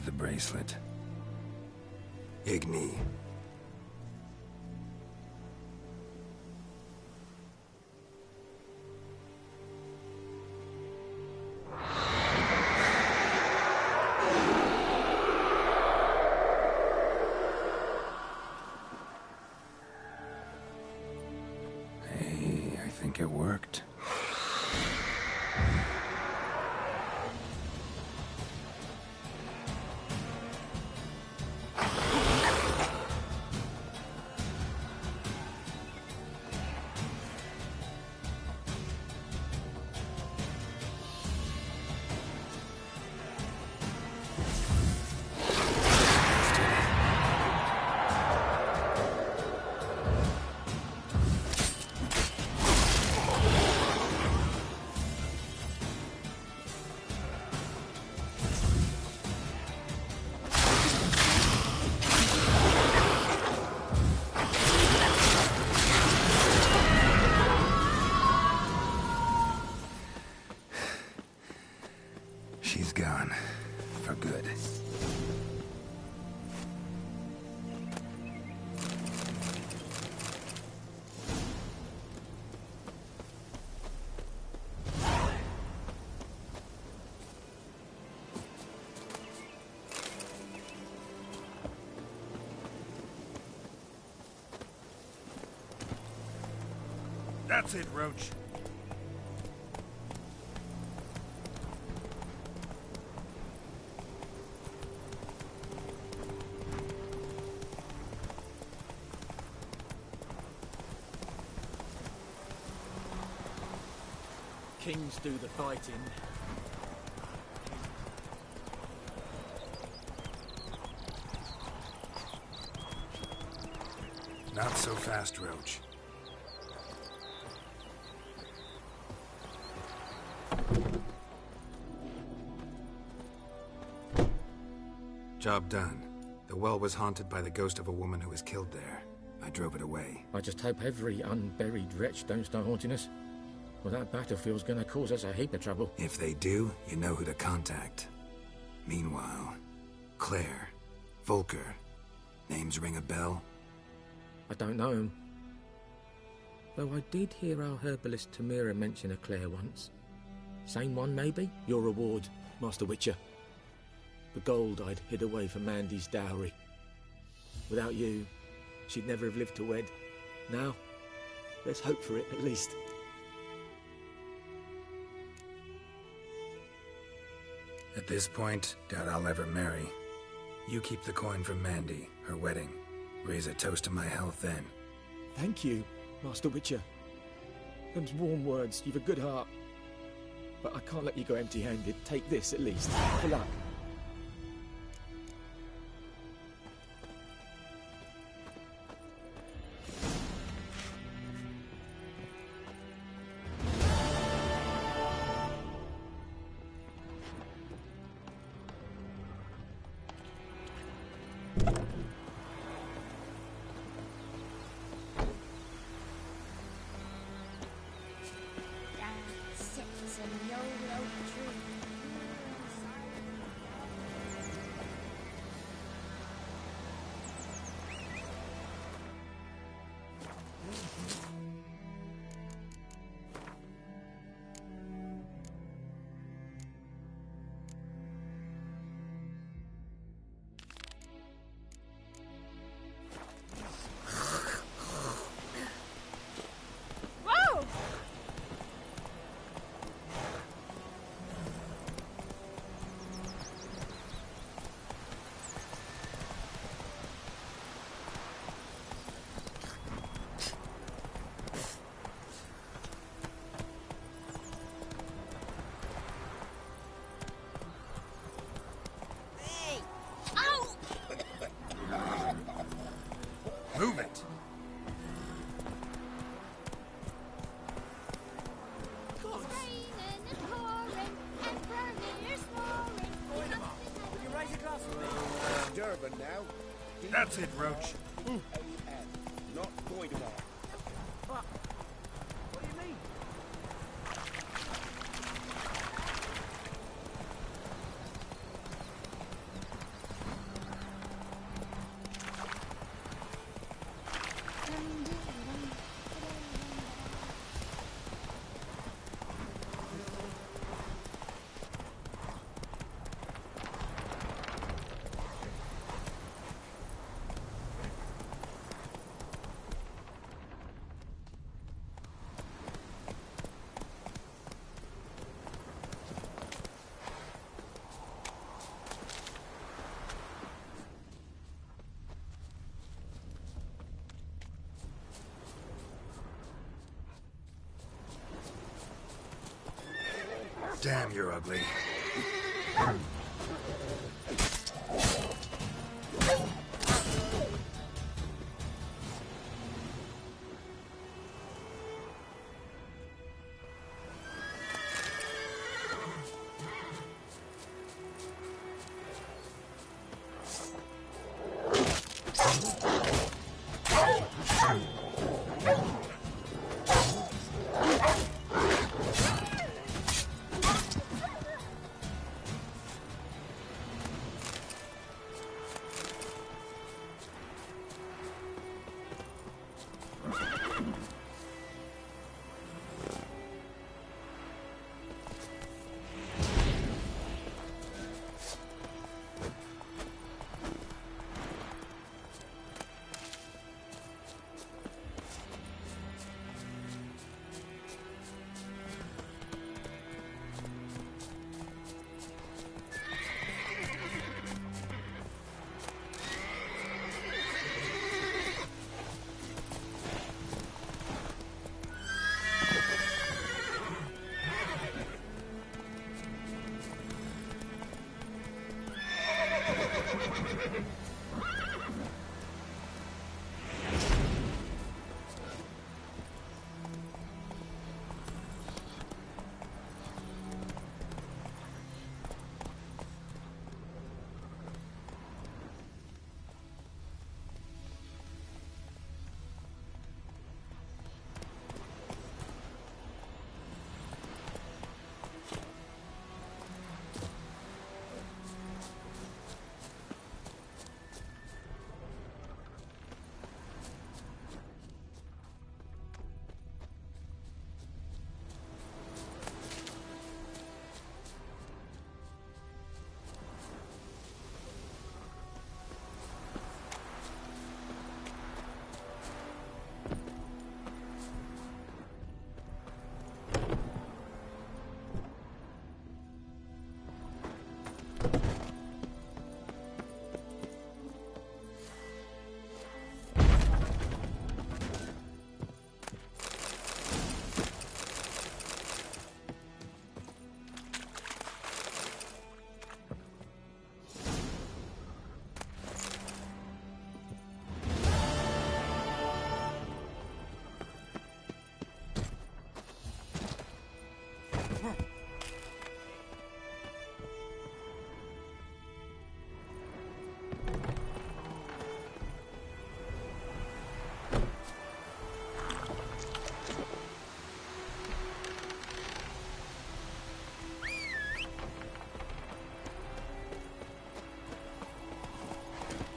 remove the bracelet. Igni. Hey, I think it worked. She's gone. For good. That's it, Roach. Kings do the fighting. Not so fast, Roach. Job done. The well was haunted by the ghost of a woman who was killed there. I drove it away. I just hope every unburied wretch don't start haunting us. Well, that battlefield's gonna cause us a heap of trouble. If they do, you know who to contact. Meanwhile, Claire, Volker, names ring a bell? I don't know him. Though I did hear our herbalist Tamira mention a Claire once. Same one, maybe? Your reward, Master Witcher. The gold I'd hid away for Mandy's dowry. Without you, she'd never have lived to wed. Now, let's hope for it, at least. At this point, doubt I'll ever marry. You keep the coin from Mandy, her wedding. Raise a toast to my health then. Thank you, Master Witcher. Them's warm words, you've a good heart. But I can't let you go empty-handed. Take this, at least, for luck. Move it! Durban now. That's it, Roach. Not Goidemar. What do you mean? Damn, you're ugly.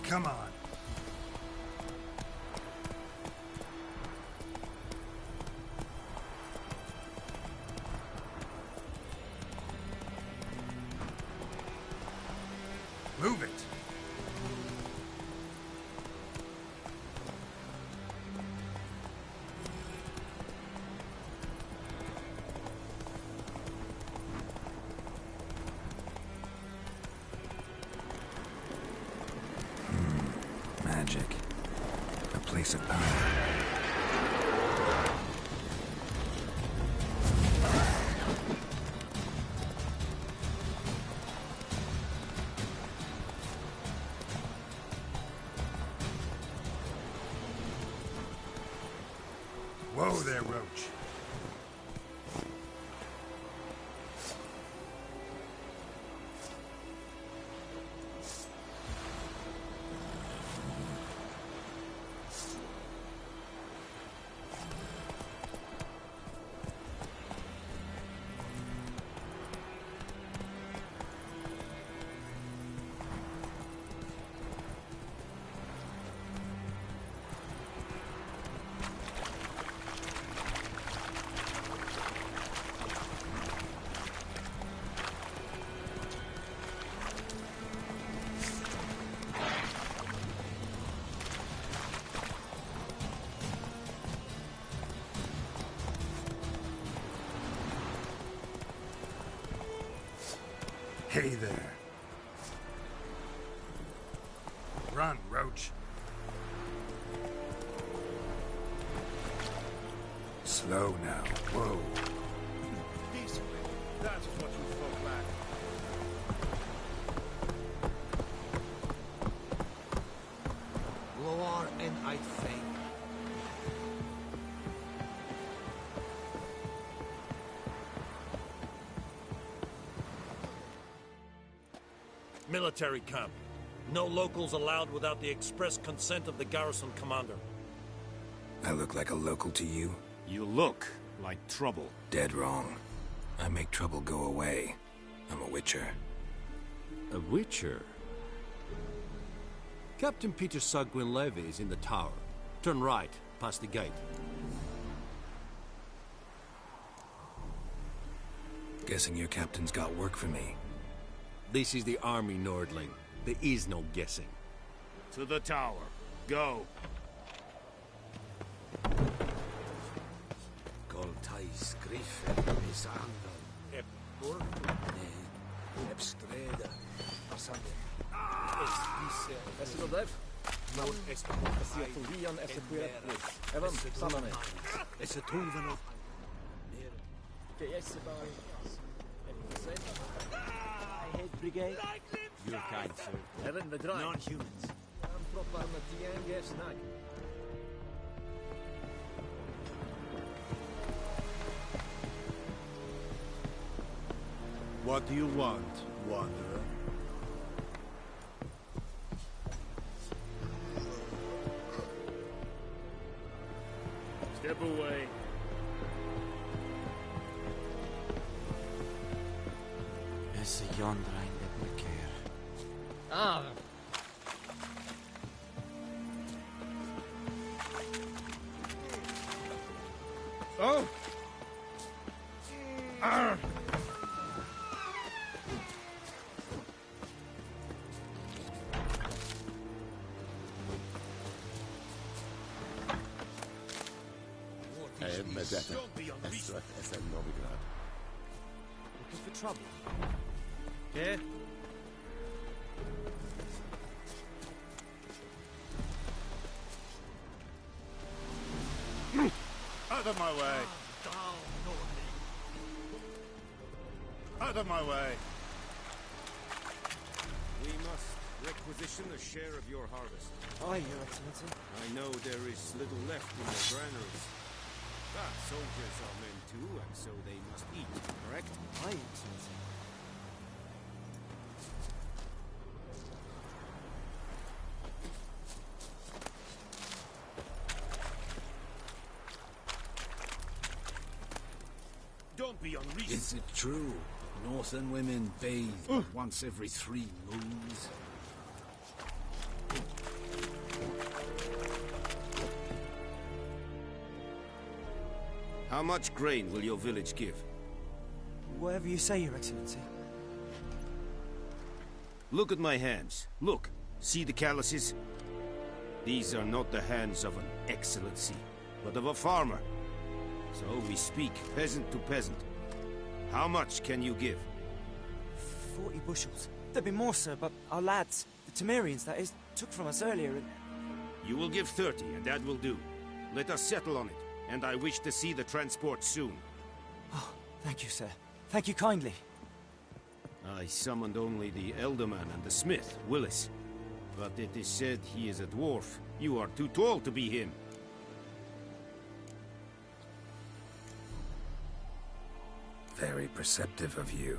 Come on. Move it. Magic. A place of power. Whoa there, Roach. Hey there. Run, Roach. Slow now. Whoa. Decently. That is what you folk lack. Loar and I think. Military camp. No locals allowed without the express consent of the garrison commander. I look like a local to you? You look like trouble. Dead wrong. I make trouble go away. I'm a witcher. A witcher? Captain Peter Saar Gwynleve is in the tower. Turn right, past the gate. Guessing your captain's got work for me. This is the army, Nordling. There is no guessing. To the tower. Go. Goltais Griffin is Angle. Ep Streda. Pasande. Est det non est sia Tulian efter Quiraplis. Evan, samane. It's a Tulvan. Yes, Head Brigade. Your kind, sir. Evan, the drive. Non-humans. I'm proper on the Tiang snack. What do you want, Wanderer? Step away. Esse Jondrain det mycket. Ah! Oh! Arr! Looking for trouble. Yeah? Out of my way! Out of my way! We must requisition a share of your harvest. Aye, Your Excellency. I know there is little left in the granaries. But soldiers are men too, and so they must eat, correct? Aye, Excellency. Don't be unreasonable. Is it true? Northern women bathe once every 3 moons? How much grain will your village give? Whatever you say, Your Excellency. Look at my hands. Look. See the calluses? These are not the hands of an excellency, but of a farmer. So we speak peasant to peasant. How much can you give? 40 bushels. There'd be more, sir, but our lads, the Temerians, that is, took from us earlier and... You will give 30, and that will do. Let us settle on it, and I wish to see the transport soon. Oh, thank you, sir. Thank you kindly. I summoned only the Elderman and the smith, Willis. But it is said he is a dwarf. You are too tall to be him. Very perceptive of you.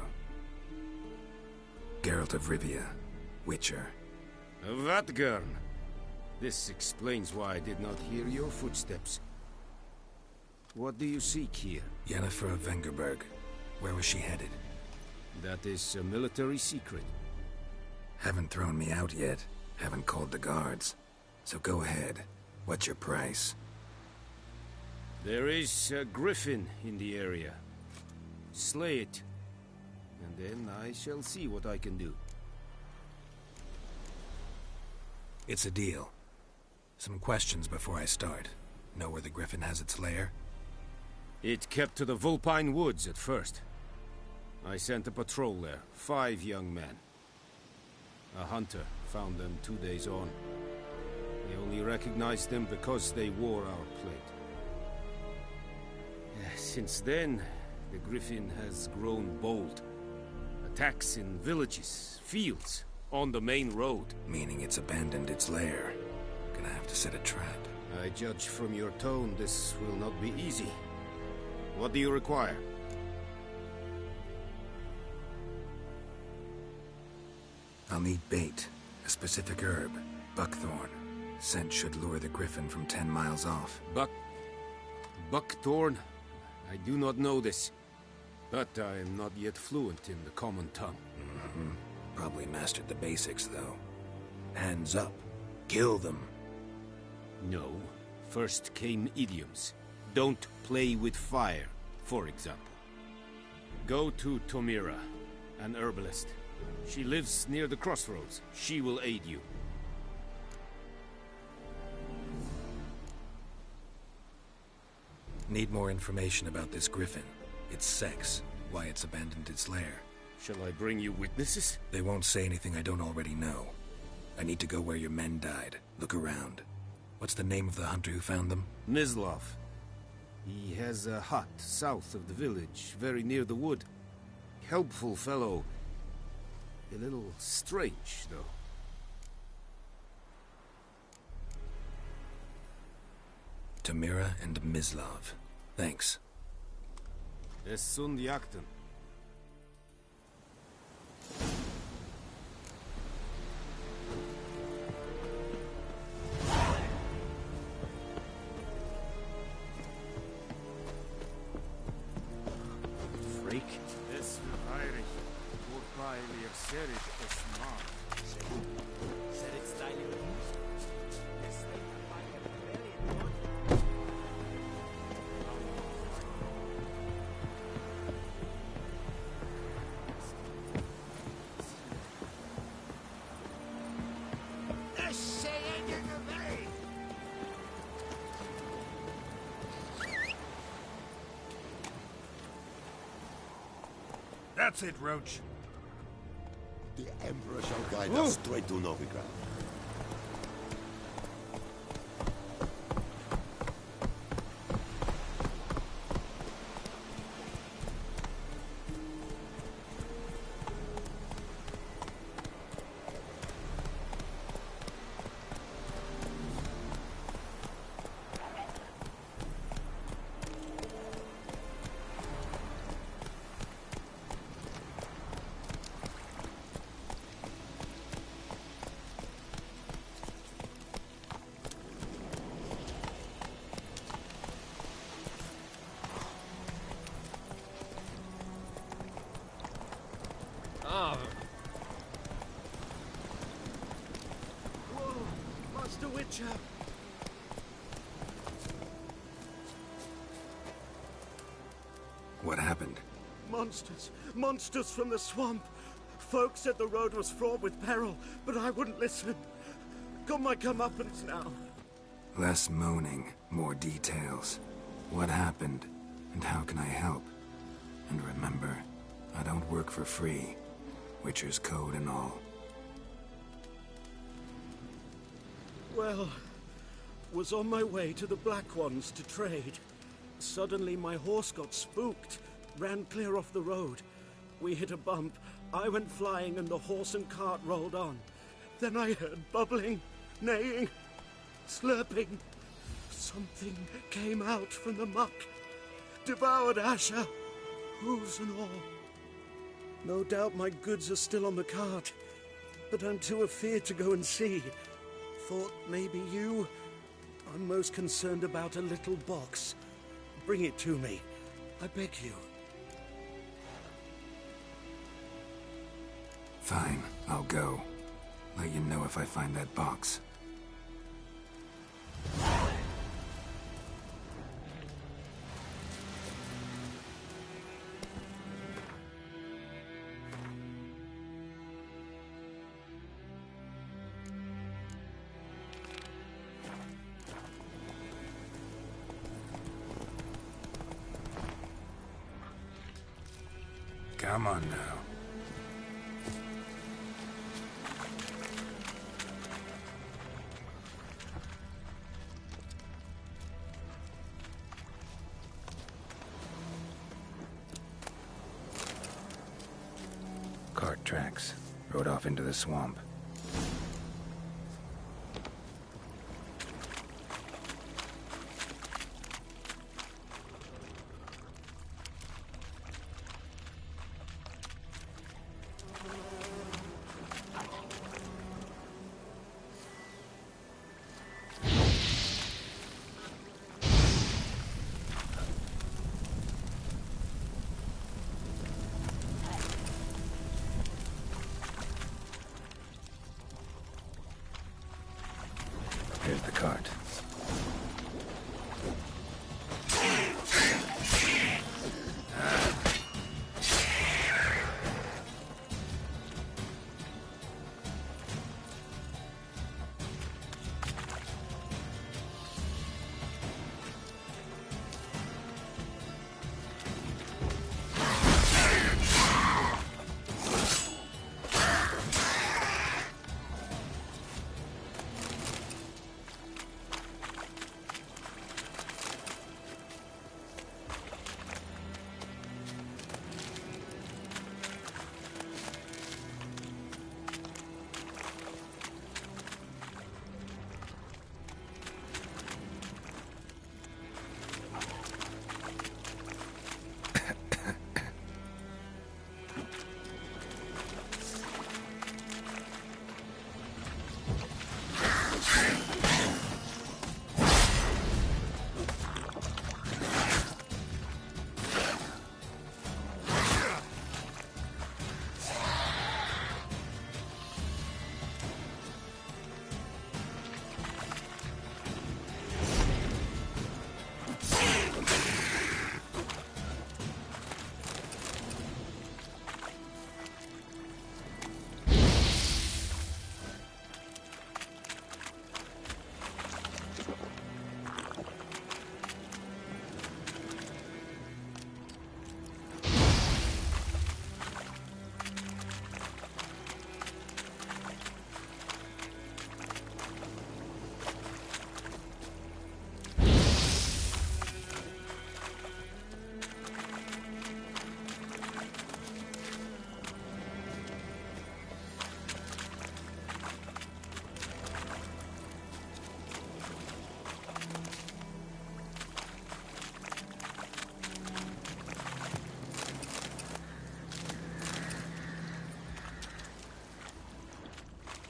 Geralt of Rivia, Witcher. Vatgern. This explains why I did not hear your footsteps. What do you seek here? Yennefer of Vengerberg. Where was she headed? That is a military secret. Haven't thrown me out yet. Haven't called the guards. So go ahead. What's your price? There is a griffin in the area. Slay it. And then I shall see what I can do. It's a deal. Some questions before I start. Know where the griffin has its lair? It kept to the Vulpine Woods at first. I sent a patrol there, 5 young men. A hunter found them 2 days on. They only recognized them because they wore our plate. Since then, the Griffin has grown bold. Attacks in villages, fields, on the main road. Meaning it's abandoned its lair. Gonna have to set a trap. I judge from your tone this will not be easy. What do you require? I'll need bait. A specific herb. Buckthorn. Scent should lure the Griffin from 10 miles off. Buckthorn? I do not know this. But I am not yet fluent in the common tongue. Probably mastered the basics, though. Hands up. Kill them. No. First came idioms. Don't play with fire, for example. Go to Tomira, an herbalist. She lives near the crossroads. She will aid you. Need more information about this Griffin. Its sex, why it's abandoned its lair. Shall I bring you witnesses? They won't say anything I don't already know. I need to go where your men died. Look around. What's the name of the hunter who found them? Mislav. He has a hut south of the village, very near the wood. Helpful fellow. A little strange, though. Tomira and Mislav. Thanks. Es sunt jakten. Freak. Es heilig. Wobei wir serit es mag. Serit styling. That's it, Roach. The Emperor shall guide us straight to Novigrad. Master Witcher! What happened? Monsters! Monsters from the swamp! Folk said the road was fraught with peril, but I wouldn't listen. Got my comeuppance now. Less moaning, more details. What happened, and how can I help? And remember, I don't work for free. Witcher's code and all. Well, was on my way to the Black Ones to trade. Suddenly my horse got spooked, ran clear off the road. We hit a bump, I went flying and the horse and cart rolled on. Then I heard bubbling, neighing, slurping. Something came out from the muck, devoured Asher, hooves and all. No doubt my goods are still on the cart, but I'm too afeard to go and see. Thought maybe you. I'm most concerned about a little box. Bring it to me. I beg you. Fine, I'll go. Let you know if I find that box. Come on now. Cart tracks. Rode off into the swamp. Here's the cart.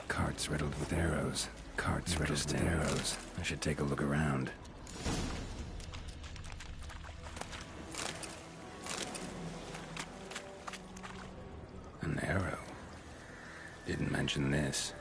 Carts riddled with arrows. Carts riddled with arrows. I should take a look around. An arrow. Didn't mention this.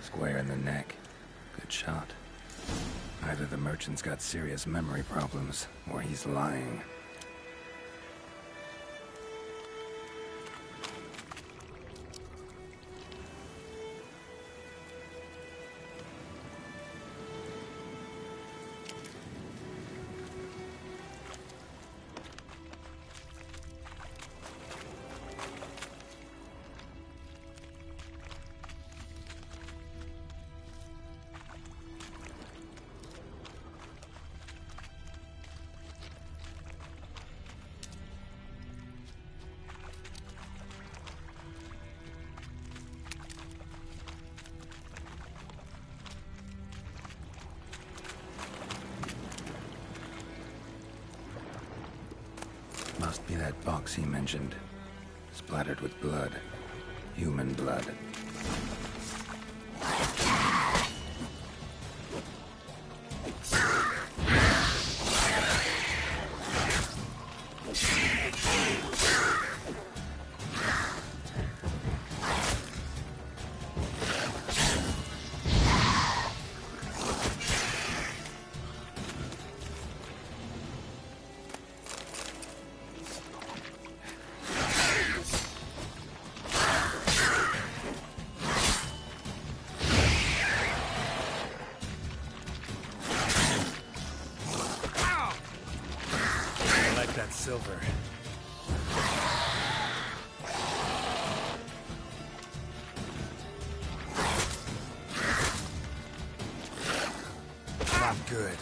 Square in the neck. Good shot. Either the merchant's got serious memory problems, or he's lying. Must be that box he mentioned. Splattered with blood. Human blood. over. Not good.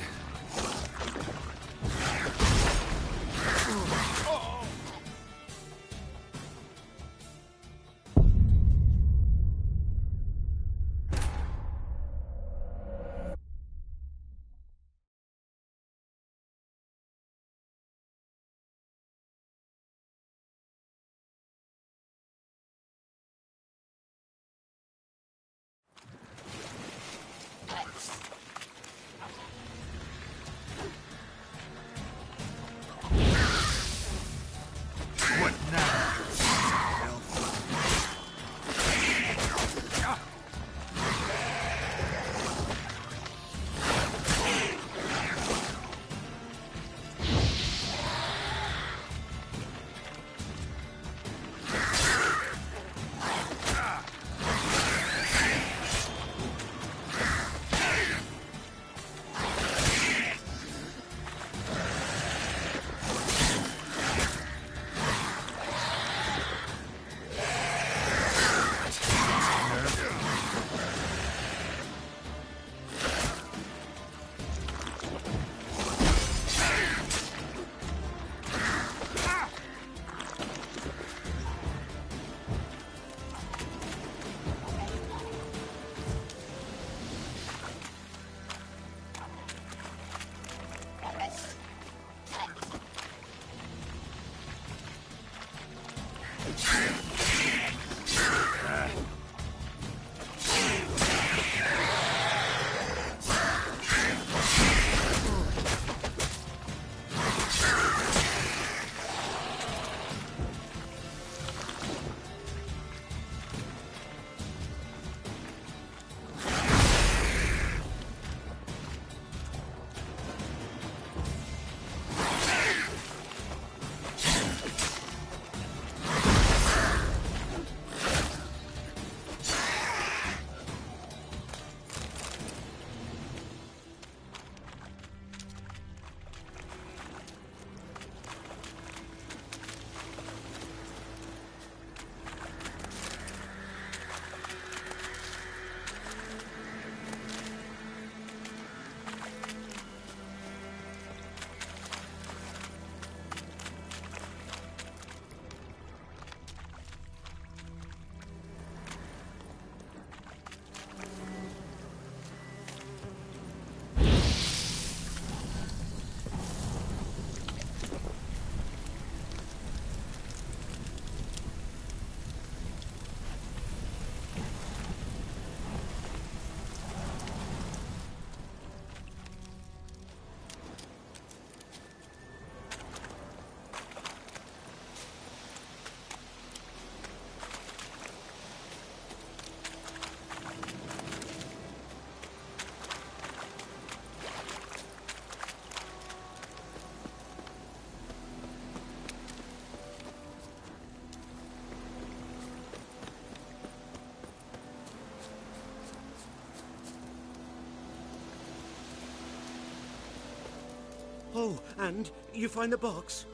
Oh, and you find the box?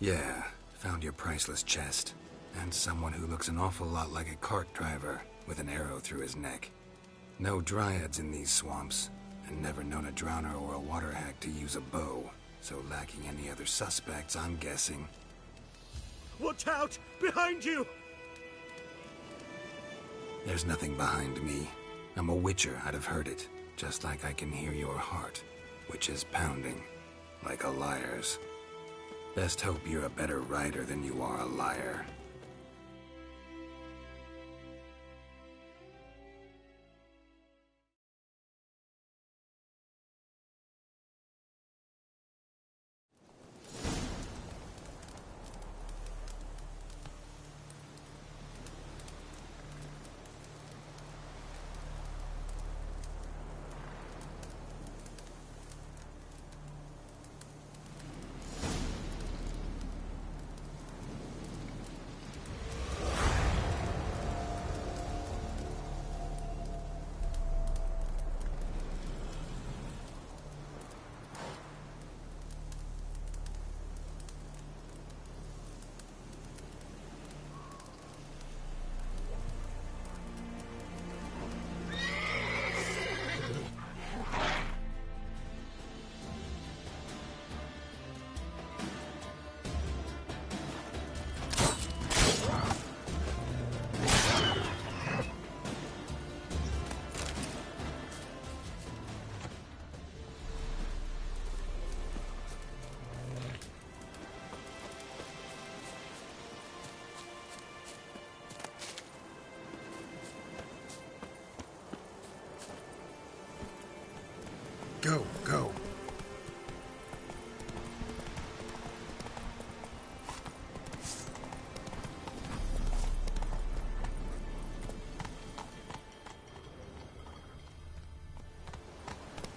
Yeah, found your priceless chest. And someone who looks an awful lot like a cart driver, with an arrow through his neck. No dryads in these swamps, and never known a drowner or a water hack to use a bow. So lacking any other suspects, I'm guessing. Watch out! Behind you! There's nothing behind me. I'm a witcher, I'd have heard it. Just like I can hear your heart, which is pounding, like a liar's. Best hope you're a better rider than you are a liar. Go, go.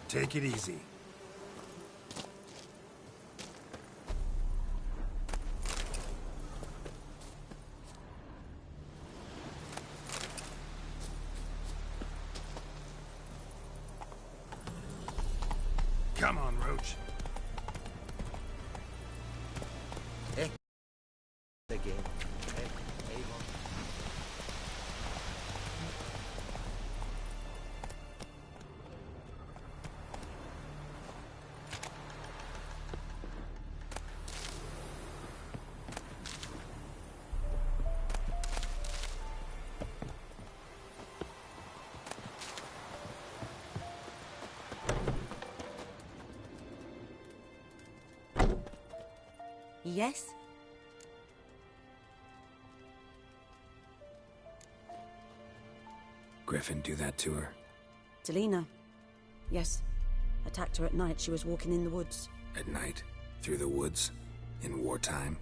Take it easy. Come on, Roach. Again. Yes? Griffin do that to her? Delina. Yes. Attacked her at night. She was walking in the woods. At night? Through the woods? In wartime?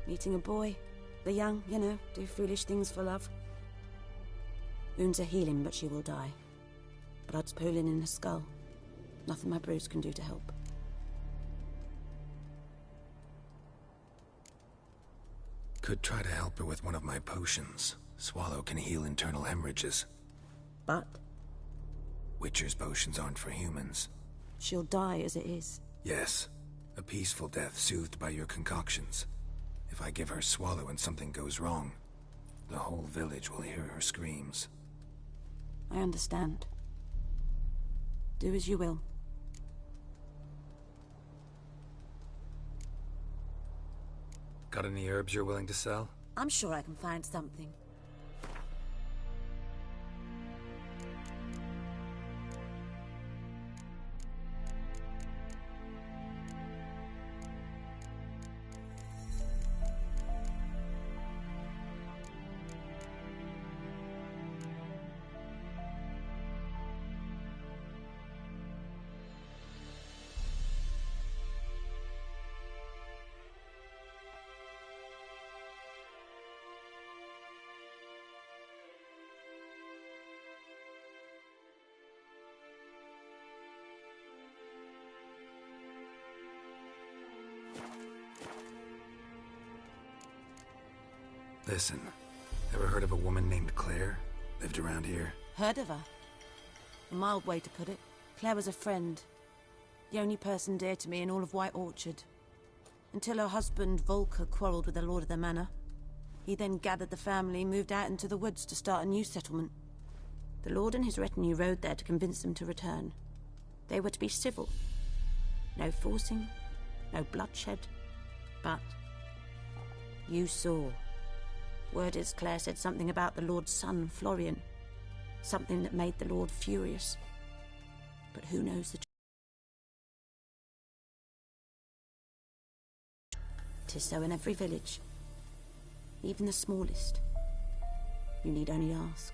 Meeting a boy. The young, you know, do foolish things for love. Wounds are healing, but she will die. Blood's pooling in her skull. Nothing my brews can do to help. Could try to help her with one of my potions. Swallow can heal internal hemorrhages. But? Witcher's potions aren't for humans. She'll die as it is. Yes. A peaceful death soothed by your concoctions. If I give her Swallow and something goes wrong, the whole village will hear her screams. I understand. Do as you will. Got any herbs you're willing to sell? I'm sure I can find something. Listen, ever heard of a woman named Claire? Lived around here? Heard of her? A mild way to put it. Claire was a friend. The only person dear to me in all of White Orchard. Until her husband, Volker, quarreled with the lord of the manor. He then gathered the family and moved out into the woods to start a new settlement. The lord and his retinue rode there to convince them to return. They were to be civil. No forcing, no bloodshed. But you saw. Word is Claire said something about the Lord's son, Florian. Something that made the Lord furious. But who knows the truth? 'Tis so in every village. Even the smallest. You need only ask.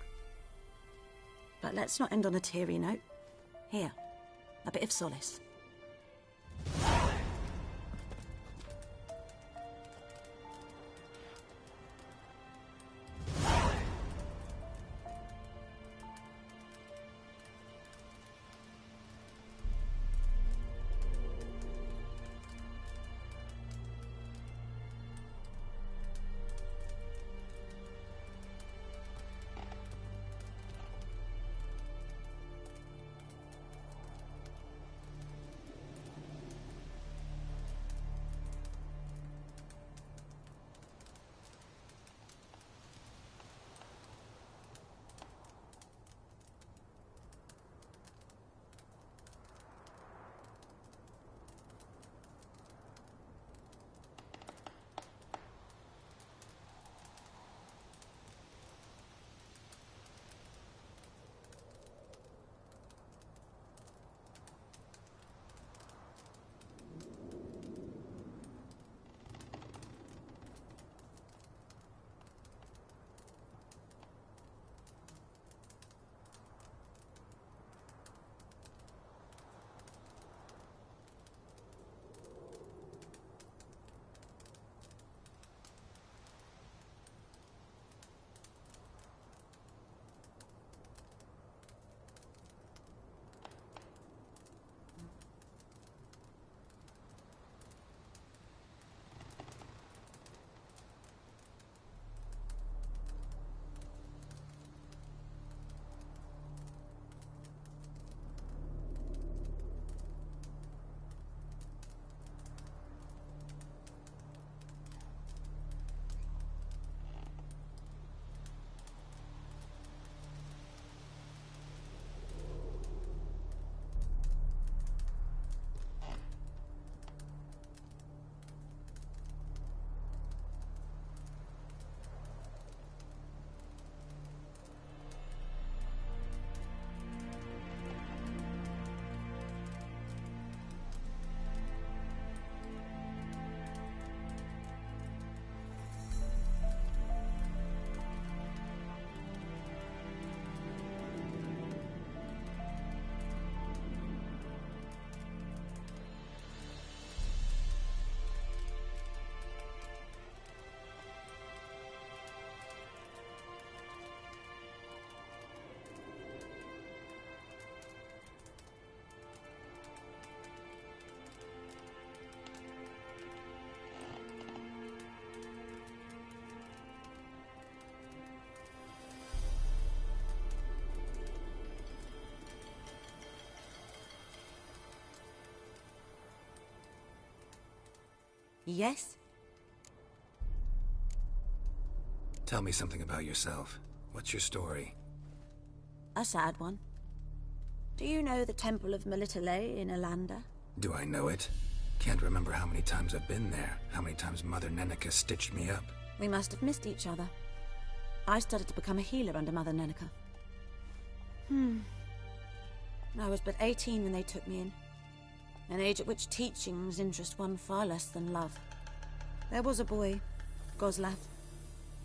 But let's not end on a teary note. Here, a bit of solace. Yes? Tell me something about yourself. What's your story? A sad one. Do you know the Temple of Melitele in Alanda? Do I know it? Can't remember how many times I've been there, how many times Mother Neneka stitched me up. We must have missed each other. I started to become a healer under Mother Neneka. I was but 18 when they took me in. An age at which teachings interest one far less than love. There was a boy, Goslav.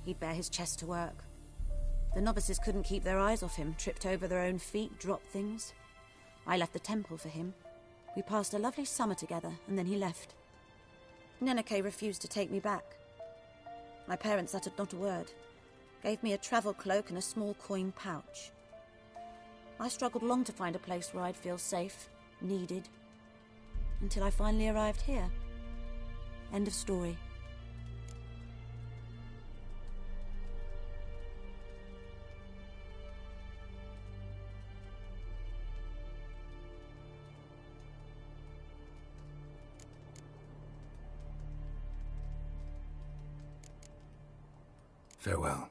He'd bare his chest to work. The novices couldn't keep their eyes off him, tripped over their own feet, dropped things. I left the temple for him. We passed a lovely summer together, and then he left. Neneke refused to take me back. My parents uttered not a word. Gave me a travel cloak and a small coin pouch. I struggled long to find a place where I'd feel safe, needed, until I finally arrived here. End of story. Farewell.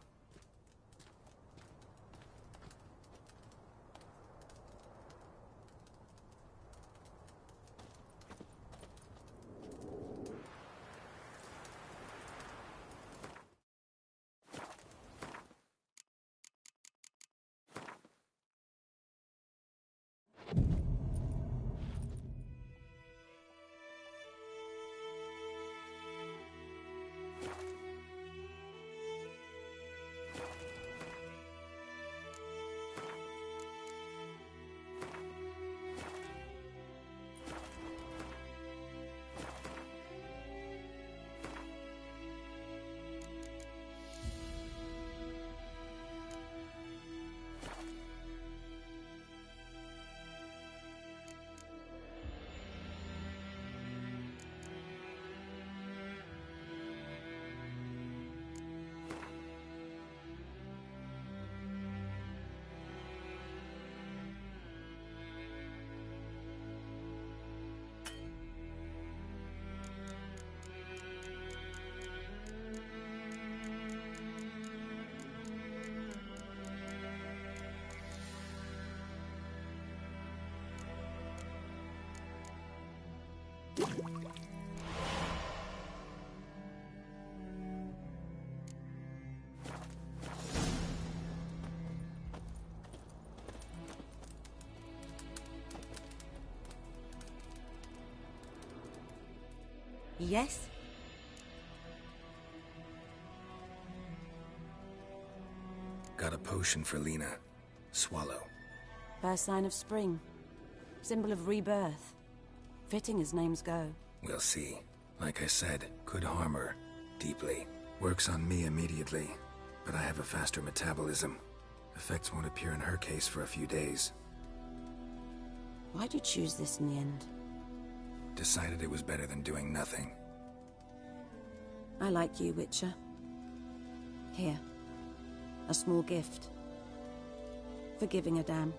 Yes? Got a potion for Lena. Swallow. First sign of spring. Symbol of rebirth. Fitting as names go. We'll see. Like I said, could harm her. Deeply. Works on me immediately, but I have a faster metabolism. Effects won't appear in her case for a few days. Why'd you choose this in the end? Decided it was better than doing nothing. I like you, Witcher. Here. A small gift. For giving a damn.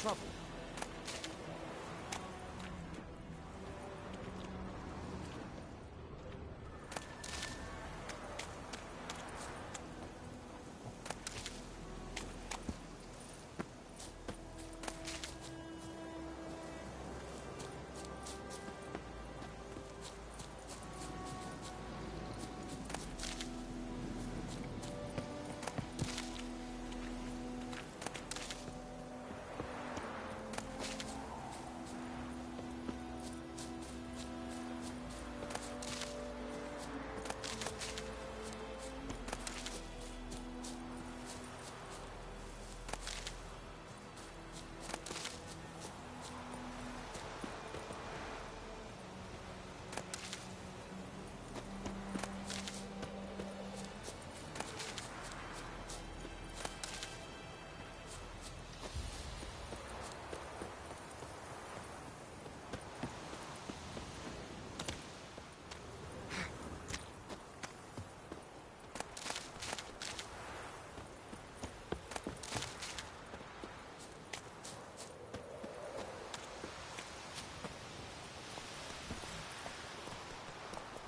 trouble.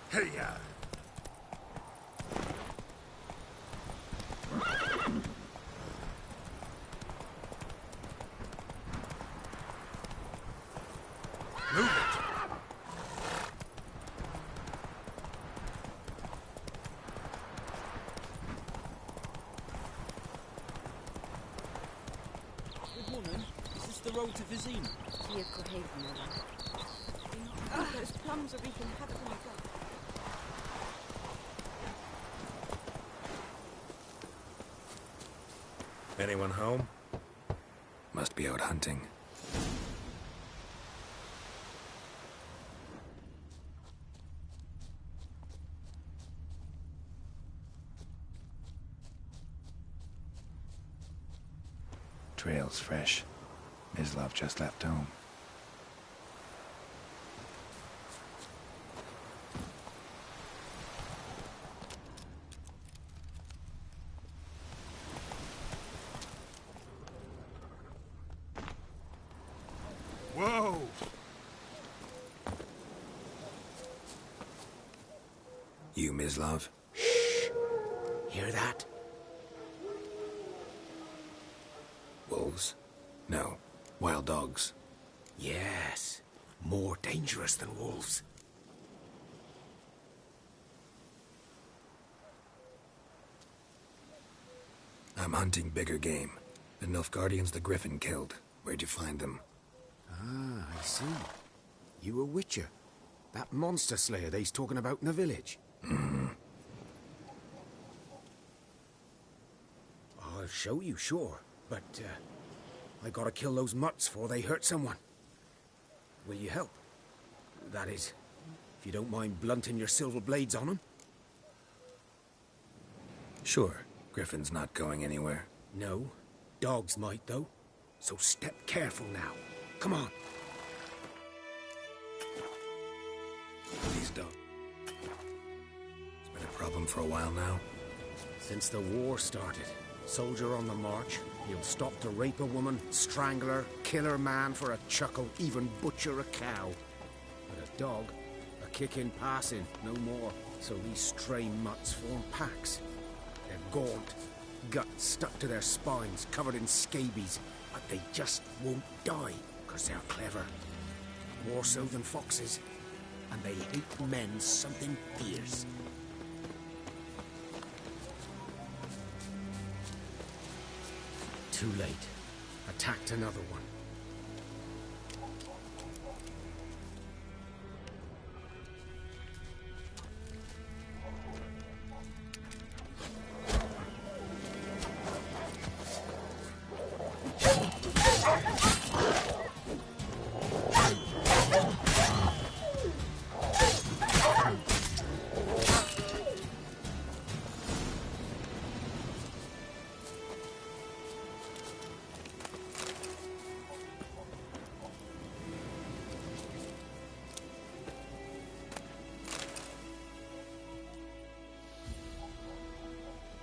Hey-ya! Move it! Good morning. Is this the road to Vizima? Those plums are wreaking havoc on the gut. Anyone home? Must be out hunting. Trail's fresh. Mislav just left home. Whoa! You, Mislav? Shh! Hear that? Wolves? No. Wild dogs. Yes. More dangerous than wolves. I'm hunting bigger game. The Nilfgaardians the Griffin killed. Where'd you find them? Ah, I see. You a witcher. That monster slayer they's talking about in the village. I'll show you, sure. But, I gotta kill those mutts before they hurt someone. Will you help? That is, if you don't mind blunting your silver blades on them. Sure. Griffin's not going anywhere. No. Dogs might, though. So step careful now. Come on. These dogs. It's been a problem for a while now. Since the war started. Soldier on the march. He'll stop to rape a woman, strangle her, kill her man for a chuckle, even butcher a cow. But a dog, a kick in passing, no more. So these stray mutts form packs. They're gaunt, guts stuck to their spines, covered in scabies. But they just won't die, because they're clever. More so than foxes. And they hate men something fierce. Too late. Attacked another one.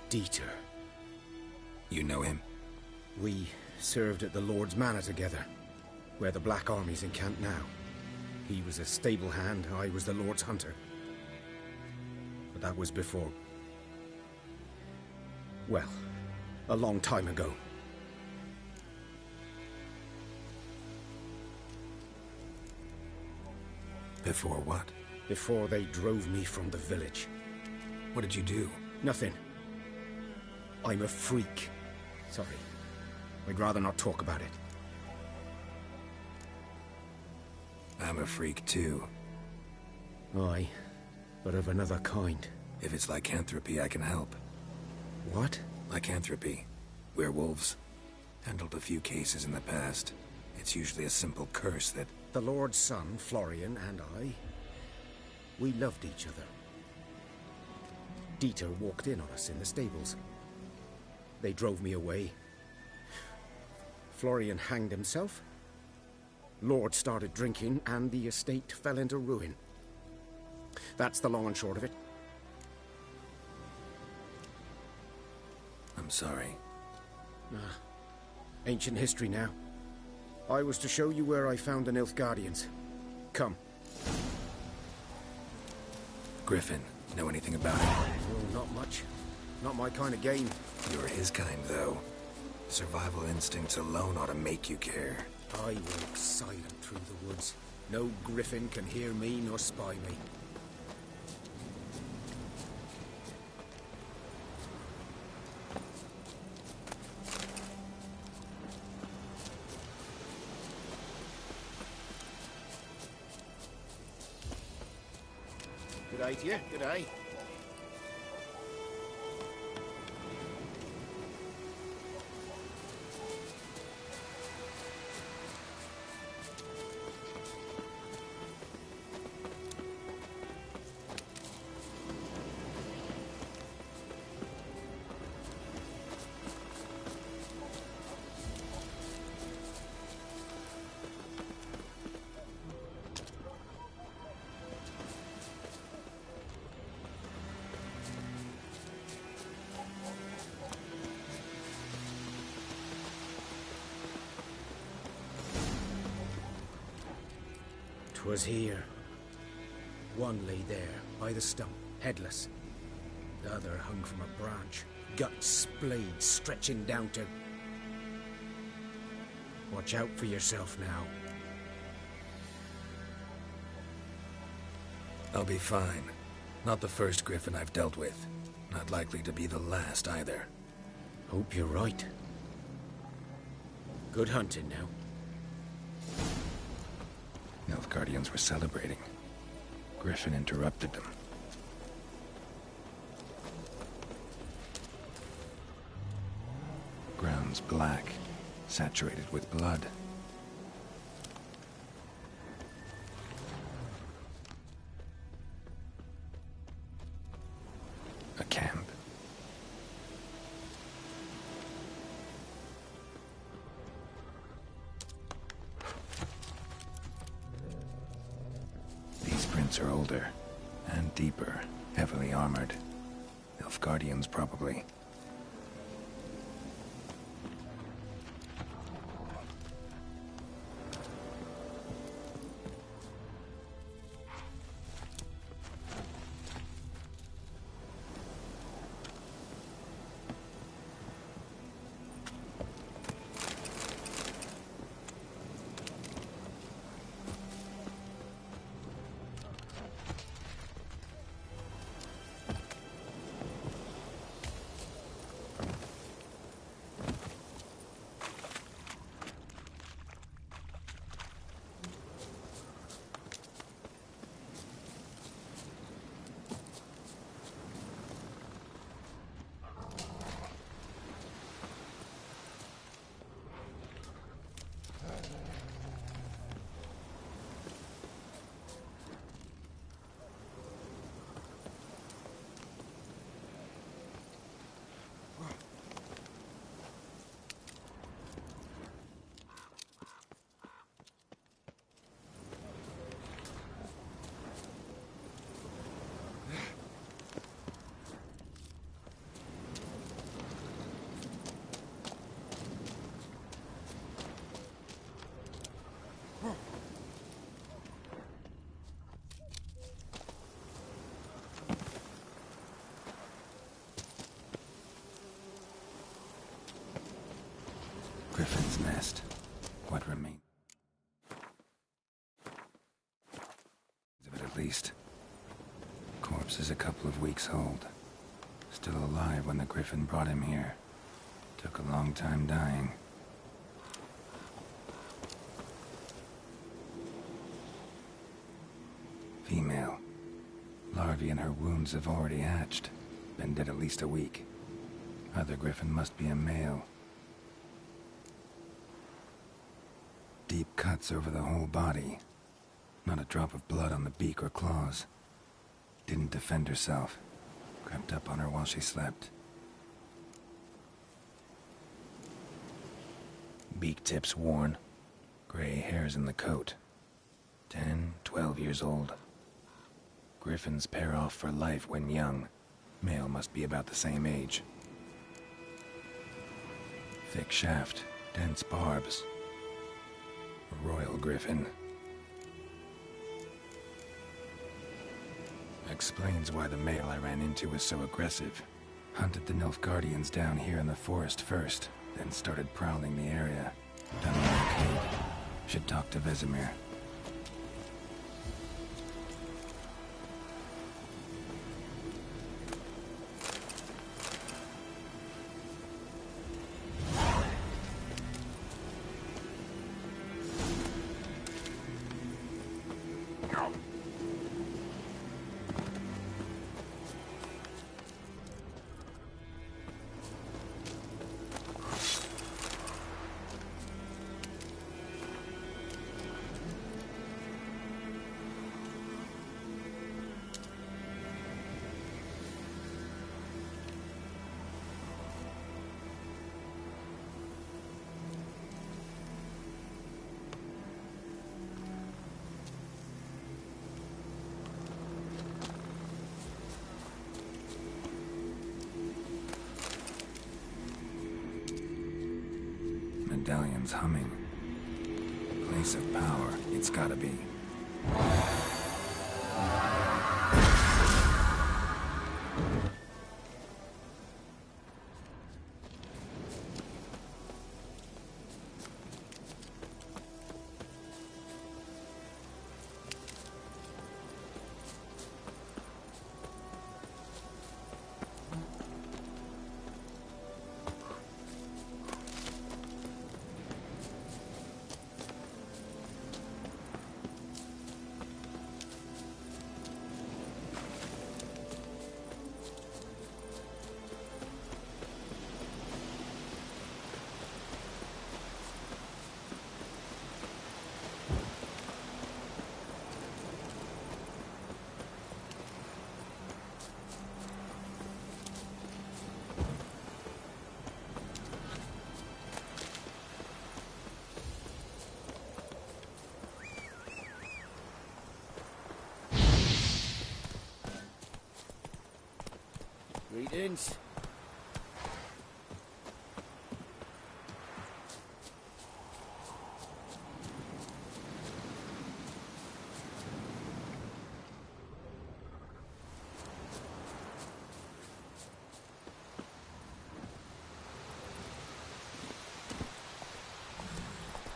Dieter. You know him? We served at the Lord's Manor together, where the Black Army's encamped now. He was a stable hand, I was the Lord's hunter. But that was before... well, a long time ago. Before what? Before they drove me from the village. What did you do? Nothing. I'm a freak. Sorry. I'd rather not talk about it. I'm a freak too. Aye, but of another kind. If it's lycanthropy, I can help. What? Lycanthropy. Werewolves. Handled a few cases in the past. It's usually a simple curse that... The Lord's son, Florian, and I... we loved each other. Dieter walked in on us in the stables. They drove me away. Florian hanged himself. Lord started drinking, and the estate fell into ruin. That's the long and short of it. I'm sorry. Ancient history now. I was to show you where I found the Nilfgaardians. Come. Griffin, know anything about it? Oh, not much. Not my kind of game. You're his kind, though. Survival instincts alone ought to make you care. I walk silent through the woods. No griffin can hear me nor spy me. G'day to you, g'day. Was here. One lay there, by the stump, headless. The other hung from a branch, guts splayed, stretching down to... Watch out for yourself now. I'll be fine. Not the first griffin I've dealt with. Not likely to be the last, either. Hope you're right. Good hunting now. Nilfgaardians were celebrating. Griffin interrupted them. Ground's black, saturated with blood. A camp. Are older and deeper, heavily armored. Nilfgaardians, probably. nest. What remains of it, at least. Corpse is a couple of weeks old. Still alive when the Griffin brought him here. Took a long time dying. Female. Larvae in her wounds have already hatched. Been dead at least a week. Other Griffin must be a male. Deep cuts over the whole body. Not a drop of blood on the beak or claws. Didn't defend herself. Crept up on her while she slept. Beak tips worn. Gray hairs in the coat. 10, 12 years old. Griffins pair off for life when young. Male must be about the same age. Thick shaft, dense barbs. A royal griffin. Explains why the male I ran into was so aggressive. Hunted the Nilfgaardians down here in the forest first, then started prowling the area. Done an arcade. Should talk to Vesemir. Medallion's humming. Place of power, it's gotta be. Greetings.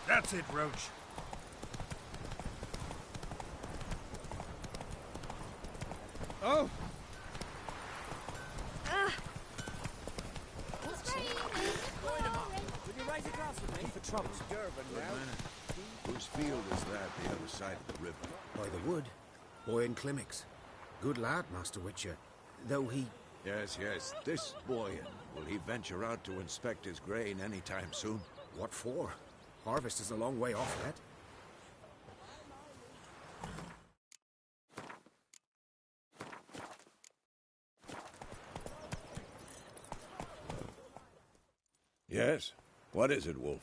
That's it, Roach. Oh! Troubles. Whose field is that the other side of the river? By the wood. Boy in Climmix. Good lad, Master Witcher. Though he... Yes, yes. This Boyan. Will he venture out to inspect his grain anytime soon? What for? Harvest is a long way off yet. Yes. What is it, Wolf?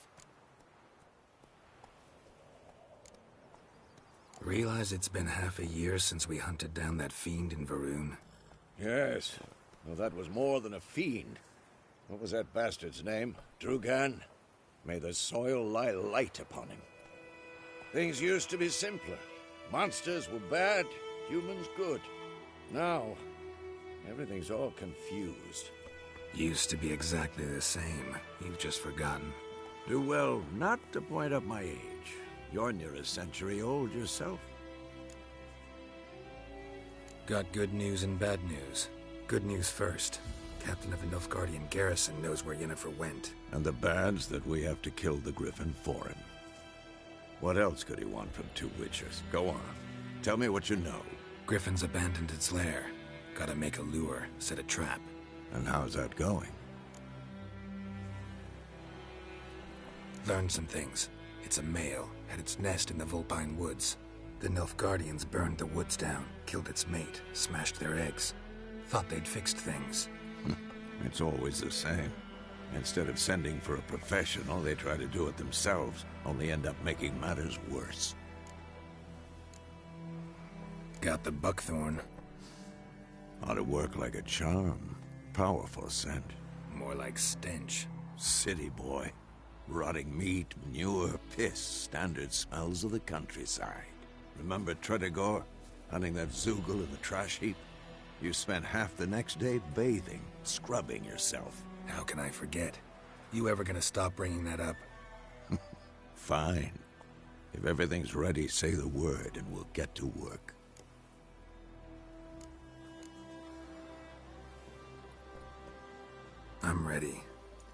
Realize it's been half a year since we hunted down that fiend in Varun? Yes. Well, that was more than a fiend. What was that bastard's name? Drugan? May the soil lie light upon him. Things used to be simpler. Monsters were bad, humans good. Now, everything's all confused. Used to be exactly the same. You've just forgotten. Do well not to point up my age. You're near a century old yourself. Got good news and bad news. Good news first. Captain of a Nilfgaardian garrison knows where Yennefer went. And the bad's that we have to kill the Griffin for him. What else could he want from two witchers? Go on. Tell me what you know. Griffin's abandoned its lair. Gotta make a lure, set a trap. And how's that going? Learned some things. It's a male, had its nest in the Vulpine Woods. The Nilfgaardians burned the woods down, killed its mate, smashed their eggs. Thought they'd fixed things. It's always the same. Instead of sending for a professional, they try to do it themselves, only end up making matters worse. Got the buckthorn. Ought to work like a charm. Powerful scent. More like stench. City boy. Rotting meat, manure, piss, standard smells of the countryside. Remember Tretogor? Hunting that Zoogle in the trash heap? You spent half the next day bathing, scrubbing yourself. How can I forget? You ever gonna stop bringing that up? Fine. If everything's ready, say the word and we'll get to work. I'm ready.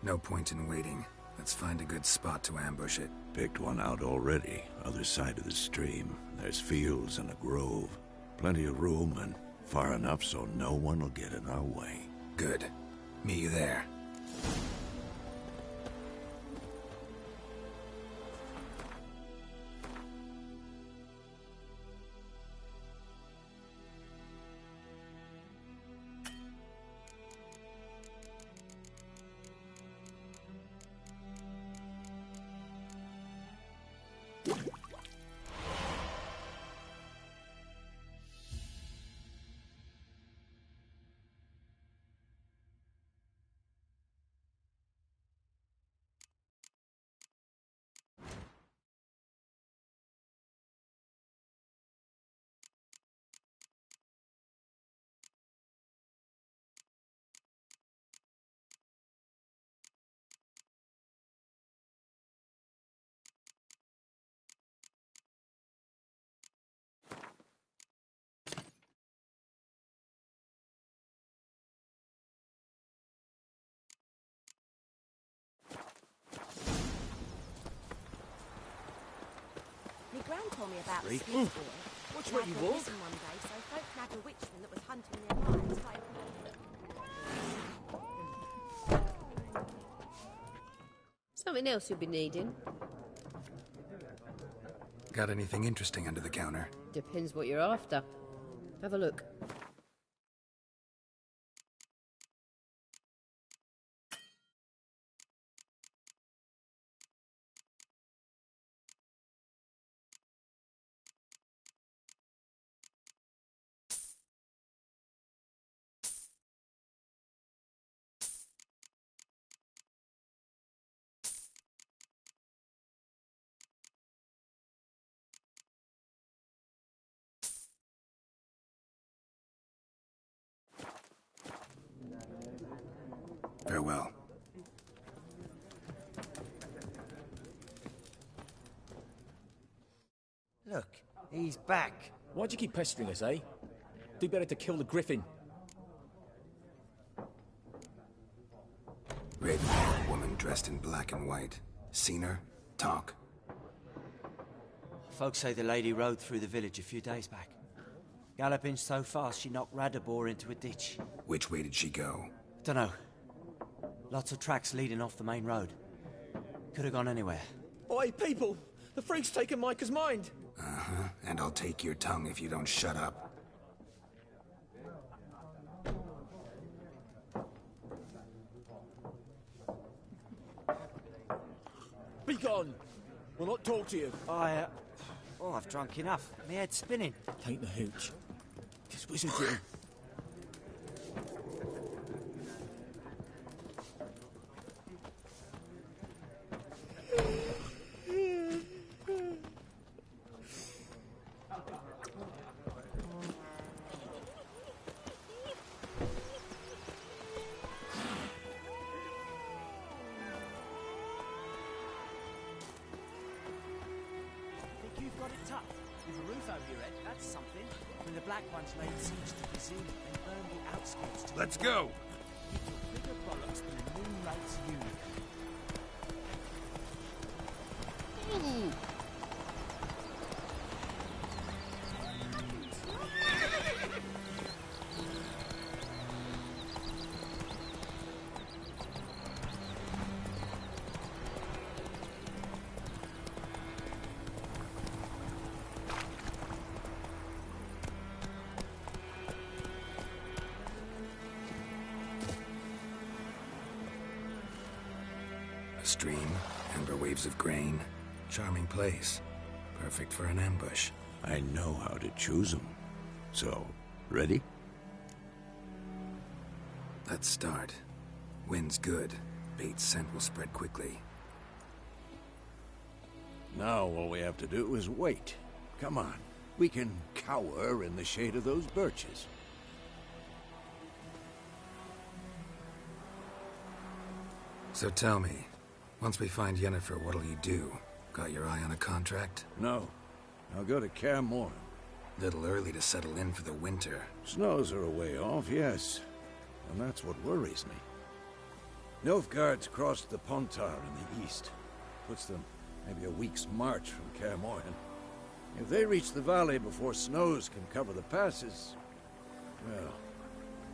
No point in waiting. Let's find a good spot to ambush it. Picked one out already. Other side of the stream. There's fields and a grove. Plenty of room and far enough so no one will get in our way. Good. Meet you there. Gran told me about Reek. Sweet Boy. Watch where you Like, walk. prison one day, so folk nabbed a witchman that was hunting their lives. Something else you'll be needing? Got anything interesting under the counter? Depends what you're after. Have a look. Farewell. Look, he's back. Why'd you keep pestering us, eh? Do better to kill the Griffin. Raven-haired woman dressed in black and white. Seen her? Talk. Folks say the lady rode through the village a few days back. Galloping so fast she knocked Radabor into a ditch. Which way did she go? Dunno. Lots of tracks leading off the main road. Could have gone anywhere. Oi, people! The freak's taken Micah's mind! Uh-huh. And I'll take your tongue if you don't shut up. Be gone! We'll not talk to you. I've drunk enough. My head's spinning. Tain't the hooch. Just wizardry. tough. With a roof over your head, that's something. When the Black Ones laid siege to Kazoo, they burned the outskirts to Let's the go! Give you bigger bollocks than the Moonlight's unit. Ooh. A stream, amber waves of grain. Charming place. Perfect for an ambush. I know how to choose them. So, ready? Let's start. Wind's good. Bait's scent will spread quickly. Now all we have to do is wait. Come on. We can cower in the shade of those birches. So tell me, once we find Yennefer, what'll you do? Got your eye on a contract? No. I'll go to Kaer Morhen. Little early to settle in for the winter. Snows are a way off, yes. And that's what worries me. Nilfgaard's crossed the Pontar in the east. Puts them maybe a week's march from Kaer Morhen. If they reach the valley before snows can cover the passes, well,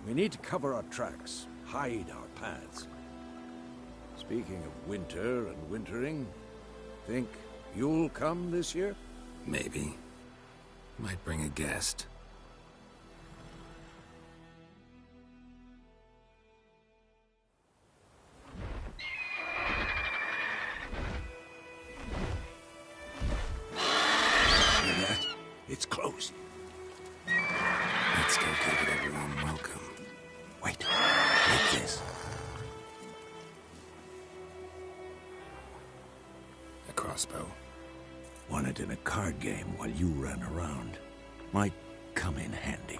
we need to cover our tracks, hide our paths. Speaking of winter and wintering, think you'll come this year? Maybe. Might bring a guest. Hear that? It's close. Let's go give it a warm welcome. Wait. Like this. A crossbow. Won it in a card game while you ran around. Might come in handy.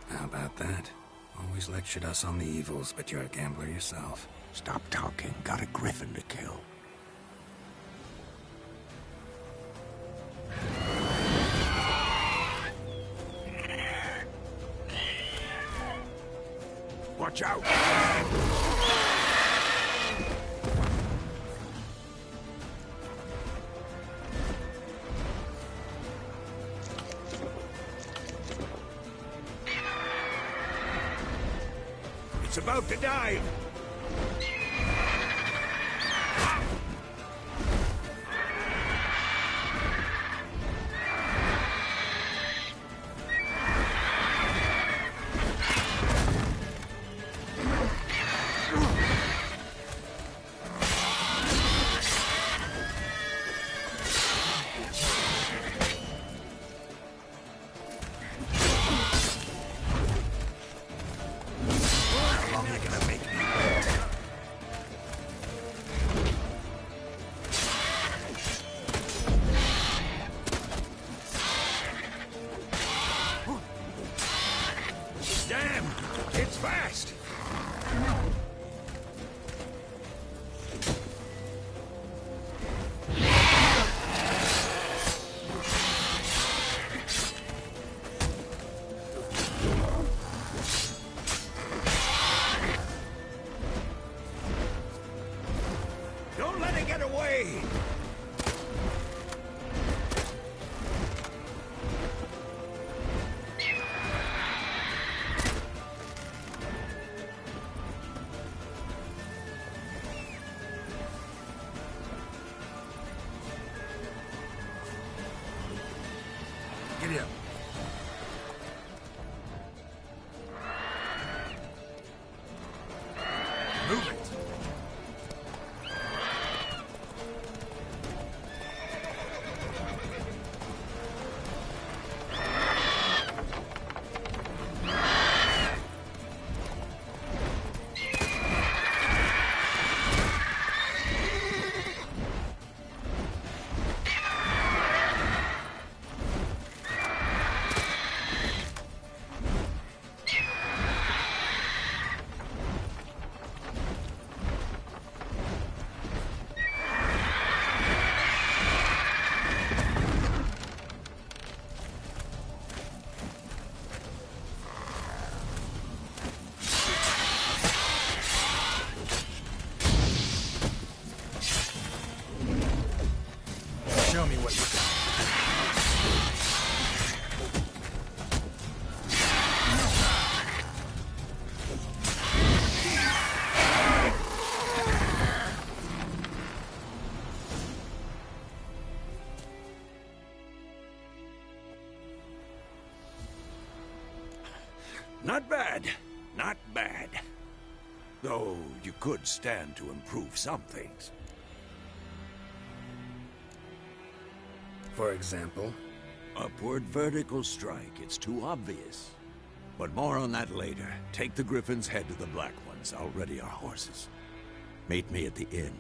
How about that? Always lectured us on the evils, but you're a gambler yourself. Stop talking. Got a griffin to kill. Watch out! It's about to dive! Damn! It's fast! Don't let it get away! Giddy up. Move it. bad. Not bad. Though you could stand to improve some things. For example? Upward vertical strike. It's too obvious. But more on that later. Take the Griffin's head to the Black Ones. I'll ready our horses. Meet me at the inn.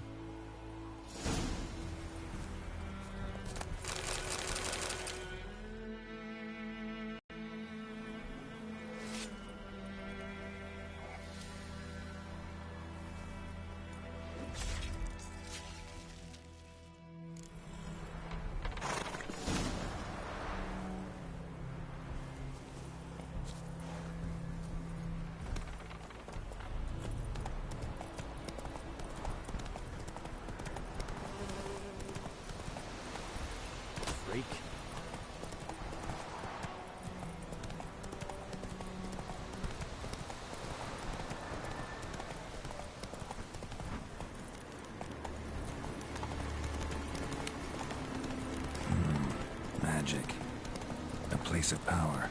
Freak. Magic. A place of power.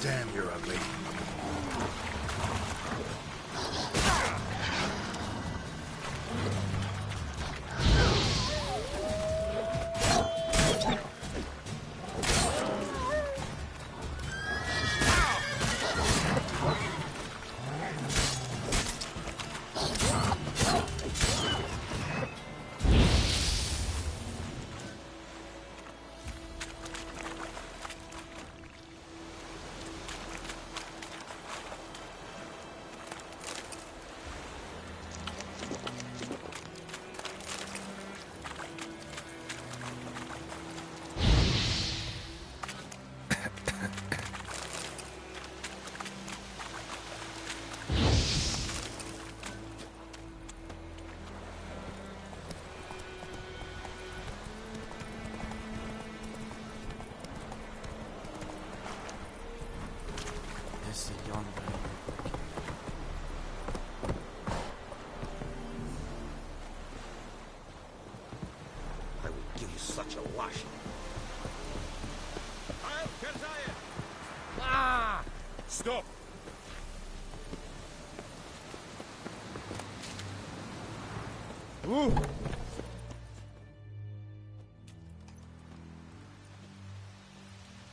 Damn, you're ugly. I will give you such a washing. Ah! Stop! Ooh!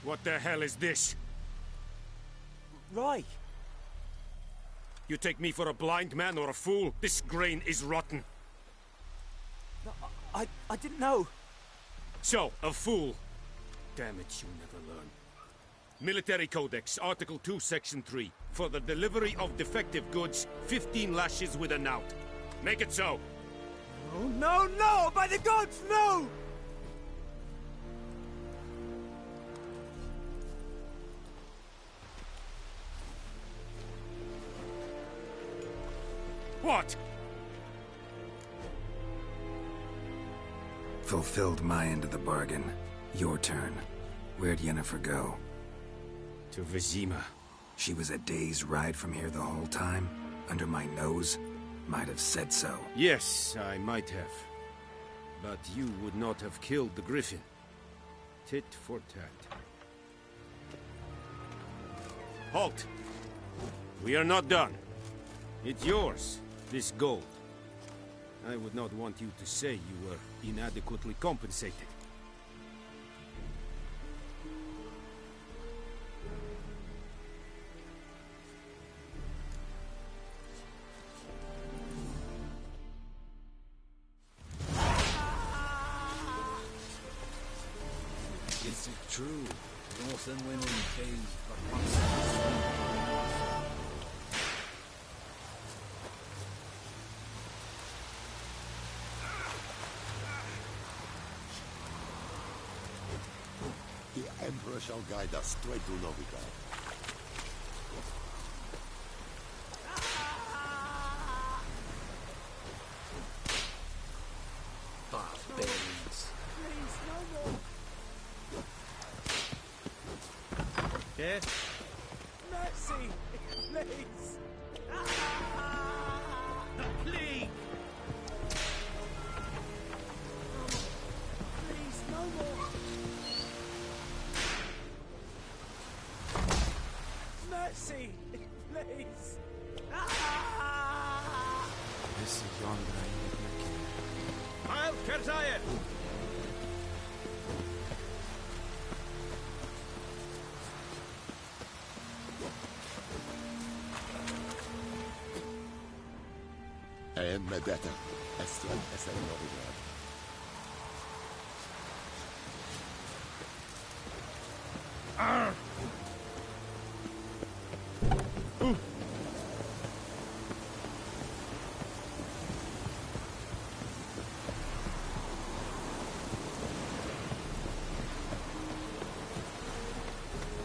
What the hell is this? Right. You take me for a blind man or a fool? This grain is rotten. No, I didn't know. So, a fool. Damn it, you never learn. Military Codex, Article 2, Section 3. For the delivery of defective goods, 15 lashes with a knout. Make it so. Oh, no, no! By the gods, no! What? Fulfilled my end of the bargain. Your turn. Where'd Yennefer go? To Vizima. She was a day's ride from here the whole time? Under my nose? Might have said so. Yes, I might have. But you would not have killed the Griffin. Tit for tat. Halt! We are not done. It's yours, this gold. I would not want you to say you were inadequately compensated. Is it true? Northern women bathe but once every 3 The Emperor shall guide us straight to Novigrad. barbarians. Please, no more. Yeah? Mercy! Please! The plague! Please, no more! Mercy! Please! This is yonder I'll Kerzaya! And Medetta, Estran Esen Novigrad.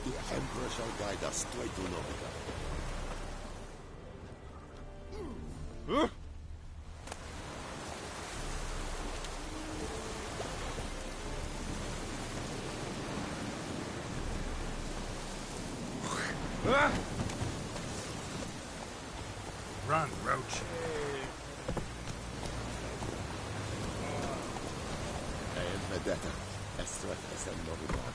The Emperor shall guide us straight to Novigrad. Run, Roach. And Medetta, Estran Esen Novigrad.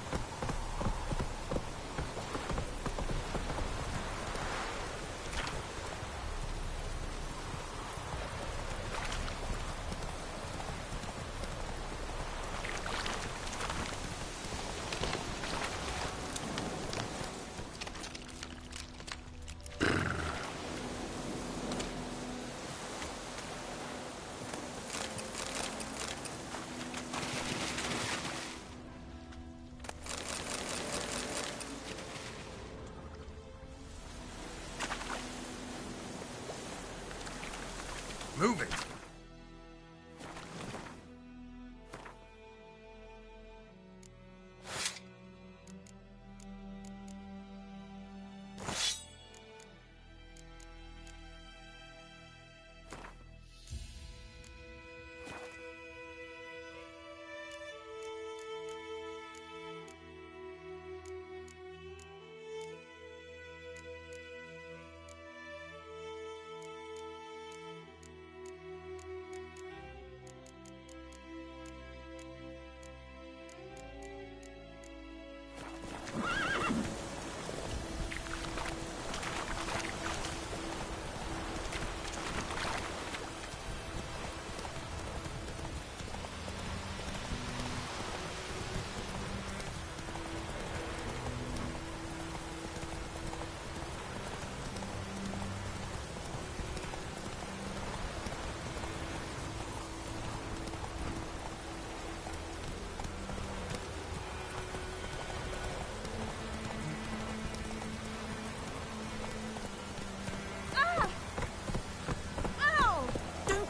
Move it.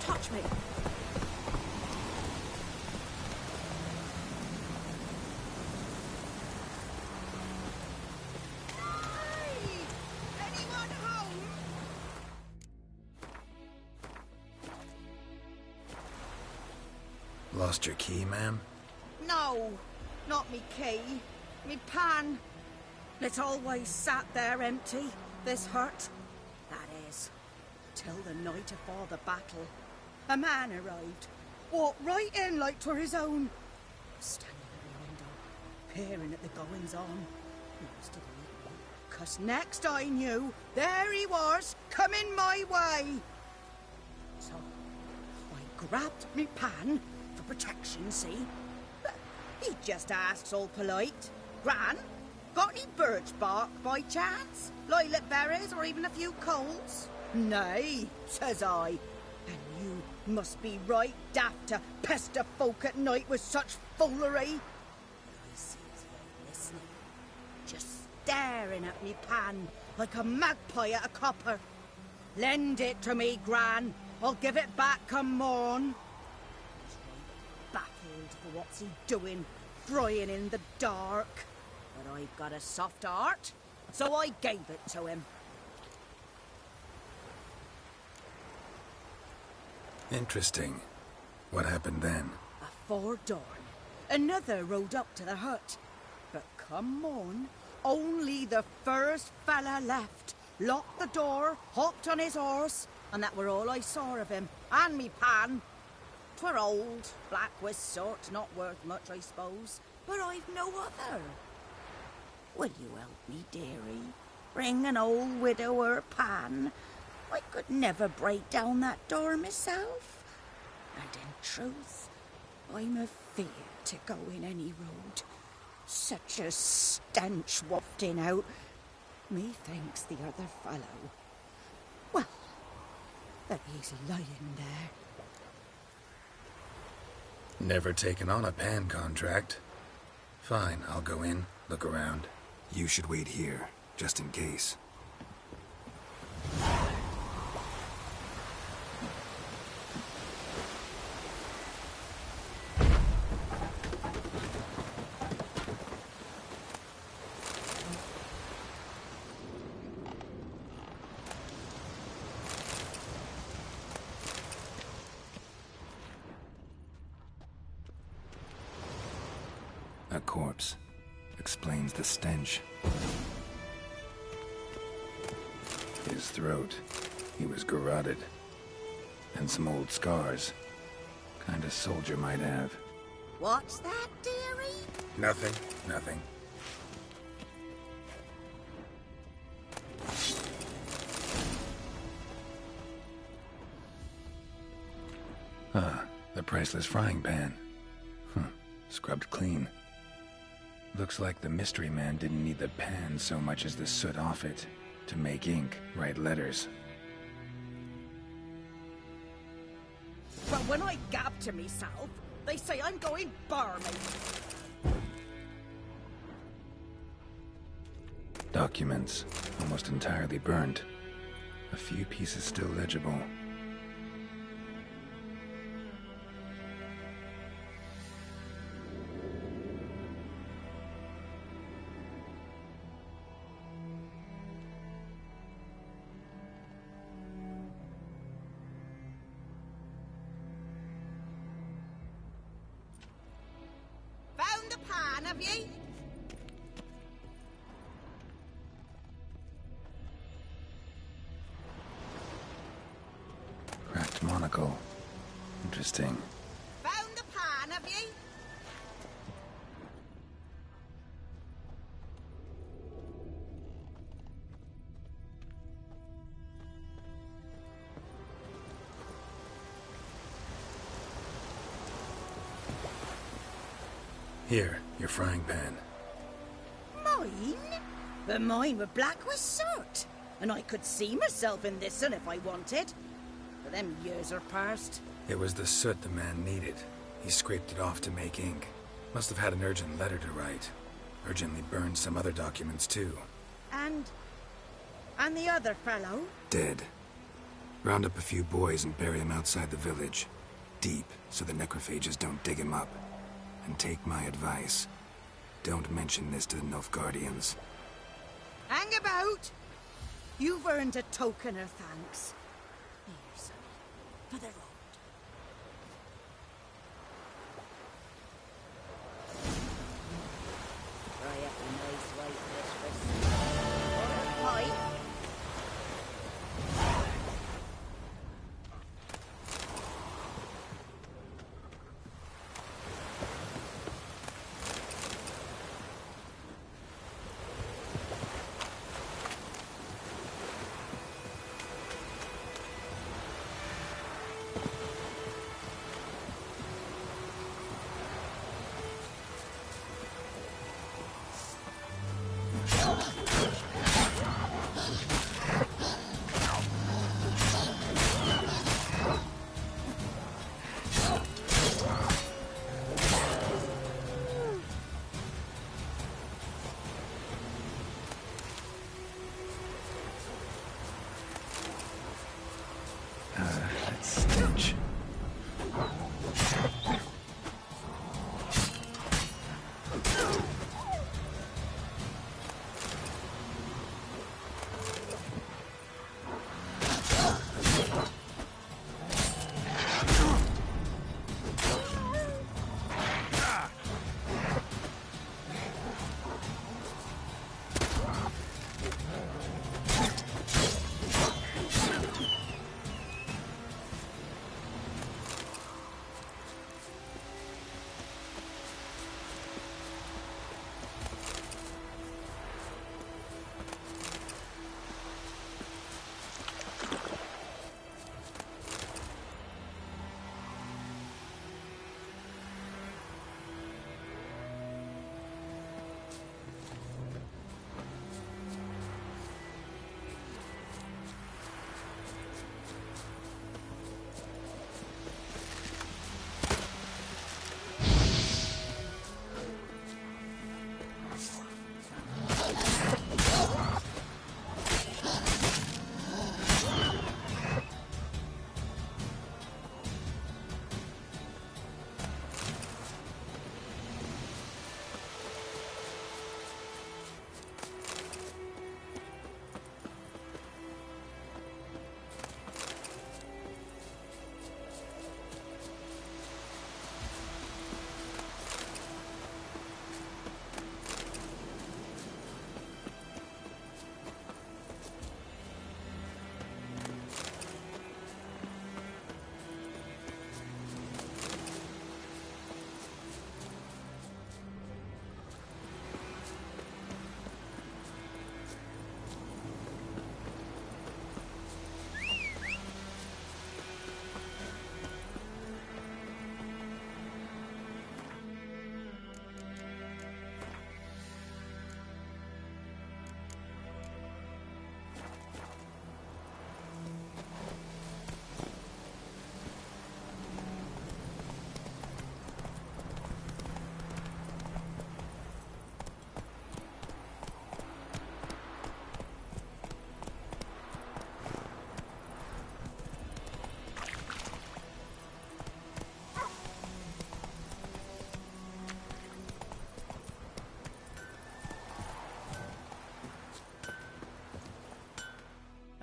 Touch me. Anyone home? Lost your key, ma'am? No, not me key. Me pan. It's always sat there empty, this hut. That is, till the night afore the battle. A man arrived, walked right in like 'twere his own. Standing at the window, peering at the goings-on. Most of the 'cause next I knew, there he was, coming my way. So, I grabbed me pan, for protection, see? But he just asks all polite, Gran, got any birch bark by chance? Lilac berries or even a few coals? Nay, says I. And you must be right daft to pester folk at night with such foolery. I sees him listening, just staring at me pan like a magpie at a copper. Lend it to me, Gran. I'll give it back come morn. He's right baffled for what's he doing, frying in the dark. But I've got a soft heart, so I gave it to him. Interesting. What happened then? Afore dawn, another rode up to the hut. But come morn, only the first fella left. Locked the door, hopped on his horse, and that were all I saw of him. And me pan. 'Twere old, black with sort, not worth much, I suppose. But I've no other. Will you help me, dearie? Bring an old widower pan. I could never break down that door myself. And in truth, I'm afeard to go in any road. Such a stench wafting out. Methinks the other fellow. Well, that he's lying there. Never taken on a pan contract. Fine, I'll go in, look around. You should wait here, just in case. A corpse. Explains the stench. His throat. He was garroted. And some old scars. Kind of soldier might have. What's that, dearie? Nothing. Nothing. Ah, the priceless frying pan. Scrubbed clean. Looks like the mystery man didn't need the pan so much as the soot off it to make ink, write letters. But when I gab to myself, they say I'm going barmy. Documents, almost entirely burnt. A few pieces still legible. Found the pan, have ye? Cracked monocle. Interesting. Found the pan, have ye? Here, your frying pan. Mine? But mine were black with soot. And I could see myself in this one if I wanted. But them years are past. It was the soot the man needed. He scraped it off to make ink. Must have had an urgent letter to write. Urgently burned some other documents too. And the other fellow? Dead. Round up a few boys and bury him outside the village. Deep, so the necrophages don't dig him up. And take my advice. Don't mention this to the Nilfgaardians. Hang about! You've earned a token of thanks. Here, sonny, for the road. Try up a nice white mistress. Or a pipe.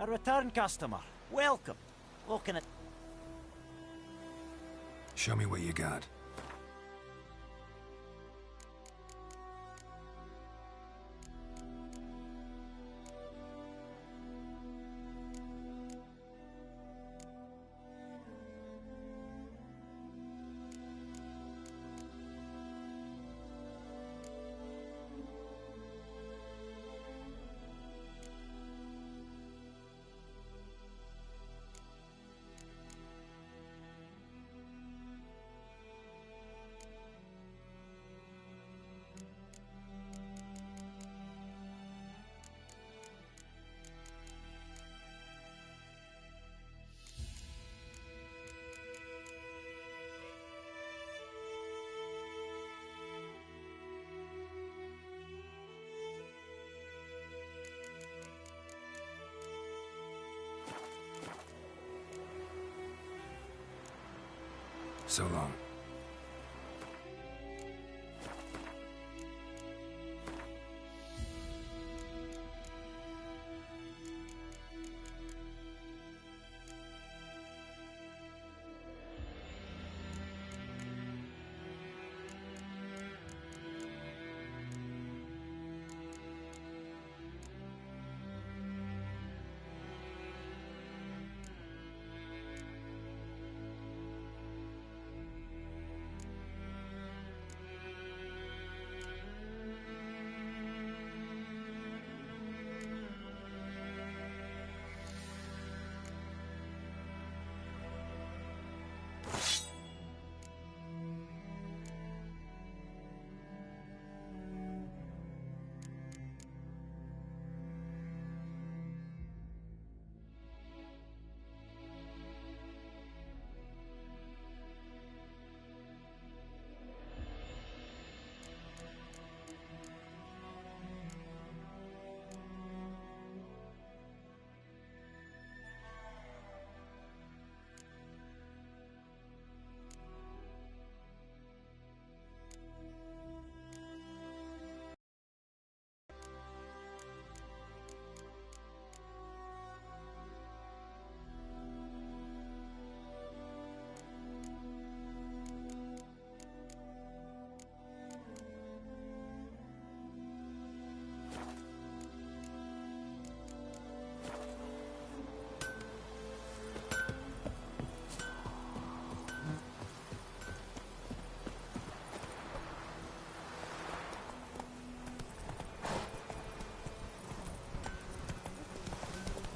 A return customer. Welcome. What can I... Show me what you got. So long.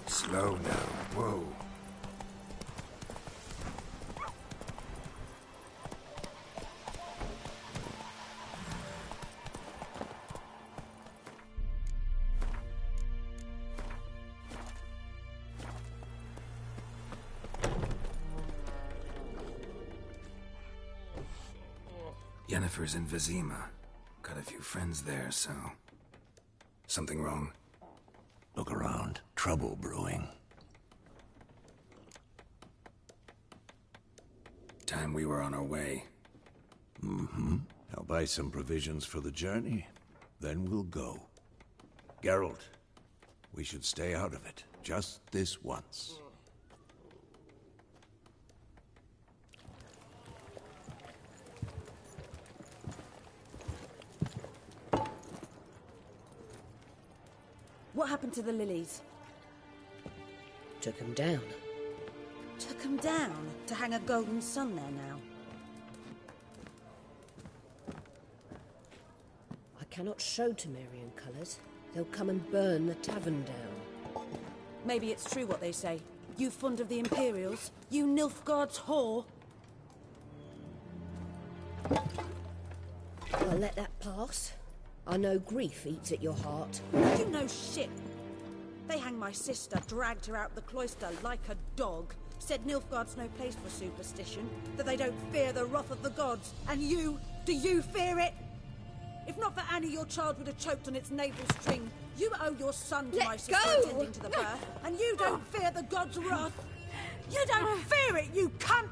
Slow now. Whoa. Yennefer's in Vizima. Got a few friends there, so... Something wrong? Look around. Trouble brewing. Time we were on our way. Mm-hmm. I'll buy some provisions for the journey. Then we'll go. Geralt, we should stay out of it. Just this once. What happened to the lilies? Took them down. Took them down? To hang a golden sun there now? I cannot show Temerian colours. They'll come and burn the tavern down. Maybe it's true what they say. You fond of the Imperials? You Nilfgaard's whore? I'll let that pass. I know grief eats at your heart. You know shit. They hanged my sister, dragged her out the cloister like a dog. Said Nilfgaard's no place for superstition, that they don't fear the wrath of the gods. And you, do you fear it? If not for Annie, your child would have choked on its navel string. You owe your son to my sister attending to the birth, and you don't fear the gods' wrath. You don't fear it, you cunt!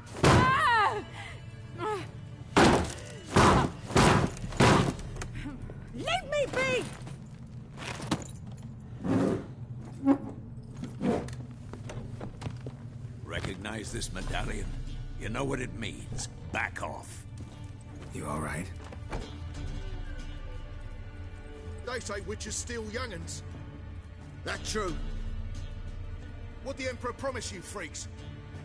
Leave me be! recognize this medallion? You know what it means. Back off. You all right? They say witches steal young'uns. That true? What'd the Emperor promise you, freaks?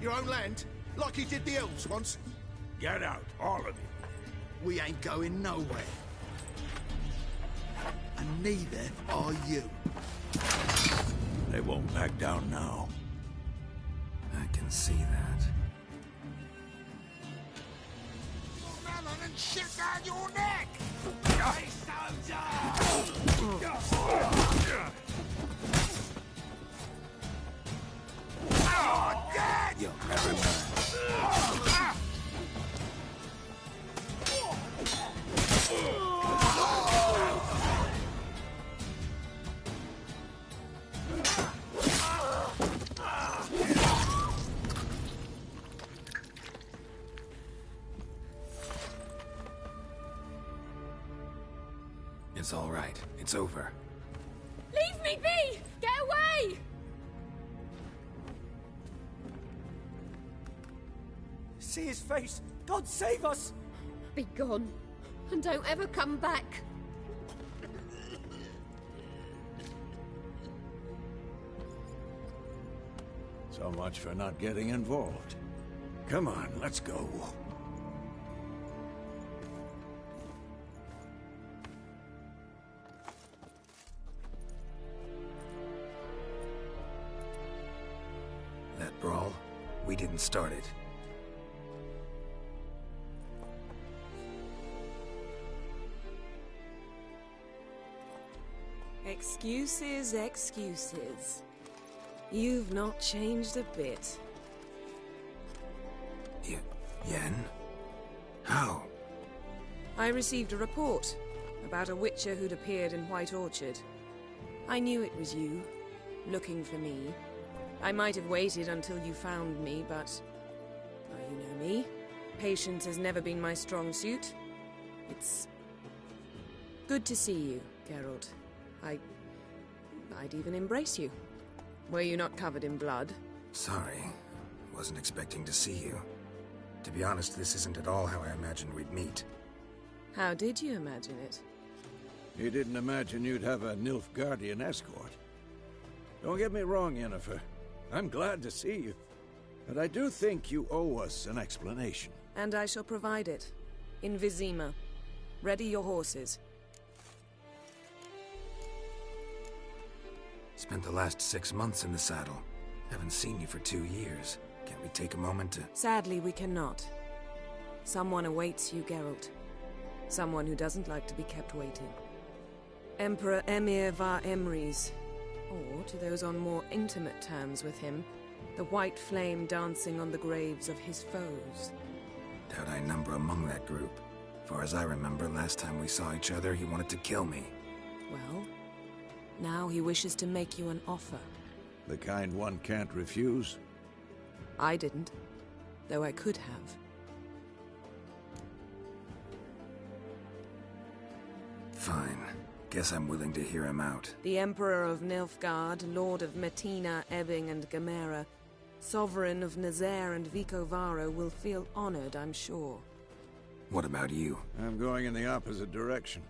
Your own land? Like he did the elves once? Get out, all of you. We ain't going nowhere. And neither are you. They won't back down now. I can see that. Melon and shit down your neck! Oh, dead! You'll never learn. It's all right. It's over. Leave me be! Get away! See his face! God save us! Be gone. And don't ever come back. So much for not getting involved. Come on, let's go. That brawl, we didn't start it. Excuses, excuses. You've not changed a bit. Yen? How? I received a report about a witcher who'd appeared in White Orchard. I knew it was you, looking for me. I might have waited until you found me, but... well, you know me. Patience has never been my strong suit. It's... good to see you, Geralt. I'd even embrace you. Were you not covered in blood? Sorry. Wasn't expecting to see you. To be honest, this isn't at all how I imagined we'd meet. How did you imagine it? You didn't imagine you'd have a Nilfgaardian escort. Don't get me wrong, Yennefer. I'm glad to see you. But I do think you owe us an explanation. And I shall provide it. In Vizima. Ready your horses. Spent the last 6 months in the saddle. Haven't seen you for 2 years. Can't we take a moment to... Sadly, we cannot. Someone awaits you, Geralt. Someone who doesn't like to be kept waiting. Emperor Emhyr var Emreis. Or, to those on more intimate terms with him, the white flame dancing on the graves of his foes. Doubt I number among that group. Far as I remember, last time we saw each other, he wanted to kill me. Well, now he wishes to make you an offer. The kind one can't refuse? I didn't, though I could have. Fine. Guess I'm willing to hear him out. The Emperor of Nilfgaard, Lord of Metina, Ebbing and Gamera, Sovereign of Nazaire and Vicovaro will feel honored, I'm sure. What about you? I'm going in the opposite direction.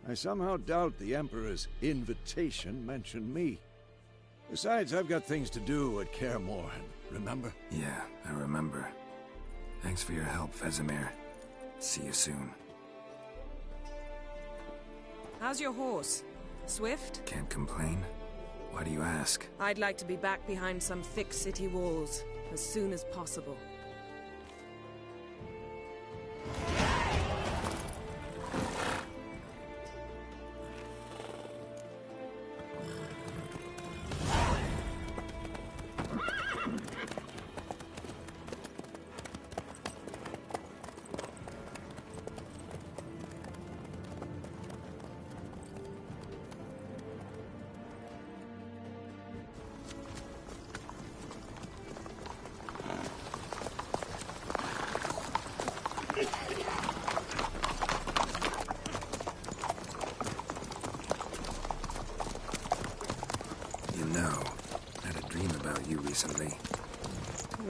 I somehow doubt the Emperor's invitation mentioned me. Besides, I've got things to do at Kaer Morhen, remember? Yeah, I remember. Thanks for your help, Vesemir. See you soon. How's your horse? Swift? Can't complain. Why do you ask? I'd like to be back behind some thick city walls, as soon as possible.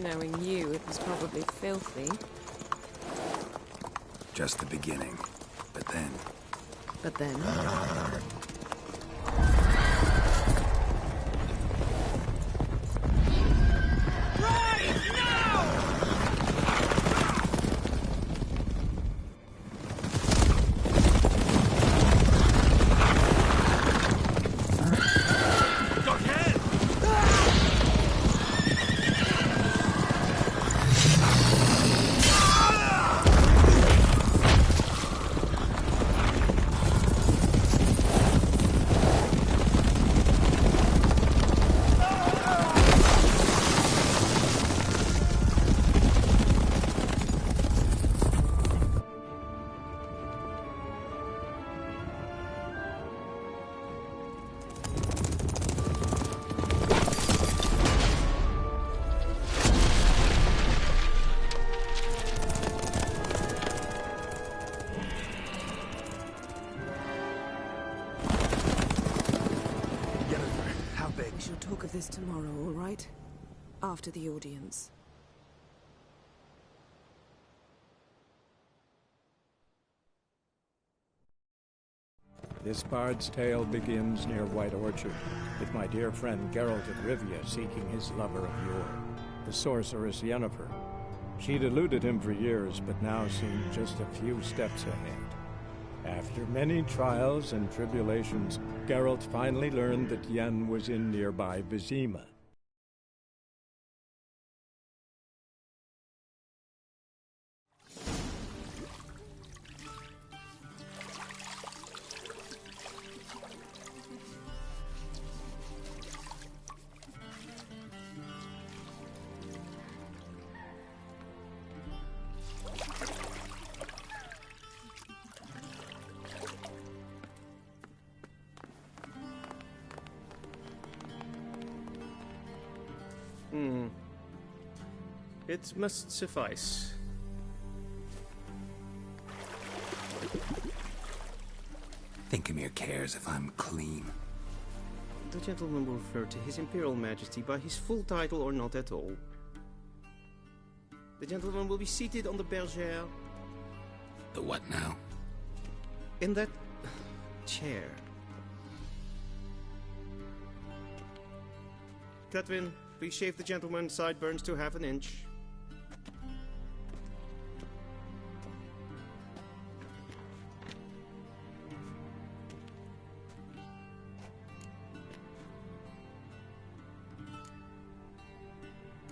Knowing you, it was probably filthy. Just the beginning. But then... But then... We shall talk of this tomorrow, all right? After the audience. This bard's tale begins near White Orchard, with my dear friend Geralt of Rivia seeking his lover of yore, the sorceress Yennefer. She'd eluded him for years, but now seemed just a few steps ahead. After many trials and tribulations, Geralt finally learned that Yen was in nearby Vizima. It must suffice. Thinkamere cares if I'm clean. The gentleman will refer to His Imperial Majesty by his full title or not at all. The gentleman will be seated on the bergère. The what now? In that chair. Cletwin, please shave the gentleman's sideburns to half an inch.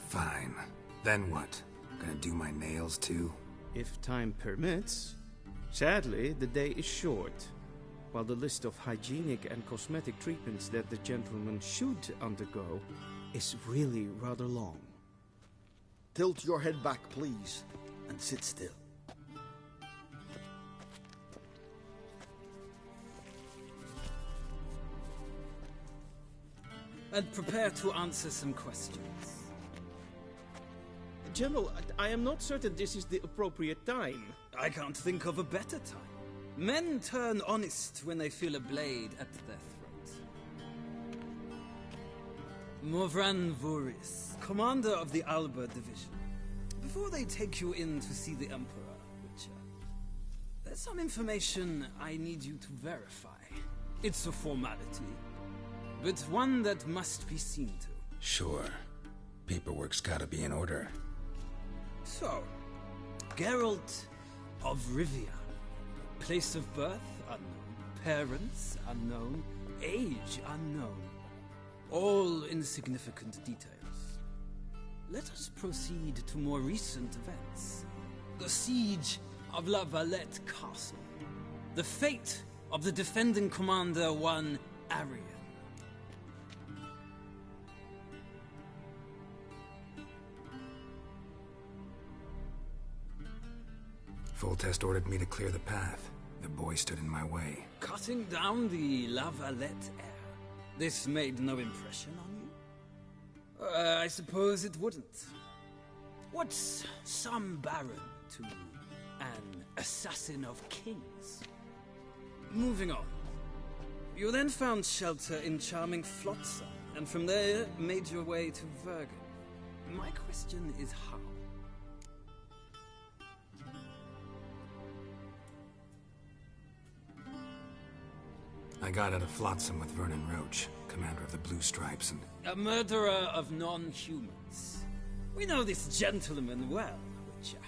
Fine. Then what? Gonna do my nails too? If time permits. Sadly, the day is short, while the list of hygienic and cosmetic treatments that the gentleman should undergo is really rather long. Tilt your head back, please, and sit still. And prepare to answer some questions. General, I am not certain this is the appropriate time. I can't think of a better time. Men turn honest when they feel a blade at their throat. Morvran Voorhis, commander of the Alba Division. Before they take you in to see the Emperor, Witcher, there's some information I need you to verify. It's a formality, but one that must be seen to. Sure. Paperwork's gotta be in order. So, Geralt of Rivia. Place of birth unknown. Parents unknown. Age unknown. All insignificant details. Let us proceed to more recent events. The siege of La Valette Castle. The fate of the defending commander, one Arian. Foltest ordered me to clear the path. The boy stood in my way. Cutting down the La Valette heir. This made no impression on you? I suppose it wouldn't. What's some baron to an assassin of kings? Moving on. You then found shelter in charming Flotsam, and from there made your way to Vergen. My question is how? I got out of Flotsam with Vernon Roach, commander of the Blue Stripes, and... A murderer of non-humans. We know this gentleman well, Witcher.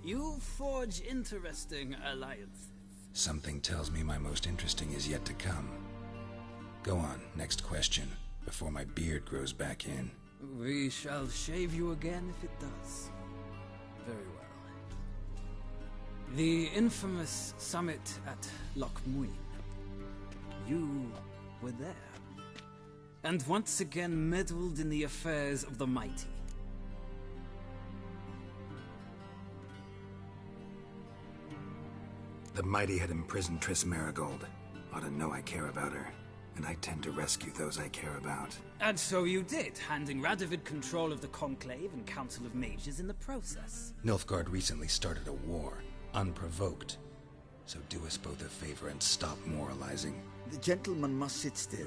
You forge interesting alliances. Something tells me my most interesting is yet to come. Go on, next question, before my beard grows back in. We shall shave you again if it does. Very well. The infamous summit at Loch Muin. You were there. And once again meddled in the affairs of the mighty. The mighty had imprisoned Triss Merigold. Ought to know I care about her, and I tend to rescue those I care about. And so you did, handing Radovid control of the Conclave and Council of Mages in the process. Nilfgaard recently started a war, unprovoked. So do us both a favor and stop moralizing. The gentleman must sit still.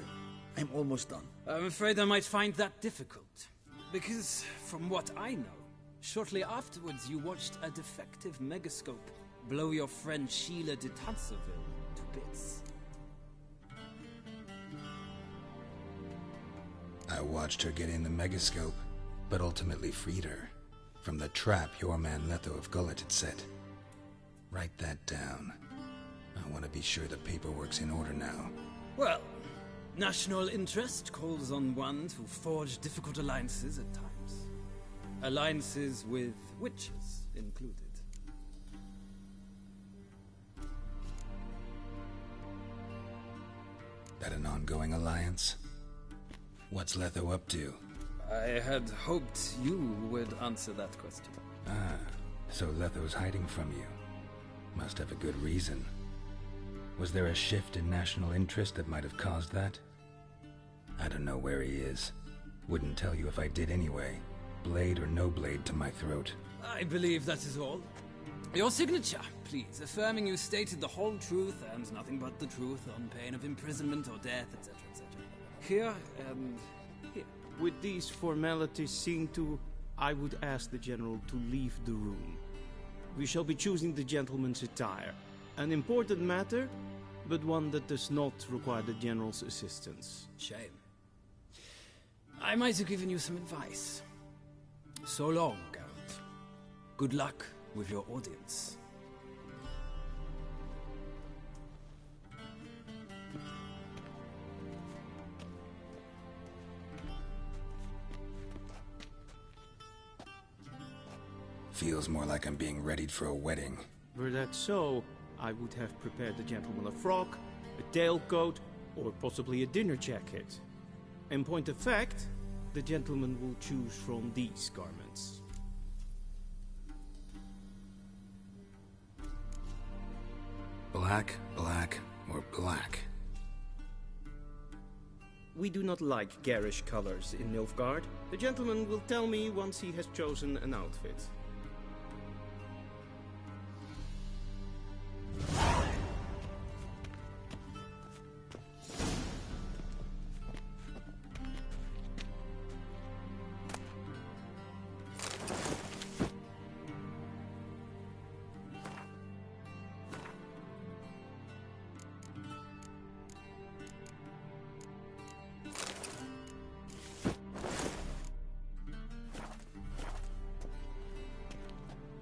I'm almost done. I'm afraid I might find that difficult. Because, from what I know, shortly afterwards you watched a defective megascope blow your friend Sheila de Tanserville to bits. I watched her get in the megascope, but ultimately freed her from the trap your man Letho of Gullet had set. Write that down. I want to be sure the paperwork's in order now. Well, national interest calls on one to forge difficult alliances at times. Alliances with witches included. That an ongoing alliance? What's Letho up to? I had hoped you would answer that question. Ah, so Letho's hiding from you. Must have a good reason. Was there a shift in national interest that might have caused that? I don't know where he is. Wouldn't tell you if I did anyway. Blade or no blade to my throat. I believe that is all. Your signature, please, affirming you stated the whole truth and nothing but the truth on pain of imprisonment or death, etc., etc. Here and here. With these formalities seen to, I would ask the General to leave the room. We shall be choosing the gentleman's attire. An important matter, but one that does not require the General's assistance. Shame. I might have given you some advice. So long, Geralt. Good luck with your audience. Feels more like I'm being readied for a wedding. Were that so, I would have prepared the gentleman a frock, a tailcoat, or possibly a dinner jacket. In point of fact, the gentleman will choose from these garments. Black, black, or black? We do not like garish colors in Nilfgaard. The gentleman will tell me once he has chosen an outfit.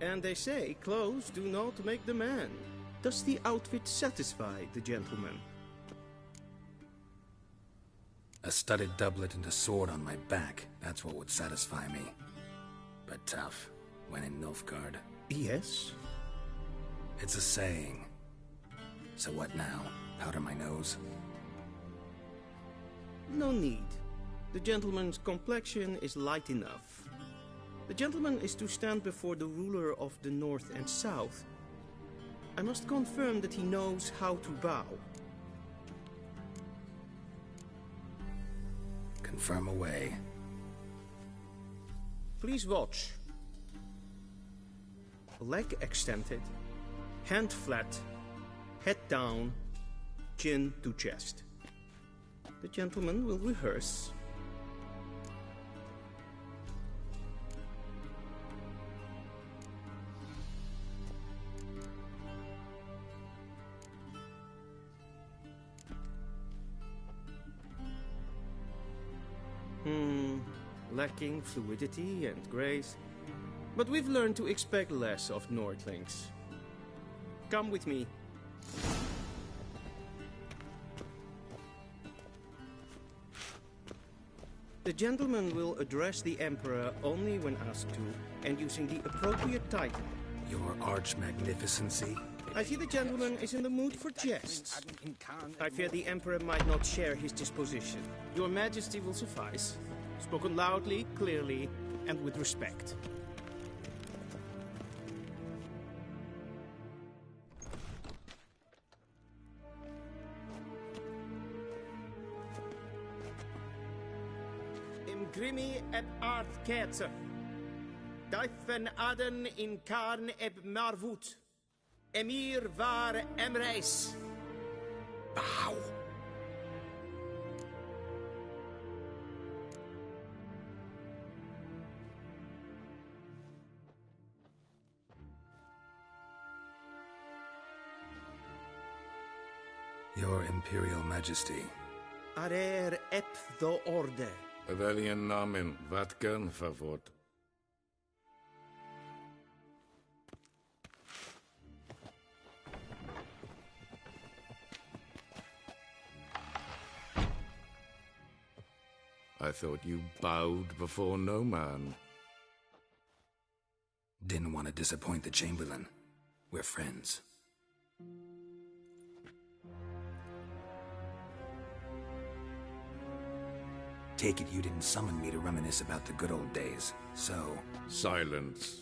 And they say clothes do not make the man. Does the outfit satisfy the gentleman? A studded doublet and a sword on my back. That's what would satisfy me. But tough, when in Nilfgaard. Yes? It's a saying. So what now? Powder my nose? No need. The gentleman's complexion is light enough. The gentleman is to stand before the ruler of the North and South. I must confirm that he knows how to bow. Confirm away. Please watch. Leg extended, hand flat, head down, chin to chest. The gentleman will rehearse. Lacking fluidity and grace. But we've learned to expect less of Nordlings. Come with me. The gentleman will address the Emperor only when asked to, and using the appropriate title. Your Arch-Magnificency? I see the gentleman is in the mood for jests. I fear the Emperor might not share his disposition. Your Majesty will suffice. Spoken loudly, clearly, and with respect. Imgrimi et art ketzer. Daifen aden in karn eb marvut. Emir var emreis. Bow. Your Imperial Majesty. Arer ep the orde. Welchen Namen? Wat gern verwort? I thought you bowed before no man. Didn't want to disappoint the Chamberlain. We're friends. Take it you didn't summon me to reminisce about the good old days, so... Silence.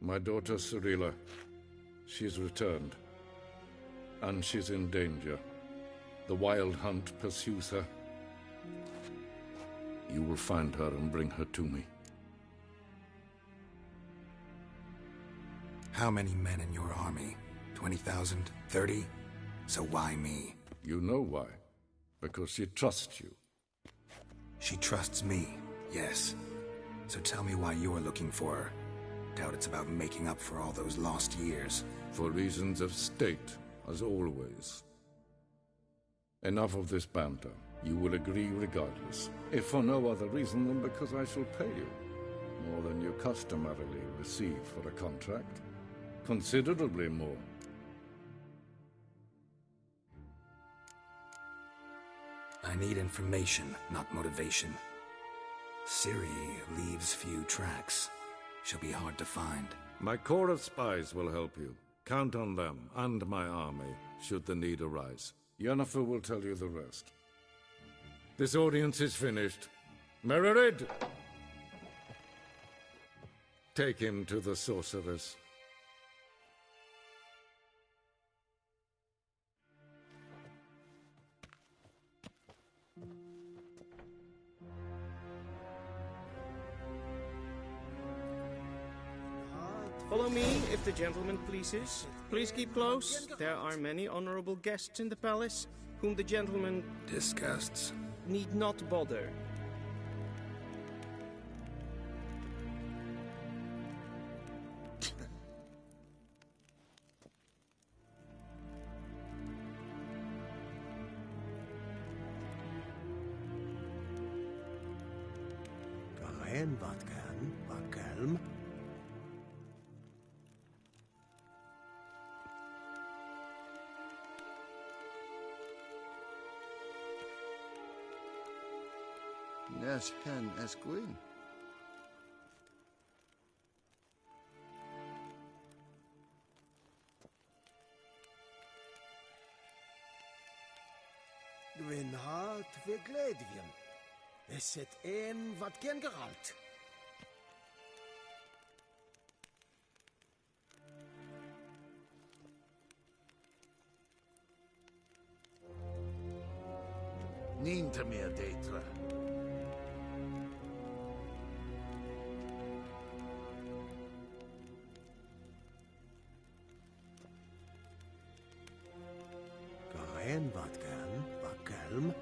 My daughter Cirilla, she's returned. And she's in danger. The Wild Hunt pursues her. You will find her and bring her to me. How many men in your army? 20,000? 30? So why me? You know why. Because she trusts you. She trusts me, yes. So tell me why you're looking for her. Doubt it's about making up for all those lost years. For reasons of state, as always. Enough of this banter. You will agree regardless. If for no other reason than because I shall pay you. More than you customarily receive for a contract. Considerably more. I need information, not motivation. Ciri leaves few tracks. She'll be hard to find. My corps of spies will help you. Count on them, and my army, should the need arise. Yennefer will tell you the rest. This audience is finished. Mererid! Take him to the sorceress. Follow me, if the gentleman pleases. Please keep close. There are many honorable guests in the palace, whom the gentleman... disgusts. ...need not bother. Karen, wat kalm. Nes hen esquin. Dwyn hart vi gledvjen. Det sett en wat gen geralt. Ninte meer detre. Karen, wat kalm.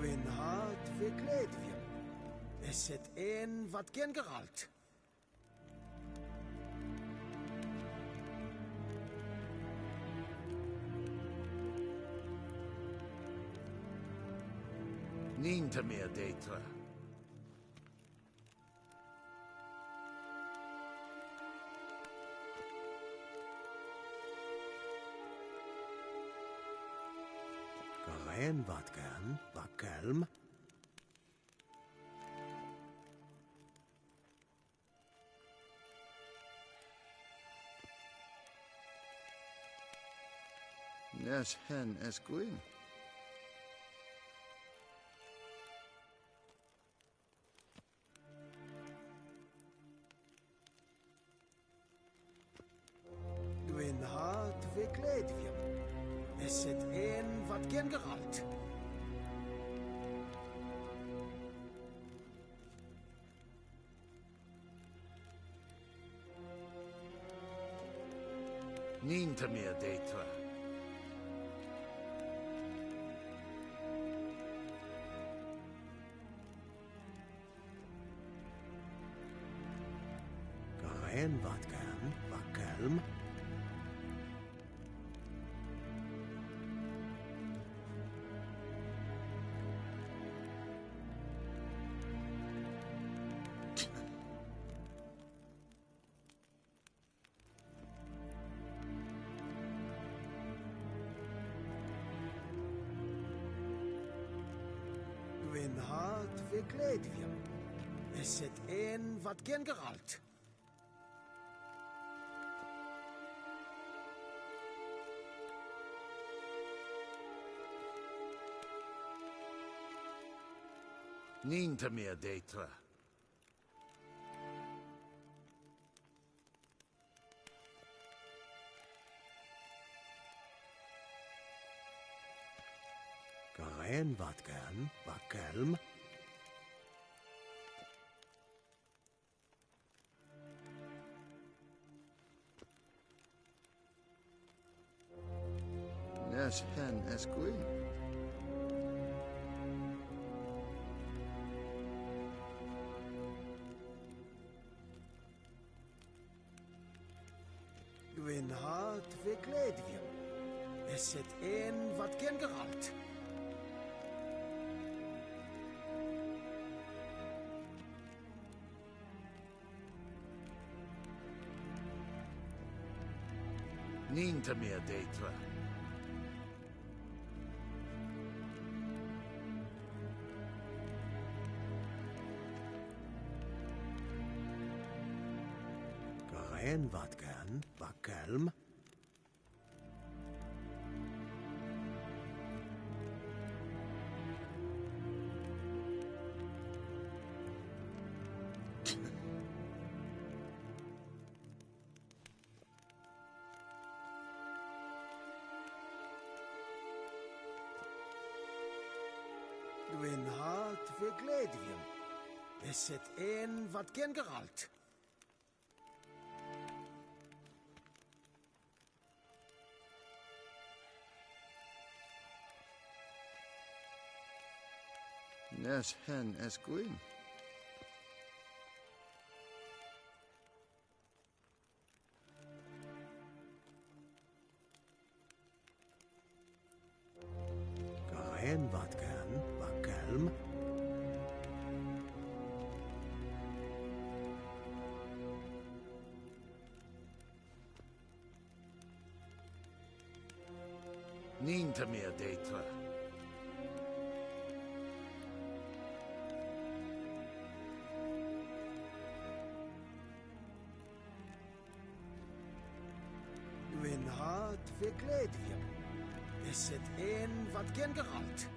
Gwyn hart vi gledvjem. Esset en wat gen geralt. Ninta mer deitra. Garen wat gern, bakkelm. Nes hen es gwyn. Gwyn hart vi gledvjem. Esset en wat gen geralt. Ninta mer deitra. Garen wat gern, bakkelm. Gwyn hart vi gledvjem. Esset en wat gen geralt. Ninta mer deitra. Garen wat gern, bakkelm. Nes hen es gwyn. Gwyn hart vi gledvjem. Esset en wat gen geralt. Ninta mer deitra. Garen wat gern, bakkelm. Gwyn hart vi gledvjem. Esset en wat gen geralt. Nes hen es gwyn. Garen wat gern, bakkelm. Ninta mer deitra. Gwyn hart vi gledvjem. Esset en wat gen geralt.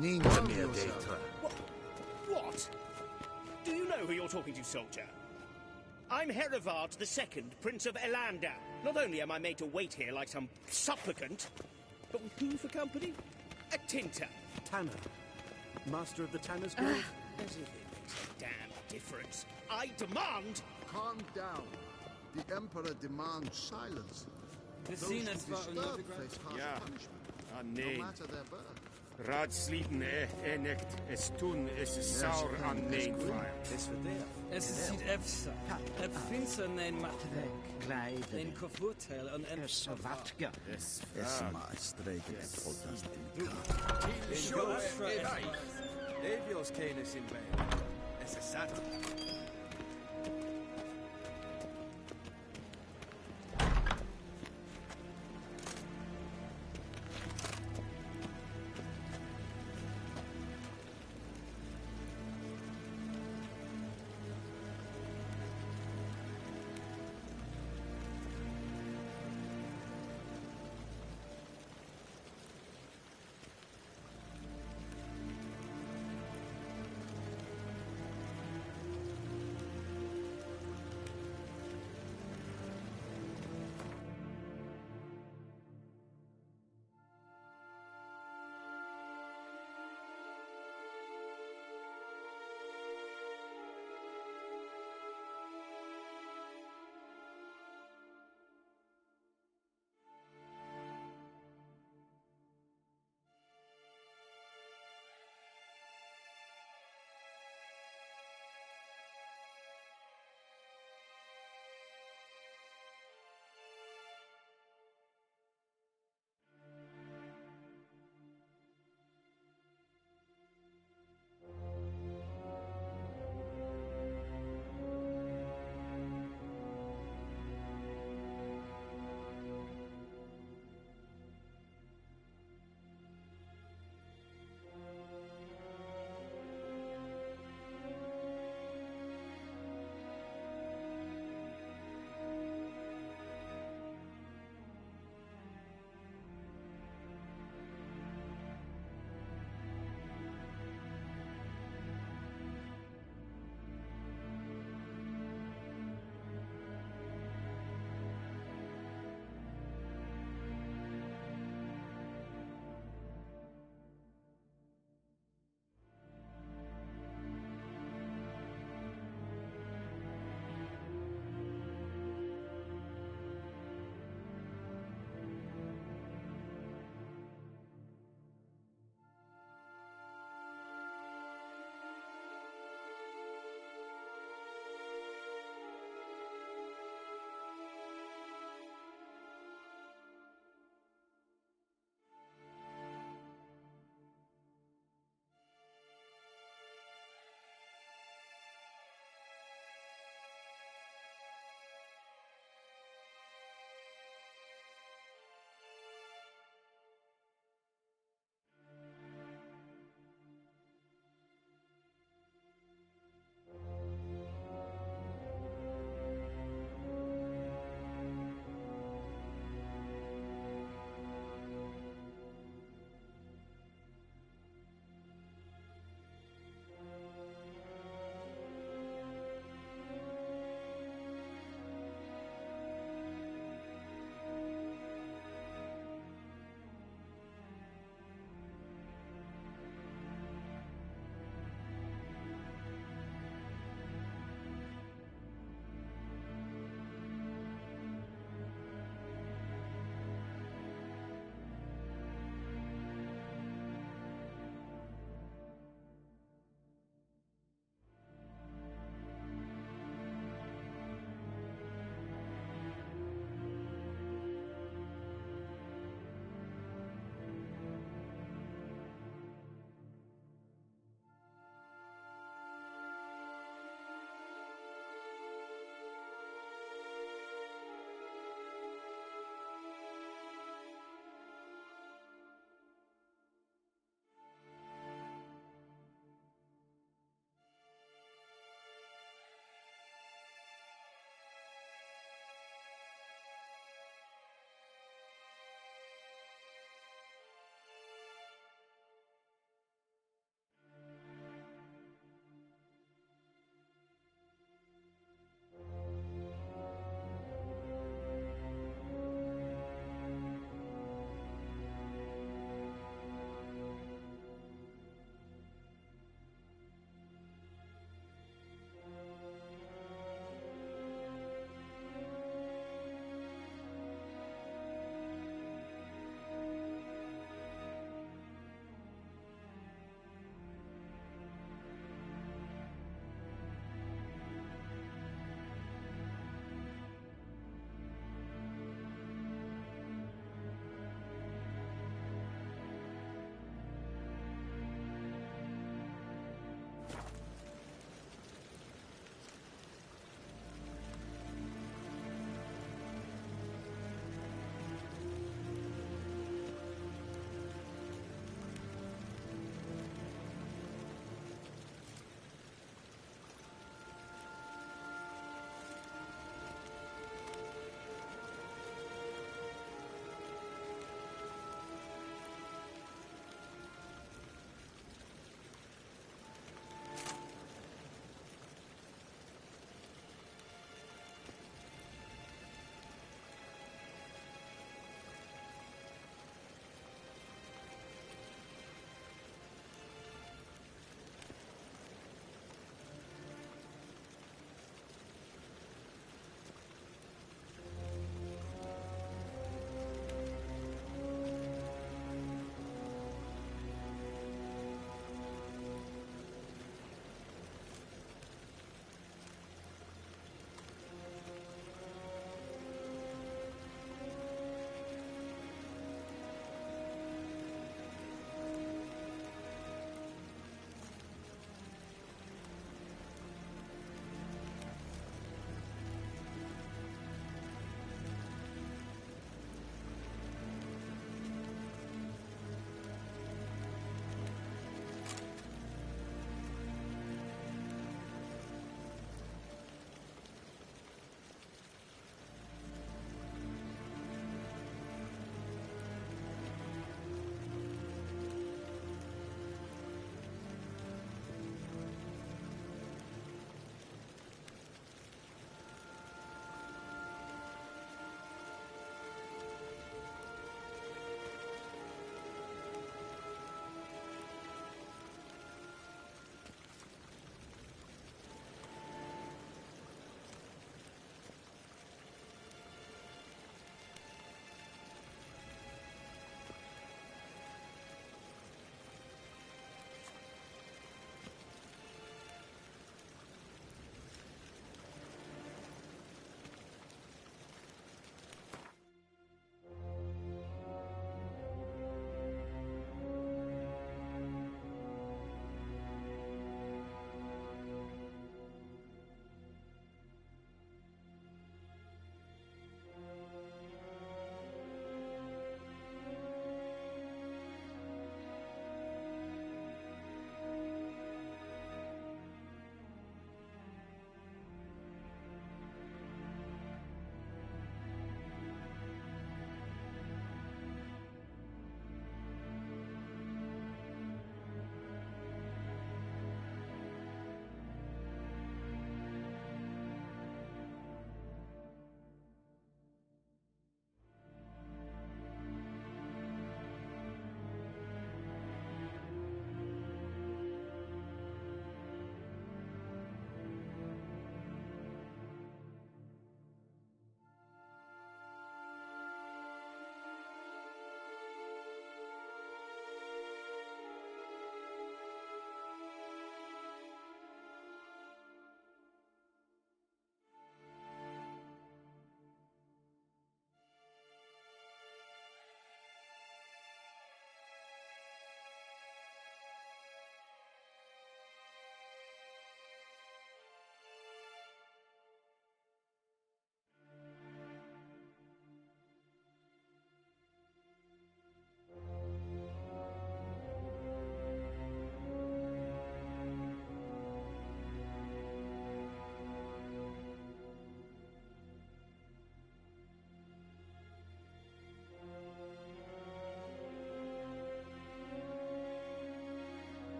Nintamir Datra. What? Do you know who you're talking to, soldier? I'm Herivard II, Prince of Elander. Not only am I made to wait here like some supplicant, but with who for company? A tinter. Tanner. Master of the Tanner's Guild? As if it makes a damn difference. I demand... Calm down. The Emperor demands silence. Those who disturb face harsh punishment, no matter their birth. Raadsliden enikt es tun es saur an needfire. Es is het efsa. Het finse nein matvek. Nein kofutel an efsa. Vatka. Es maastrege protestinka. Evios canis in vain. Es is sat.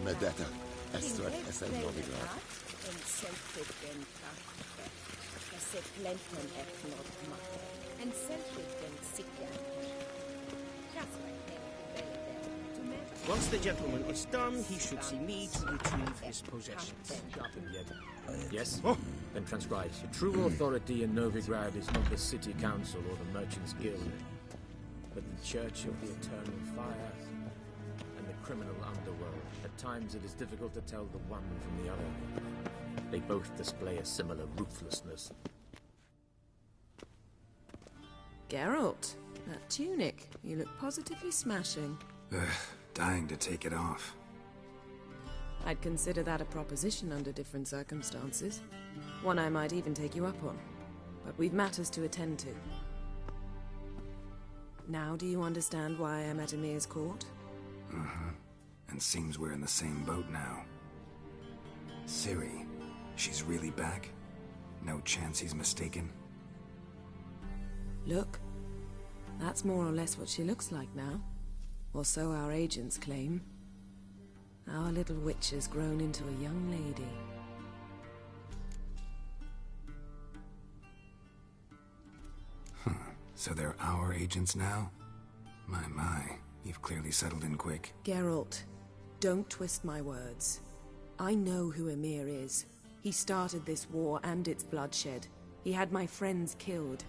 Medetta, Estret, Esel Novigrad. Once the gentleman is done, he should see me to retrieve his possessions. Yes? Then transcribe. The true authority in Novigrad is not the city council or the merchants' guild, but the Church of the Eternal Fire and the criminal underworld. At times it is difficult to tell the one from the other. They both display a similar ruthlessness. Geralt, that tunic. You look positively smashing. Ugh, dying to take it off. I'd consider that a proposition under different circumstances. One I might even take you up on. But we've matters to attend to. Now do you understand why I'm at Emir's court? Uh-huh. And seems we're in the same boat now. Ciri, she's really back? No chance he's mistaken? Look. That's more or less what she looks like now. Or so our agents claim. Our little witch has grown into a young lady. Huh. So they're our agents now? My. You've clearly settled in quick. Geralt, don't twist my words. I know who Emir is. He started this war and its bloodshed. He had my friends killed.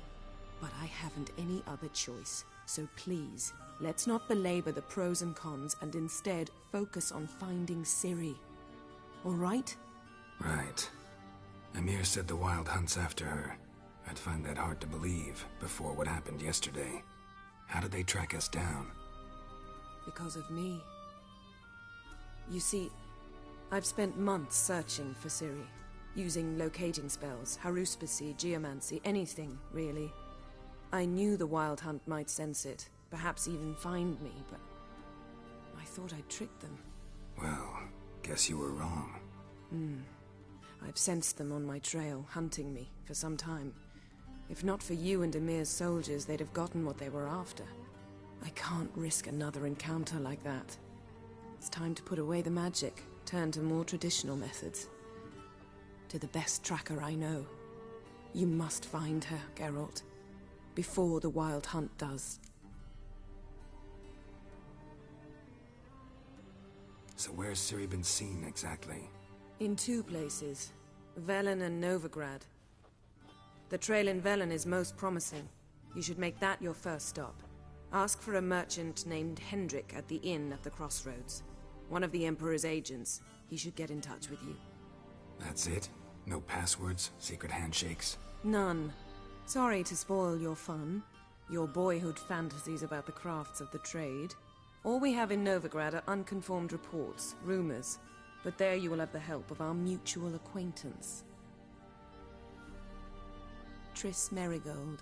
But I haven't any other choice. So please, let's not belabor the pros and cons and instead focus on finding Ciri. All right? Right. Emir said the Wild Hunt's after her. I'd find that hard to believe before what happened yesterday. How did they track us down? Because of me. You see, I've spent months searching for Ciri, using locating spells, haruspicy, geomancy, anything, really. I knew the Wild Hunt might sense it, perhaps even find me, but I thought I'd tricked them. Well, guess you were wrong. I've sensed them on my trail, hunting me, for some time. If not for you and Emir's soldiers, they'd have gotten what they were after. I can't risk another encounter like that. It's time to put away the magic, turn to more traditional methods. To the best tracker I know. You must find her, Geralt. Before the Wild Hunt does. So where's Ciri been seen, exactly? In two places. Velen and Novigrad. The trail in Velen is most promising. You should make that your first stop. Ask for a merchant named Hendrik at the inn at the crossroads. One of the Emperor's agents. He should get in touch with you. That's it? No passwords? Secret handshakes? None. Sorry to spoil your fun. Your boyhood fantasies about the crafts of the trade. All we have in Novigrad are unconfirmed reports, rumors. But there you will have the help of our mutual acquaintance. Triss Merigold.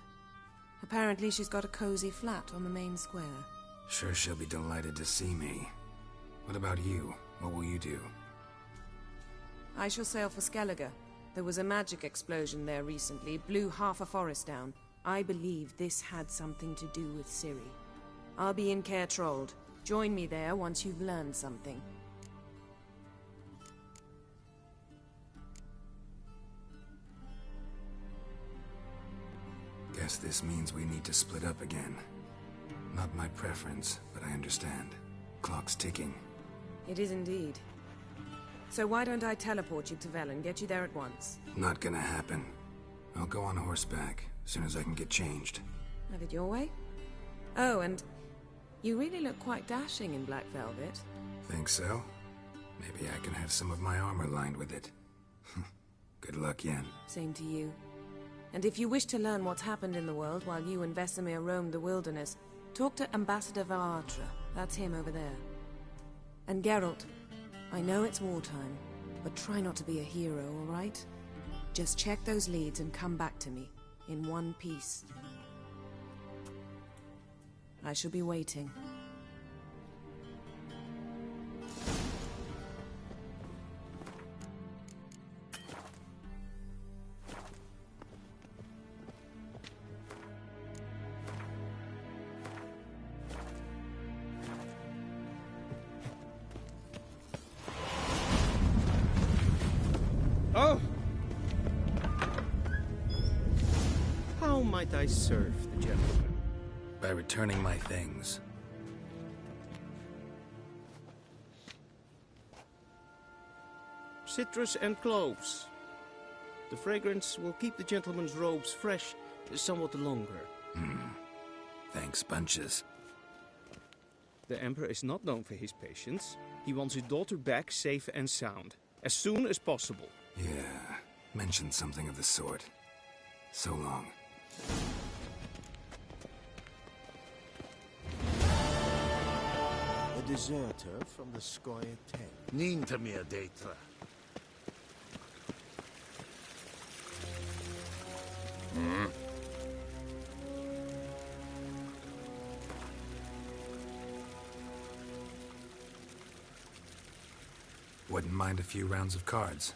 Apparently she's got a cozy flat on the main square. Sure she'll be delighted to see me. What about you? What will you do? I shall sail for Skellige. There was a magic explosion there recently, blew half a forest down. I believe this had something to do with Ciri. I'll be in Caer Trolde. Join me there once you've learned something. Guess this means we need to split up again. Not my preference, but I understand. Clock's ticking. It is indeed. So why don't I teleport you to Velen, get you there at once? Not gonna happen. I'll go on horseback, as soon as I can get changed. Have it your way? Oh, and you really look quite dashing in black velvet. Think so? Maybe I can have some of my armor lined with it. Good luck, Yen. Same to you. And if you wish to learn what's happened in the world while you and Vesemir roamed the wilderness, talk to Ambassador Varatra. That's him over there. And Geralt, I know it's wartime, but try not to be a hero, all right? Just check those leads and come back to me, in one piece. I shall be waiting. Oh! How might I serve the gentleman? By returning my things. Citrus and cloves. The fragrance will keep the gentleman's robes fresh somewhat longer. Thanks, bunches. The Emperor is not known for his patience. He wants his daughter back safe and sound, as soon as possible. Yeah, mentioned something of the sort. So long. A deserter from the Skoye tent. Nintamir Deitra. Wouldn't mind a few rounds of cards.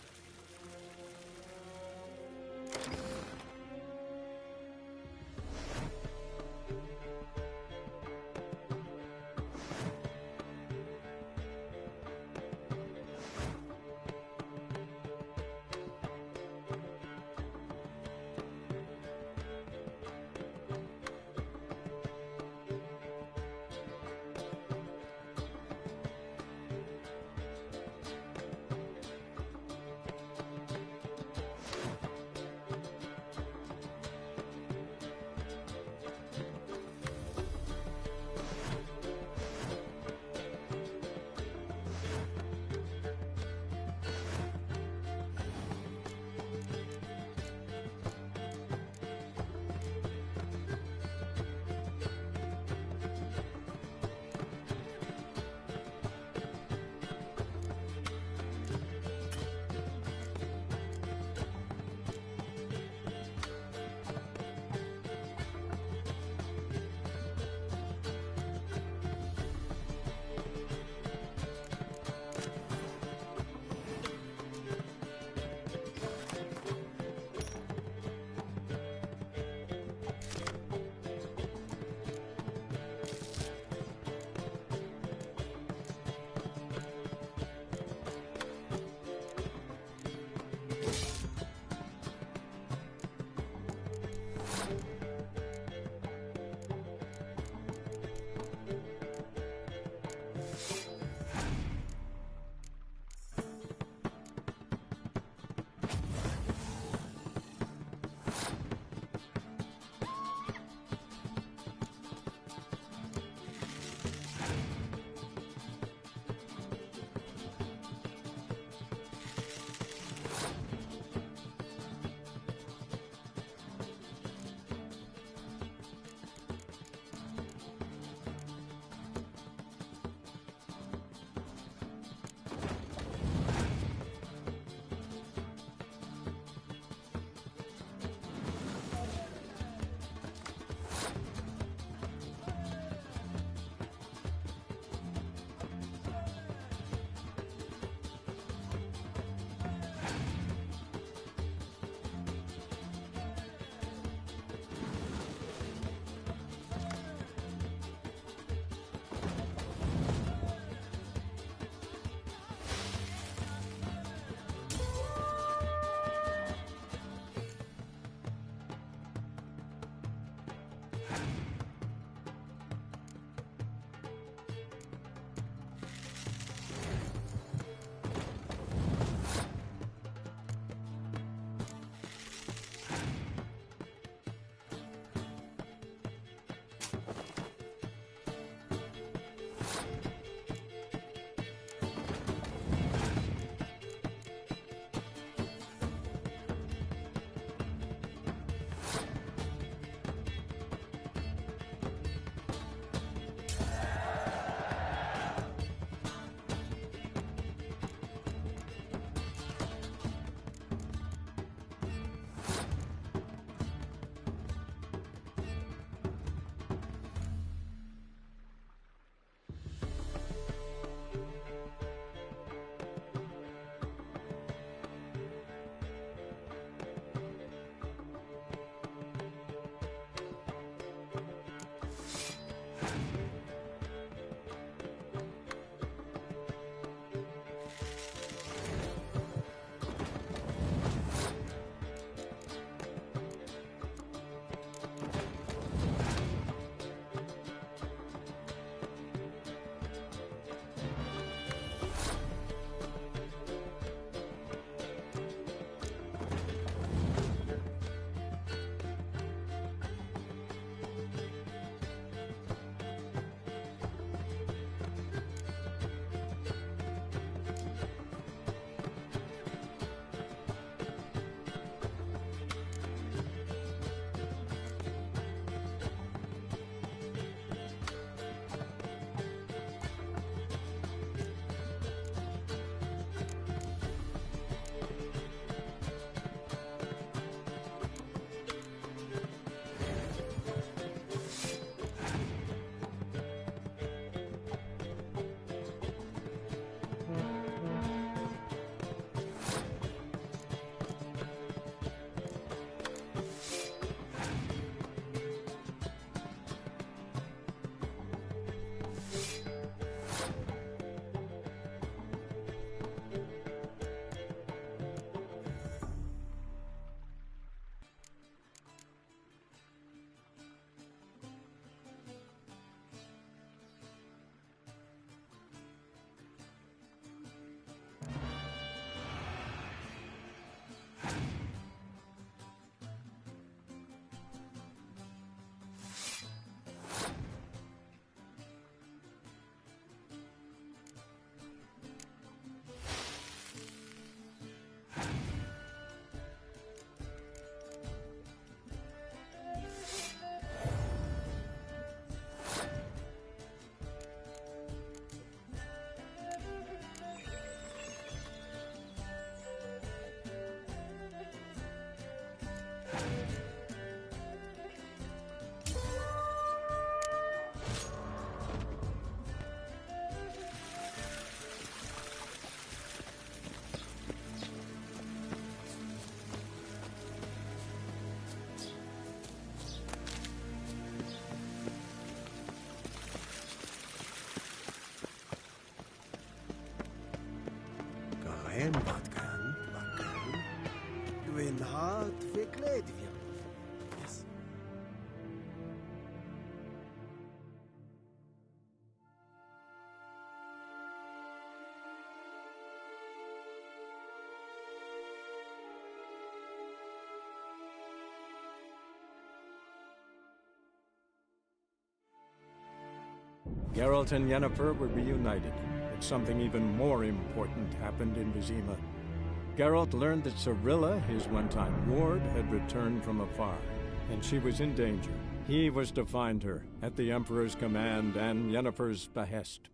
hen wat kan. Dwi'n hart verkleed wir. Yes. Geralt and Yennefer were reunited, but something even more important happened in Vizima. Geralt learned that Cirilla, his one-time ward, had returned from afar, and she was in danger. He was to find her, at the Emperor's command and Yennefer's behest.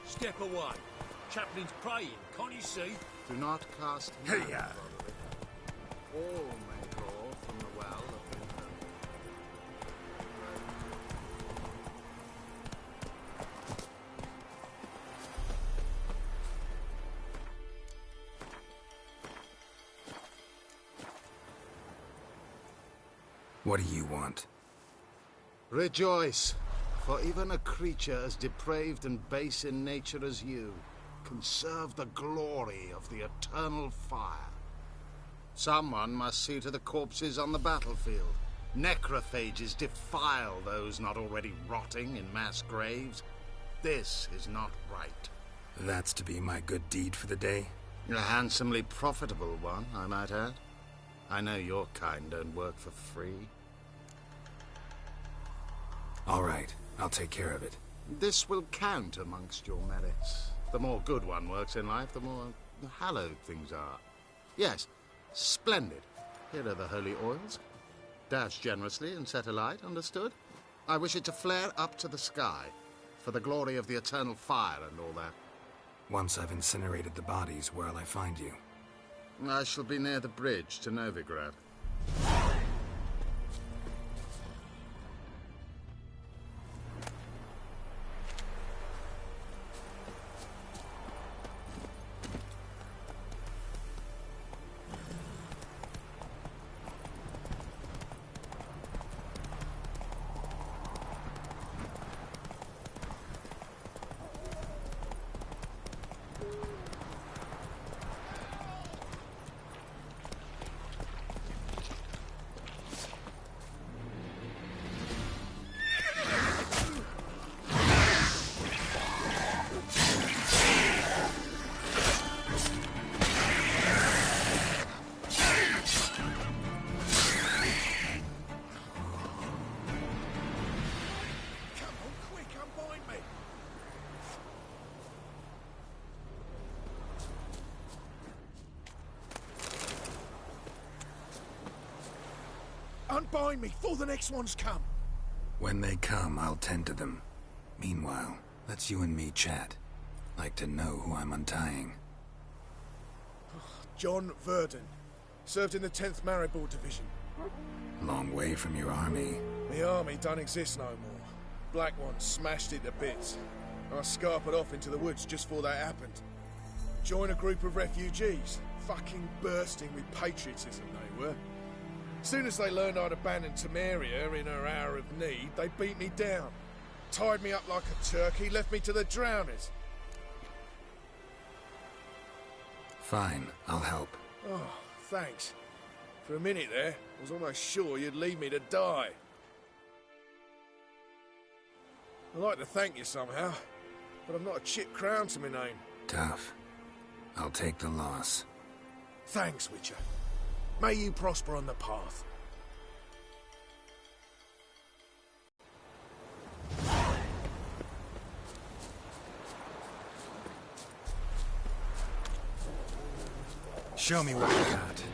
Step away. Chaplain's praying, can't you see? Do not cast Hey, hand, Roderick. All may draw from the well of the eternal. What do you want? Rejoice, for even a creature as depraved and base in nature as you can serve the glory of the eternal fire. Someone must see to the corpses on the battlefield. Necrophages defile those not already rotting in mass graves. This is not right. That's to be my good deed for the day? A handsomely profitable one, I might add. I know your kind don't work for free. All right, I'll take care of it. This will count amongst your merits. The more good one works in life, the more hallowed things are. Yes, splendid. Here are the holy oils. Dash generously and set alight, understood? I wish it to flare up to the sky, for the glory of the eternal fire and all that. Once I've incinerated the bodies, where'll I find you? I shall be near the bridge to Novigrad. bind me before the next ones come. When they come, I'll tend to them. Meanwhile, let's you and me chat. Like to know who I'm untying. John Verdon. Served in the 10th Maribor Division. Long way from your army. The army don't exist no more. Black Ones smashed it to bits. I scarpered off into the woods just before that happened. Joined a group of refugees. Fucking bursting with patriotism they were. Soon as they learned I'd abandoned Temeria in her hour of need, they beat me down. Tied me up like a turkey, left me to the drowners. Fine, I'll help. Oh, thanks. For a minute there, I was almost sure you'd leave me to die. I'd like to thank you somehow, but I've not a chip crown to my name. Tough. I'll take the loss. Thanks, Witcher. May you prosper on the path. Show me what you got.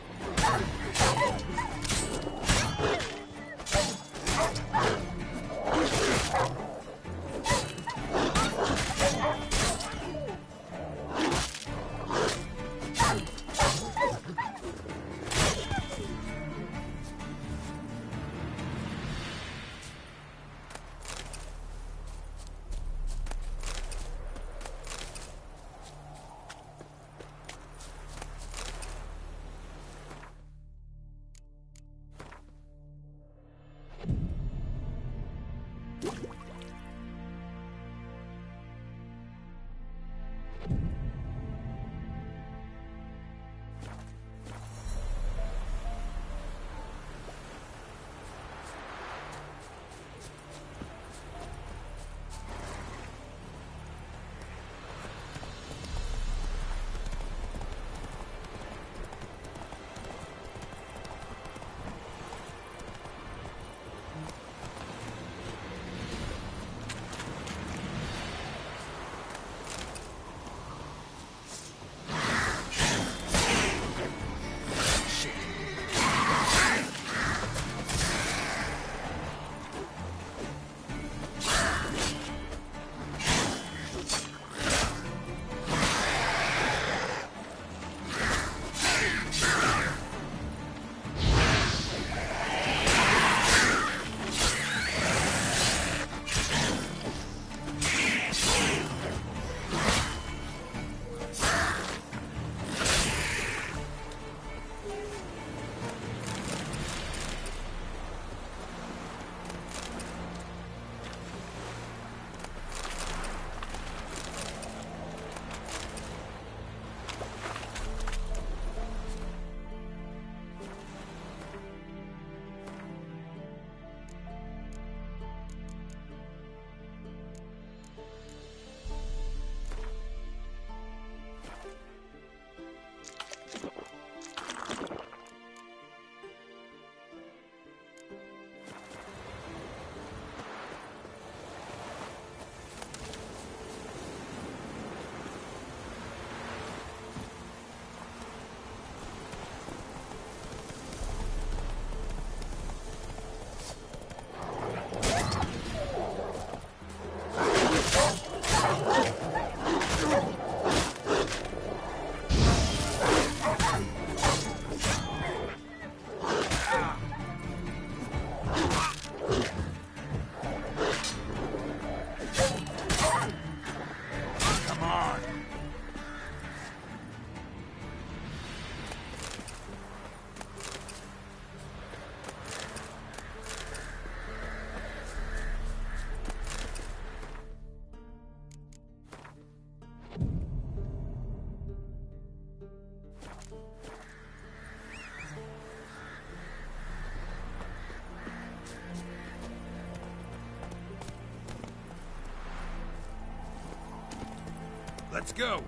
Let's go!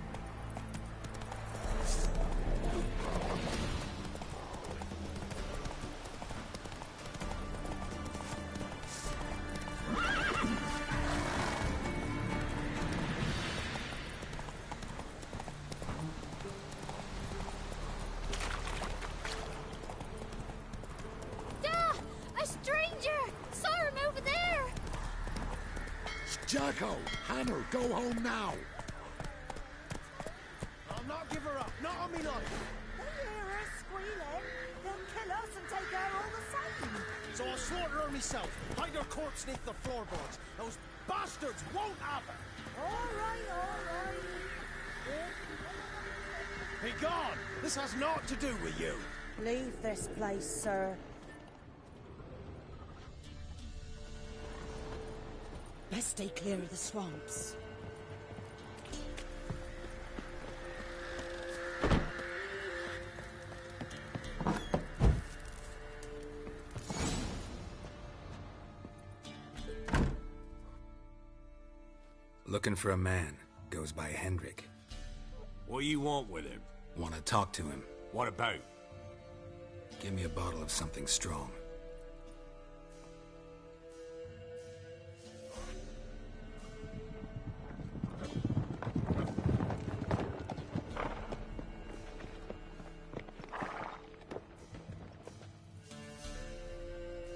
A Jaco! Hannah, go home now! I'll not give her up, not on me life. They hear her squealing. They'll kill us and take her all the same. So I'll slaughter her myself, hide her corpse beneath the floorboards. Those bastards won't have her. All right. Be gone! This has naught to do with you. Leave this place, sir. Best stay clear of the swamps. Looking for a man. Goes by Hendrik. What do you want with him? Want to talk to him. What about? Give me a bottle of something strong.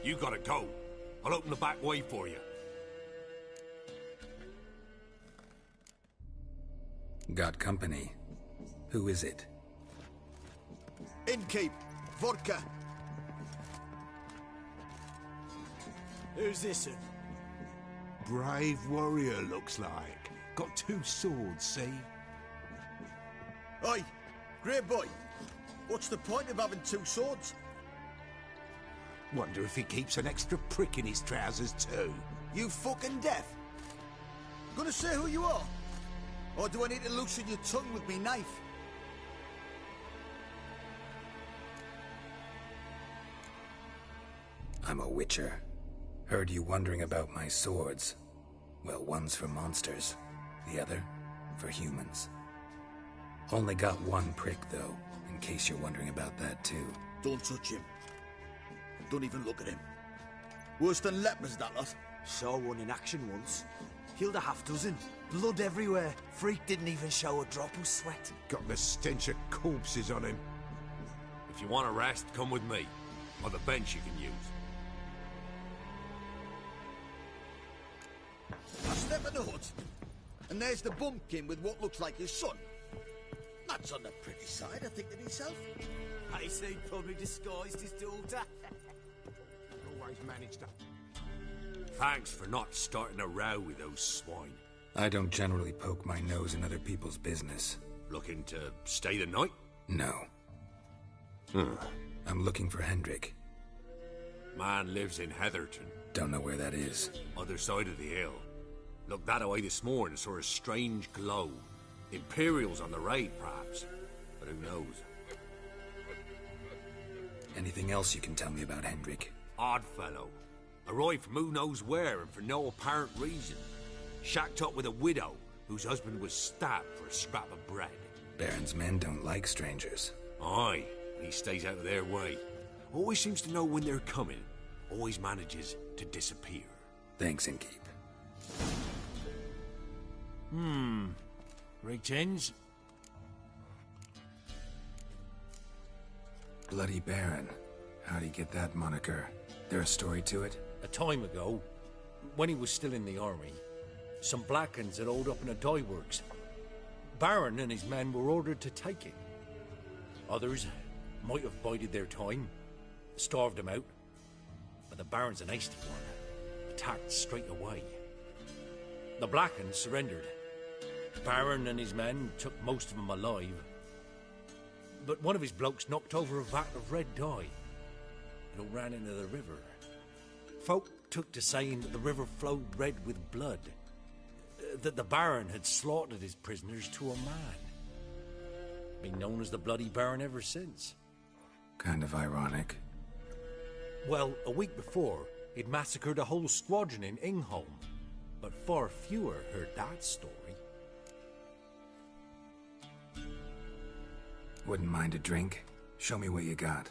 You gotta go. I'll open the back way for you. Got company. Who is it? Innkeep, vodka. Who's this one? Brave warrior, looks like. Got 2 swords, see? Oi, grey boy. What's the point of having 2 swords? Wonder if he keeps an extra prick in his trousers too. You fucking deaf? Gonna say who you are? Or do I need to loosen your tongue with me knife? I'm a witcher. Heard you wondering about my swords. Well, one's for monsters, the other for humans. Only got 1 prick, though, in case you're wondering about that, too. Don't touch him. Don't even look at him. Worse than lepers, that lot. Saw one in action once. Killed a half-dozen. Blood everywhere. Freak didn't even show a drop of sweat. Got the stench of corpses on him. If you want a rest, come with me. Or the bench you can use. I step in the hut, and there's the bumpkin with what looks like his son. That's on the pretty side, I think to myself. I say probably disguised his daughter. Always managed to... Thanks for not starting a row with those swine. I don't generally poke my nose in other people's business. Looking to stay the night? No. I'm looking for Hendrik. Man lives in Heatherton. Don't know where that is. Other side of the hill. Looked that away this morning, saw a strange glow. Imperials on the raid, perhaps. But who knows? Anything else you can tell me about Hendrik? Odd fellow. Arrived from who knows where and for no apparent reason. Shacked up with a widow whose husband was stabbed for a scrap of bread. Baron's men don't like strangers. Aye, he stays out of their way. Always seems to know when they're coming. Always manages to disappear. Thanks, Innkeep. Rigtins? Bloody Baron. How'd he get that moniker? There a story to it? A time ago, when he was still in the army, some Blackens had holed up in a dye works. Baron and his men were ordered to take it. Others might have bided their time, starved him out. But the Baron's an hasty one. Attacked straight away. The Blackens surrendered. Baron and his men took most of them alive. But one of his blokes knocked over a vat of red dye. It all ran into the river. Folk took to saying that the river flowed red with blood. That the Baron had slaughtered his prisoners to a man. Been known as the Bloody Baron ever since. Kind of ironic. Well, a week before, he'd massacred a whole squadron in Ingholm. But far fewer heard that story. Wouldn't mind a drink? Show me what you got.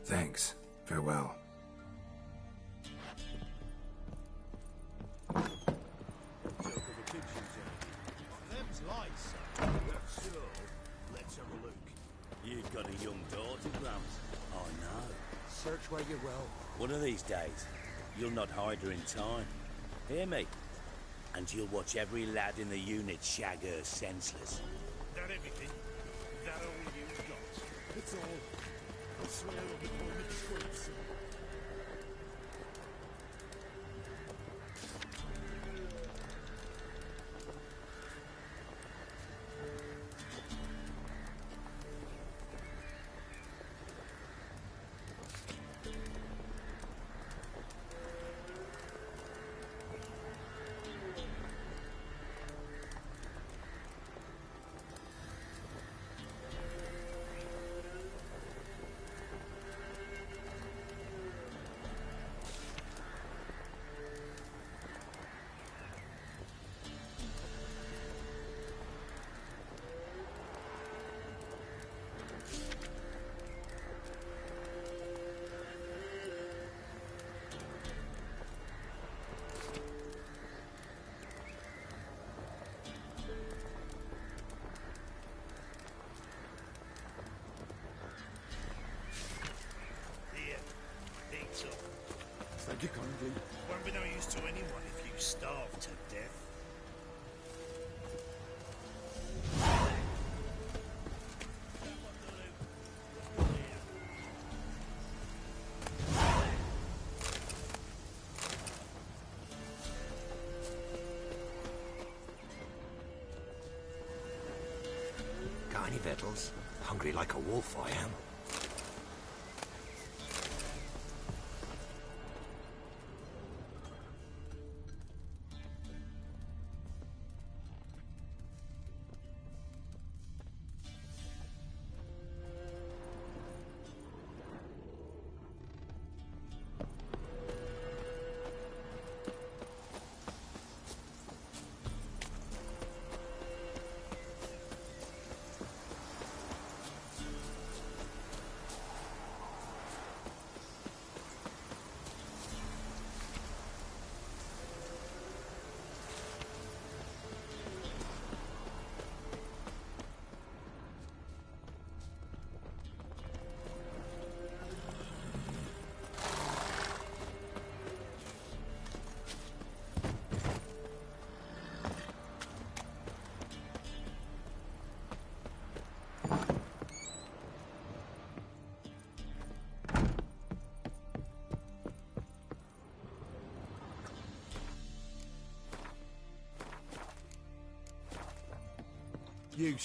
Thanks. Farewell. watch where you roll. One of these days, you'll not hide her in time. Hear me? And you'll watch every lad in the unit shag her senseless. That everything? That all you got? It's all. I swear on the moment truth. Thank you kindly. Won't be no use to anyone if you starve to death. Got any victuals? Hungry like a wolf, I am. You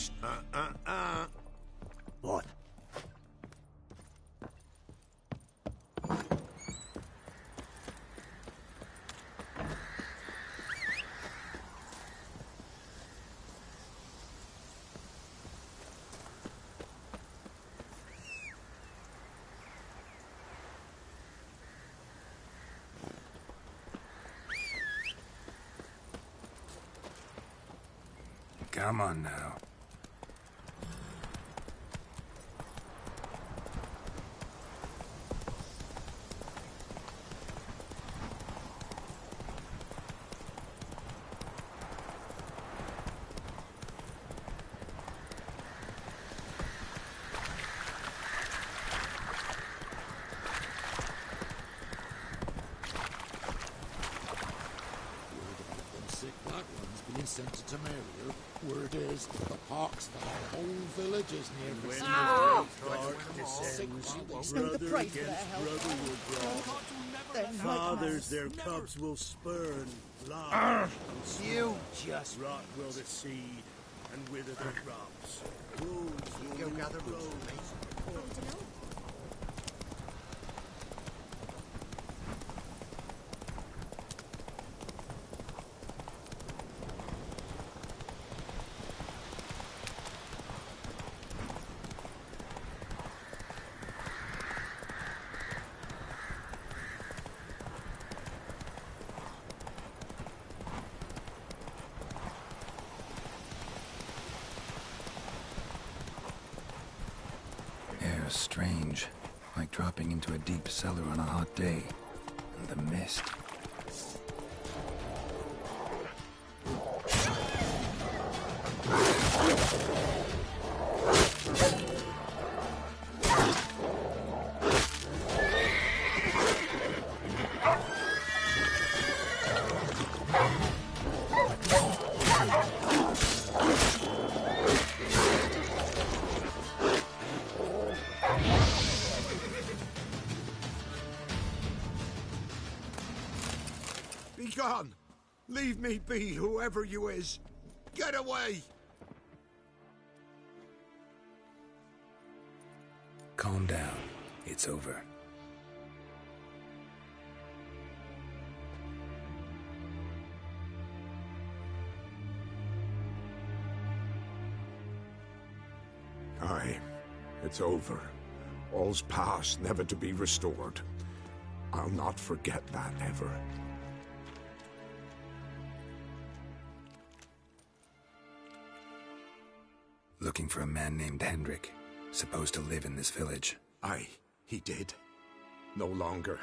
What? Come on now. Sent to Tamariel. Word is, the pox for our whole village is near the sea. Brother against brother will draw. Fathers their cubs will spurn. You just rot will the seed, and wither the crops. Wolves will go gather roses. Strange, like dropping into a deep cellar on a hot day. And the mist. Be gone! Leave me be, whoever you is! Get away! Calm down. It's over. Aye, it's over. All's past, never to be restored. I'll not forget that ever. Looking for a man named Hendrik, supposed to live in this village. Aye, he did. No longer.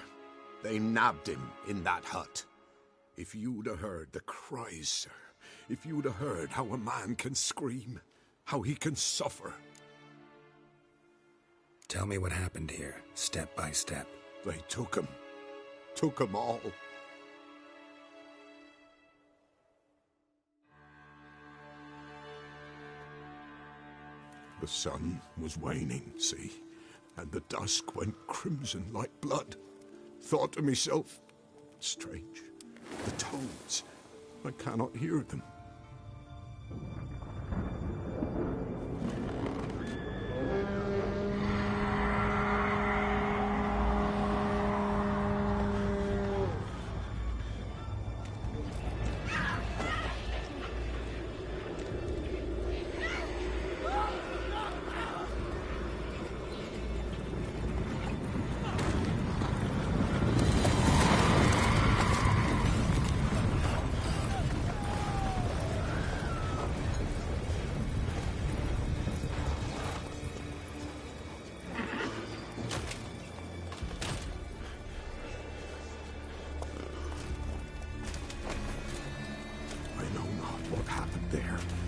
They nabbed him in that hut. If you'd have heard the cries, sir, if you'd have heard how a man can scream, how he can suffer. Tell me what happened here, step by step. They took him. Took them all. The sun was waning, see, and the dusk went crimson like blood. Thought to myself, strange, the toads, I cannot hear them.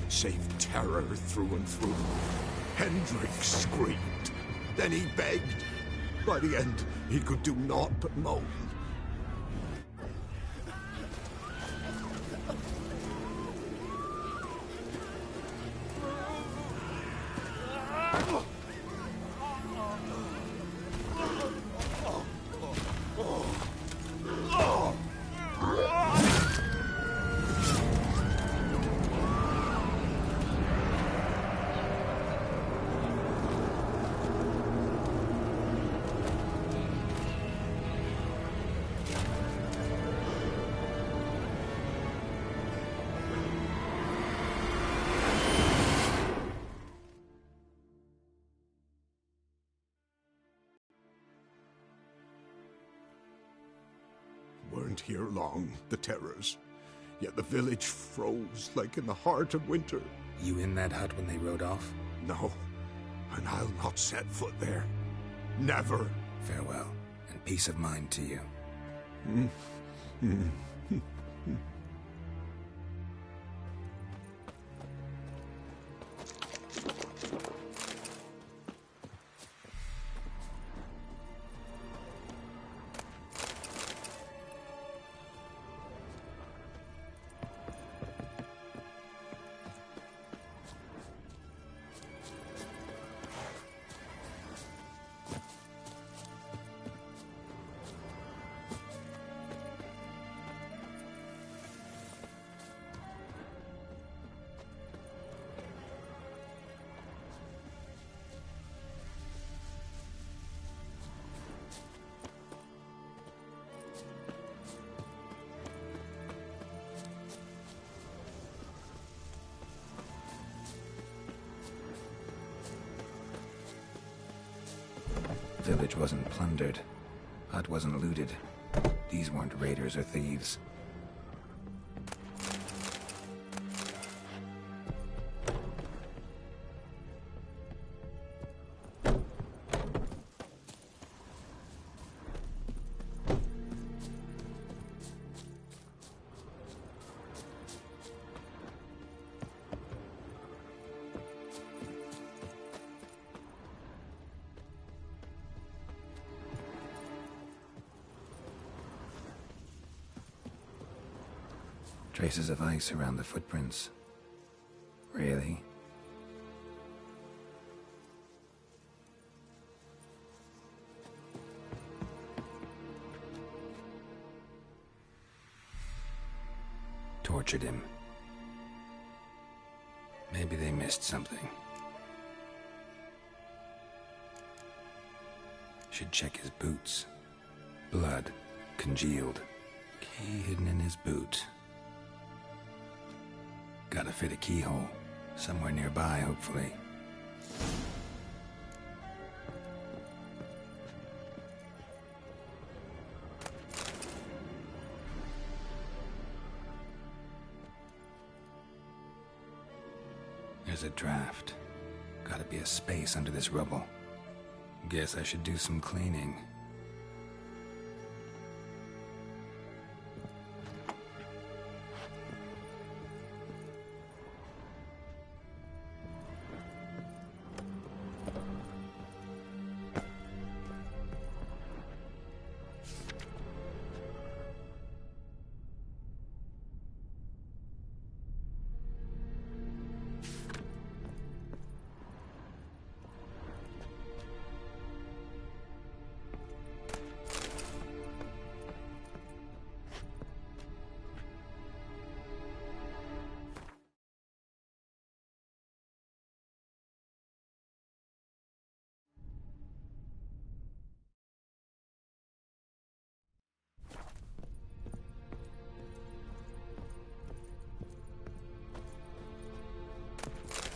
Save terror through and through. Hendrik screamed. Then he begged. By the end, he could do naught but moan. Weren't here long, the terrors. Yet the village froze like in the heart of winter. You in that hut when they rode off? No, and I'll not set foot there. Never. Farewell, and peace of mind to you. Village wasn't plundered. Hut wasn't looted. These weren't raiders or thieves. Traces of ice around the footprints. Really? tortured him. Maybe they missed something. Should check his boots. Blood, congealed. Key hidden in his boot. Gotta fit a keyhole. Somewhere nearby, hopefully. There's a draft. Gotta be a space under this rubble. Guess I should do some cleaning.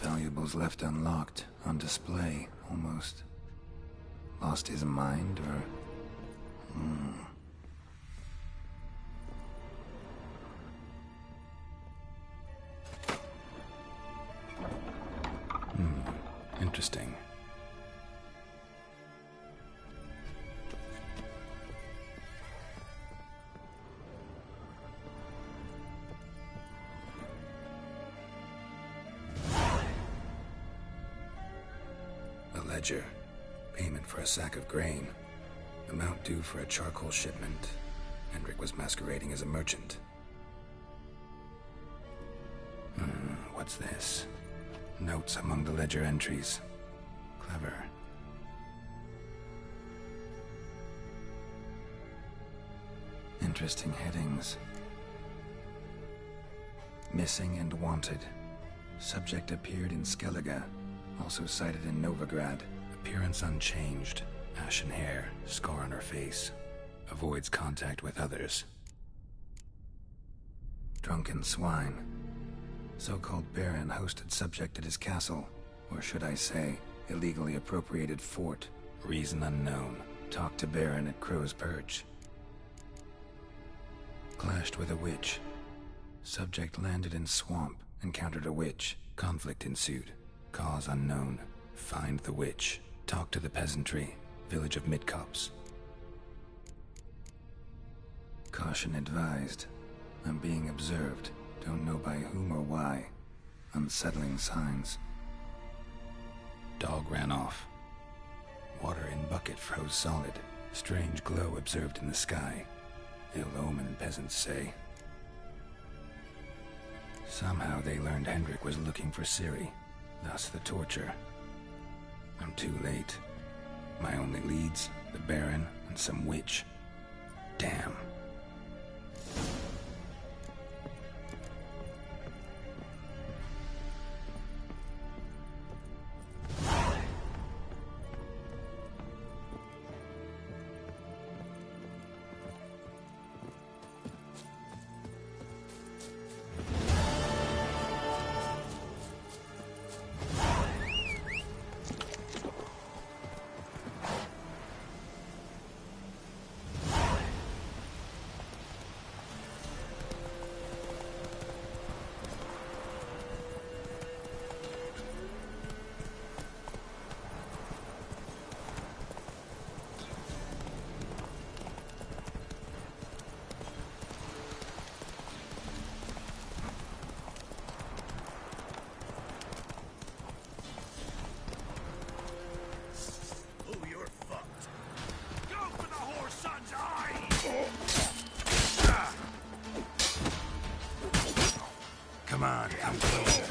Valuables left unlocked, on display, almost. Lost his mind, or... Interesting. Ledger. Payment for a sack of grain. Amount due for a charcoal shipment. Hendrik was masquerading as a merchant. What's this? Notes among the ledger entries. Clever. Interesting headings. Missing and wanted. Subject appeared in Skellige. Also sighted in Novigrad. Appearance unchanged. Ashen hair, scar on her face. Avoids contact with others. Drunken swine. So-called Baron hosted subject at his castle. Or should I say, illegally appropriated fort. Reason unknown. Talked to Baron at Crow's Perch. Clashed with a witch. Subject landed in swamp. Encountered a witch. Conflict ensued. Cause unknown. Find the witch. Talk to the peasantry. Village of Midcopse. Caution advised. I'm being observed. Don't know by whom or why. Unsettling signs. Dog ran off. Water in bucket froze solid. Strange glow observed in the sky. Ill omen, peasants say. Somehow they learned Hendrik was looking for Ciri. Thus the torture. I'm too late. My only leads, the Baron and some witch. Damn. Come on, come closer.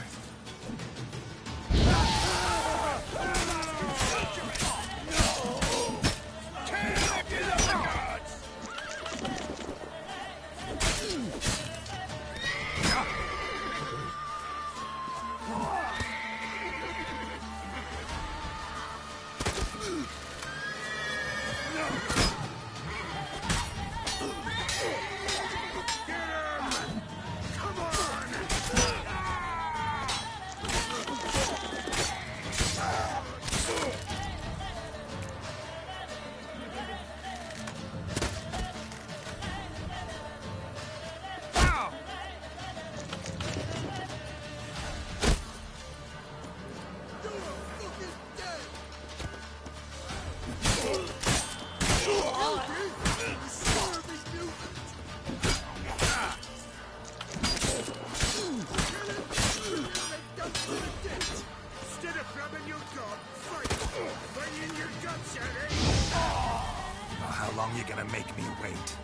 me wait.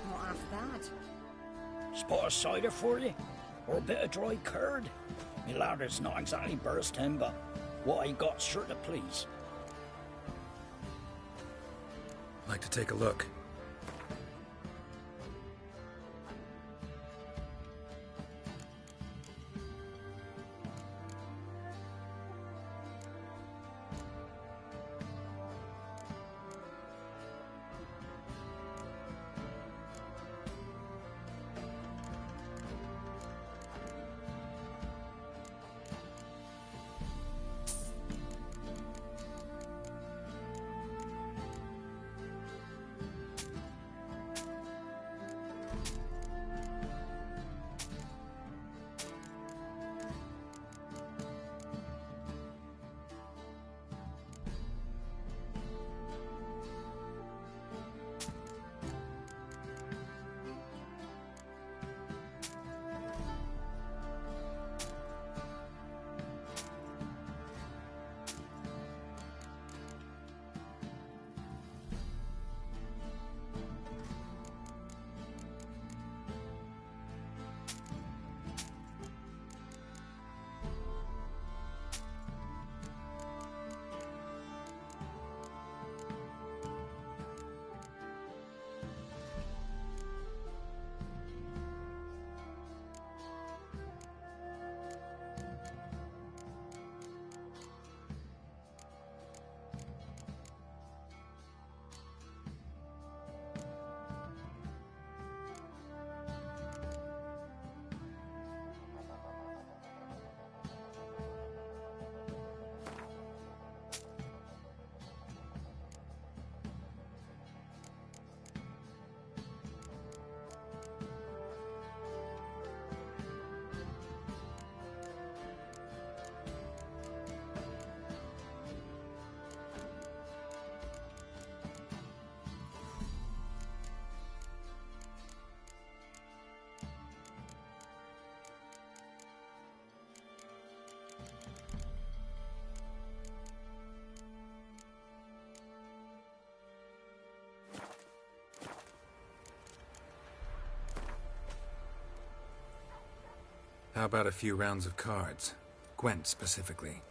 Not half bad. Spot of cider for you? Or a bit of dry curd? Me ladder's not exactly bursting, but what I got's sure to please. Like to take a look. How about a few rounds of cards? Gwent specifically.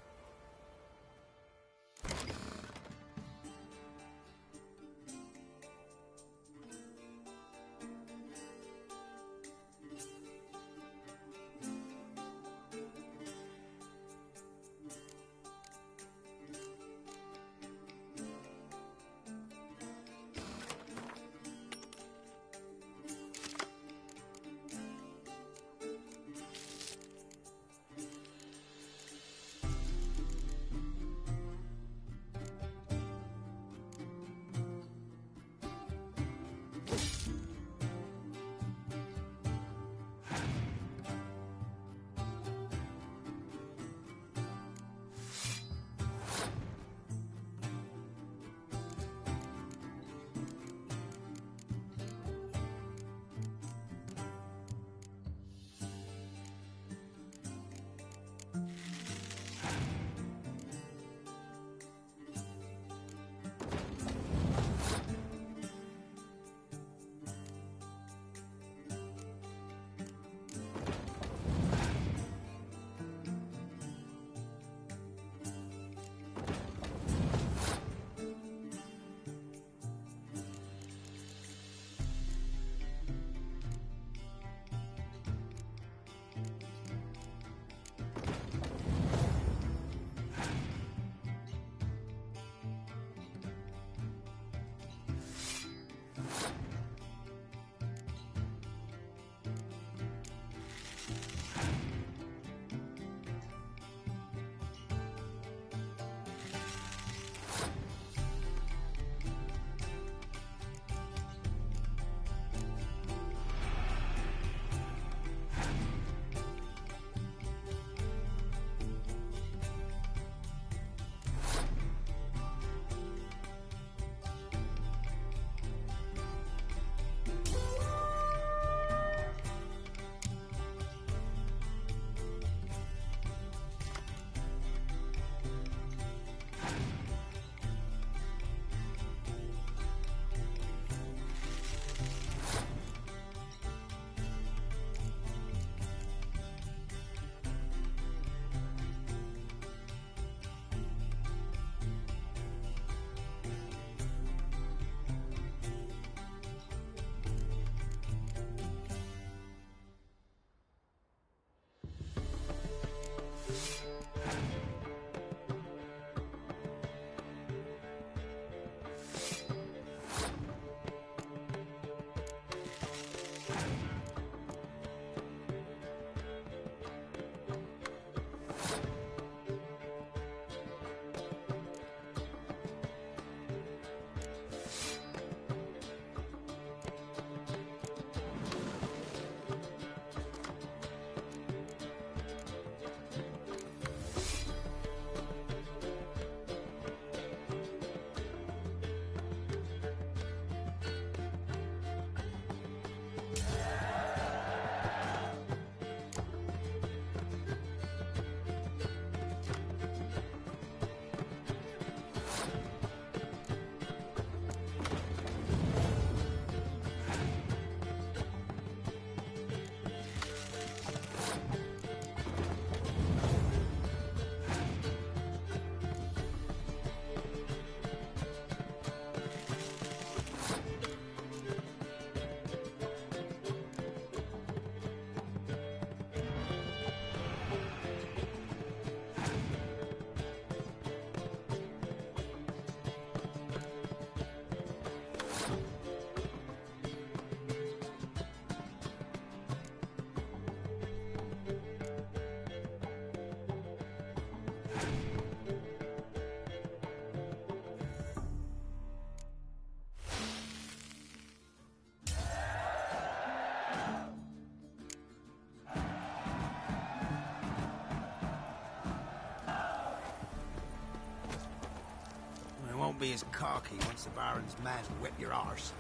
Be as cocky once the Baron's men whip your arse.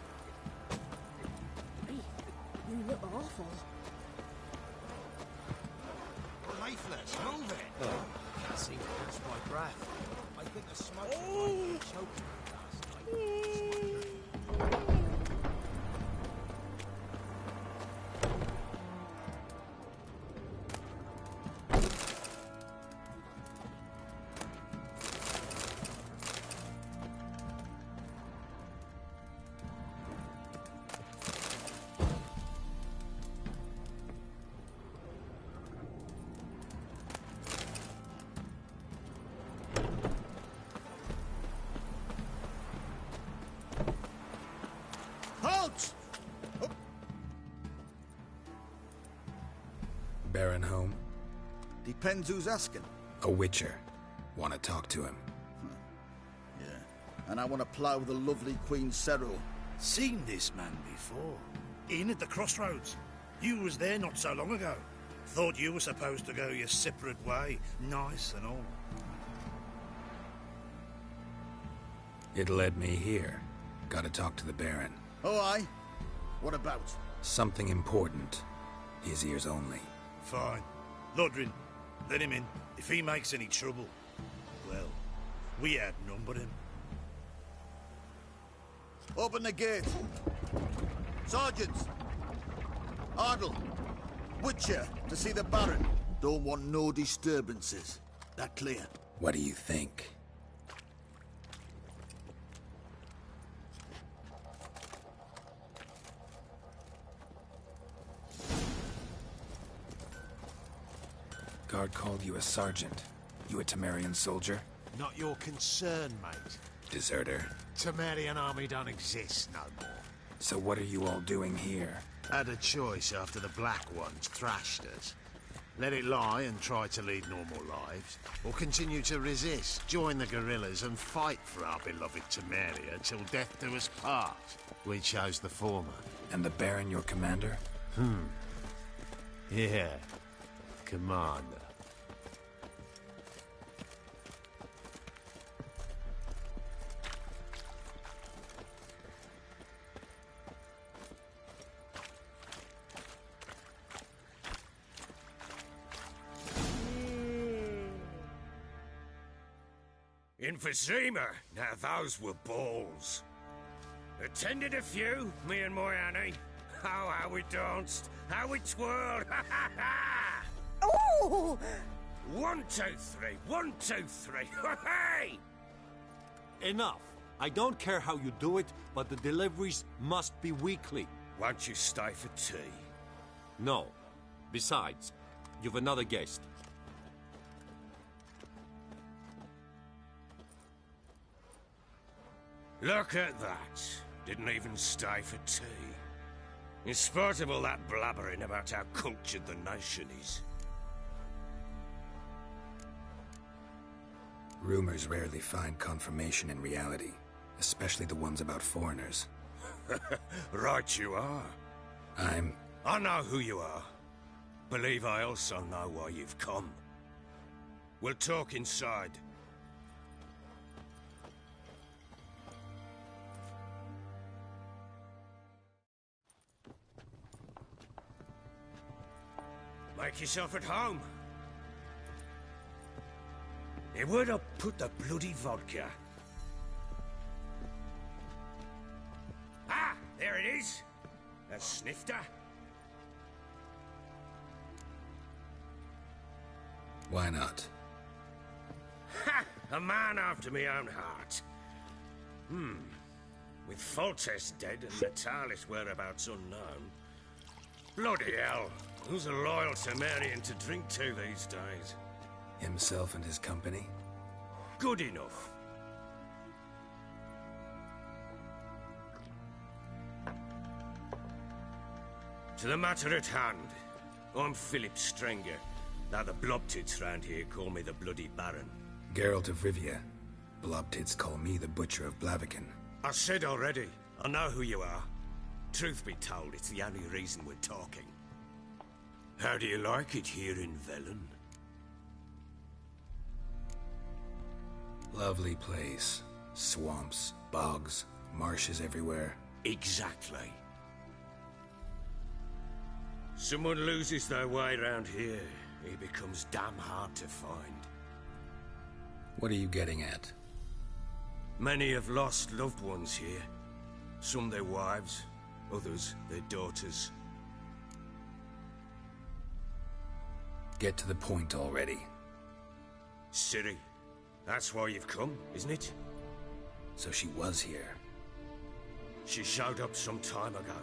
Hey, you look awful. We're lifeless. Move it. Oh, can't seem to catch my breath. I think the smoke choked me last night. Halt! Baron home? Depends who's asking. A witcher. Want to talk to him. Yeah. And I want to plough the lovely Queen Cyril. Seen this man before. In at the crossroads. You was there not so long ago. Thought you were supposed to go your separate way. Nice and all. It led me here. Gotta talk to the Baron. Oh, aye? What about? Something important. His ears only. Fine. Lodrin, let him in. If he makes any trouble, well, we outnumber him. Open the gate. Sergeants! Ardle! Witcher, to see the Baron. Don't want no disturbances. That clear? What do you think? Guard called you a sergeant. You a Temerian soldier? Not your concern, mate. Deserter. Temerian army don't exist no more. So what are you all doing here? Had a choice after the Black Ones thrashed us. Let it lie and try to lead normal lives, or continue to resist, join the guerrillas and fight for our beloved Temeria till death do us part. We chose the former. And the Baron your commander? Yeah. Commander. Emphysema. Now those were balls. Attended a few, me and my Annie. Oh, how we danced, how we twirled. Oh! 1, 2, 3. 1, 2, 3. Hey! Enough. I don't care how you do it, but the deliveries must be weekly. Won't you stay for tea? No. Besides, you've another guest. Look at that. Didn't even stay for tea. In spite of all that blabbering about how cultured the nation is. Rumors rarely find confirmation in reality, especially the ones about foreigners. Right you are. I know who you are. Believe I also know why you've come. We'll talk inside. Make yourself at home. Hey, where'd I put the bloody vodka? Ah, there it is. A snifter. Why not? Ha! A man after my own heart. With Foltest dead and Natalis' whereabouts unknown. Bloody hell. Who's a loyal Temerian to drink to these days? Himself and his company? Good enough. To the matter at hand. I'm Philip Strenger. Now the Blobtits round here call me the Bloody Baron. Geralt of Rivia. Blobtits call me the Butcher of Blaviken. I said already, I know who you are. Truth be told, it's the only reason we're talking. How do you like it here in Velen? Lovely place. Swamps, bogs, marshes everywhere. Exactly. Someone loses their way round here, he becomes damn hard to find. What are you getting at? Many have lost loved ones here. Some their wives, others their daughters. Get to the point already. Ciri, that's why you've come, isn't it? So she was here. She showed up some time ago.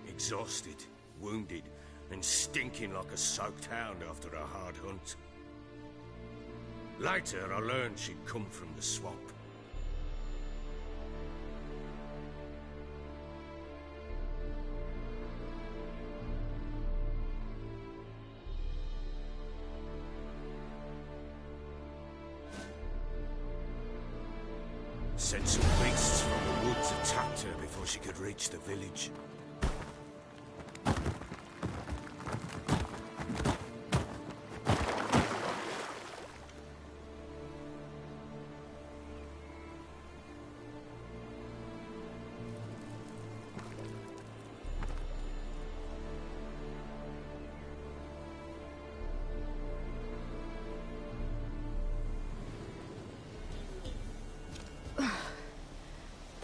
Exhausted, wounded, and stinking like a soaked hound after a hard hunt. Later, I learned she'd come from the swamp. said some beasts from the woods attacked her before she could reach the village.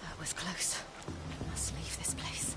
That was close. Must leave this place.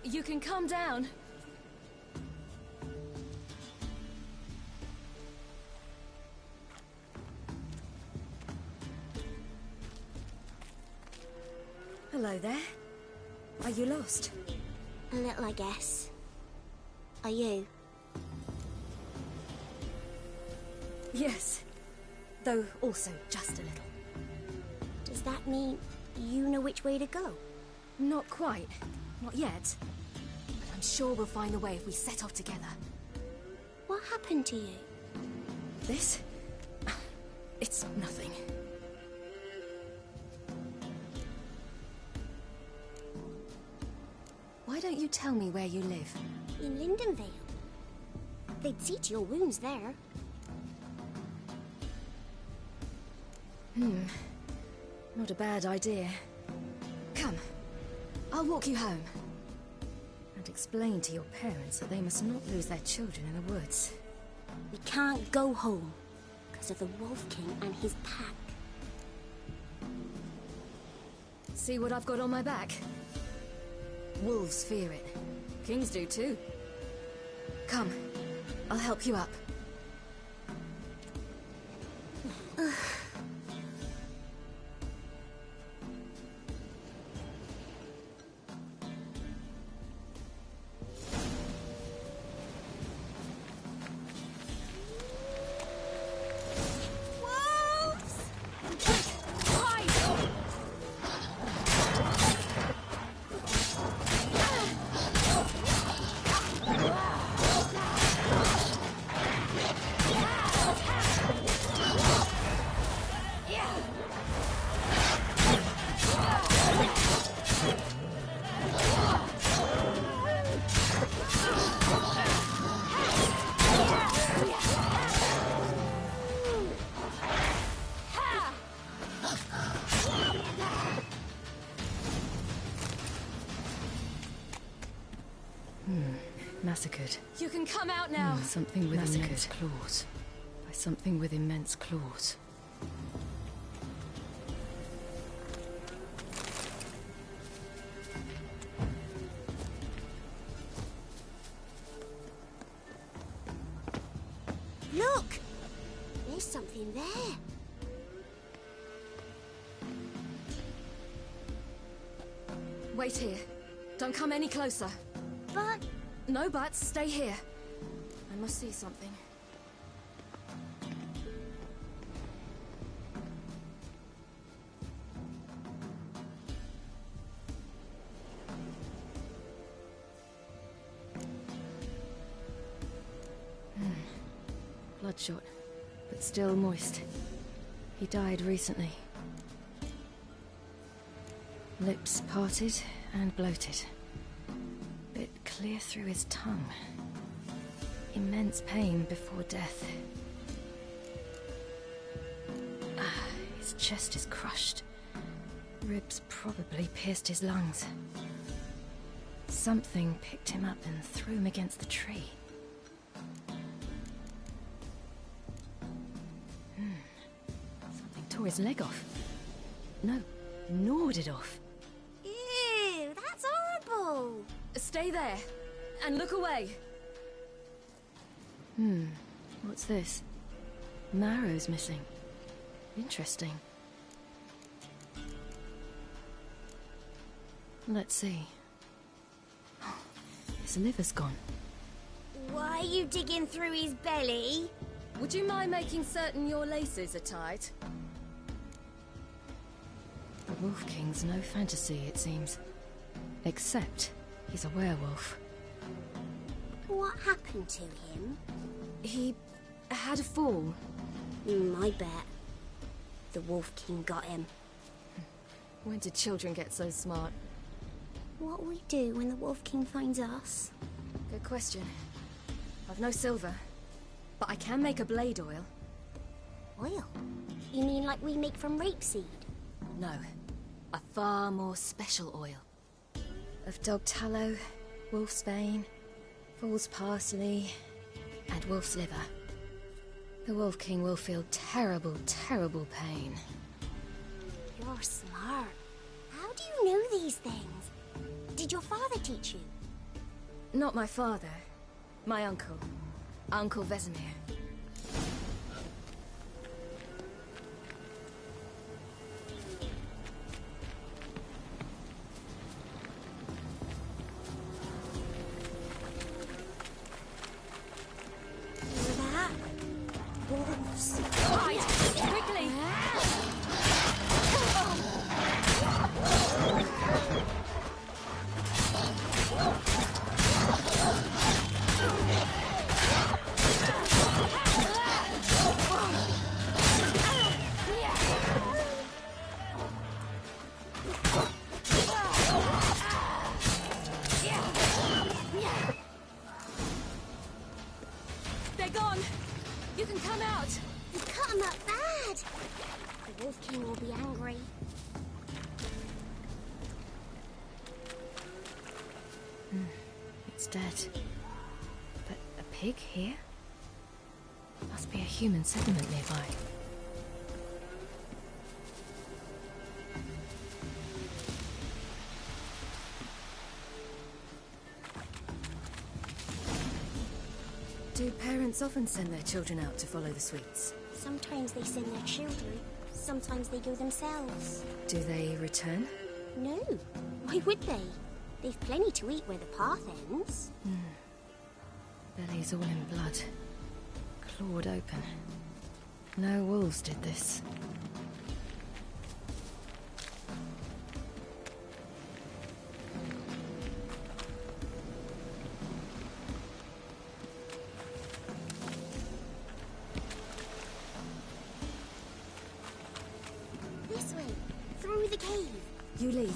You can calm down. Hello there. Are you lost? A little, I guess. Are you? Yes. Though also just a little. Does that mean you know which way to go? Not quite. Not yet. But I'm sure we'll find a way if we set off together. What happened to you? This? It's nothing. Why don't you tell me where you live? In Lindenvale. They'd see to your wounds there. Not a bad idea. Come. I'll walk you home. And explain to your parents that they must not lose their children in the woods. We can't go home because of the Wolf King and his pack. See what I've got on my back? Wolves fear it. Kings do too. Come. I'll help you up. Massacred. You can come out now. Something with immense claws. By something with immense claws. Look! There's something there. Wait here. Don't come any closer. But... No buts. Stay here. I must see something. Bloodshot, but still moist. He died recently. Lips parted and bloated. Bit clear through his tongue. Immense pain before death. His chest is crushed. Ribs probably pierced his lungs. Something picked him up and threw him against the tree. Something tore his leg off. No, gnawed it off. Ew, that's horrible! Stay there, and look away. What's this? Marrow's missing. Interesting. Let's see. His liver's gone. Why are you digging through his belly? Would you mind making certain your laces are tied? The Wolf King's no fantasy, it seems. Except he's a werewolf. What happened to him? He had a fall. I bet. The Wolf King got him. When did children get so smart? What'll we do when the Wolf King finds us? Good question. I've no silver, but I can make a blade oil. Oil? You mean like we make from rapeseed? No, a far more special oil. Of dog tallow, wolf's bane, fool's parsley, and wolf's liver. The Wolf King will feel terrible, terrible pain. You're smart. How do you know these things? Did your father teach you? Not my father. My uncle. Uncle Vesemir. That? Wolves. Right! Quickly! They're gone! You can come out! You cut him up bad! The Wolf King will be angry. It's dead. But a pig here? Must be a human settlement nearby. Do parents often send their children out to follow the sweets? Sometimes they send their children. Sometimes they go themselves. Do they return? No. Why would they? They've plenty to eat where the path ends. Bellies all in blood. Clawed open. No wolves did this. This way. Through the cave. You lead.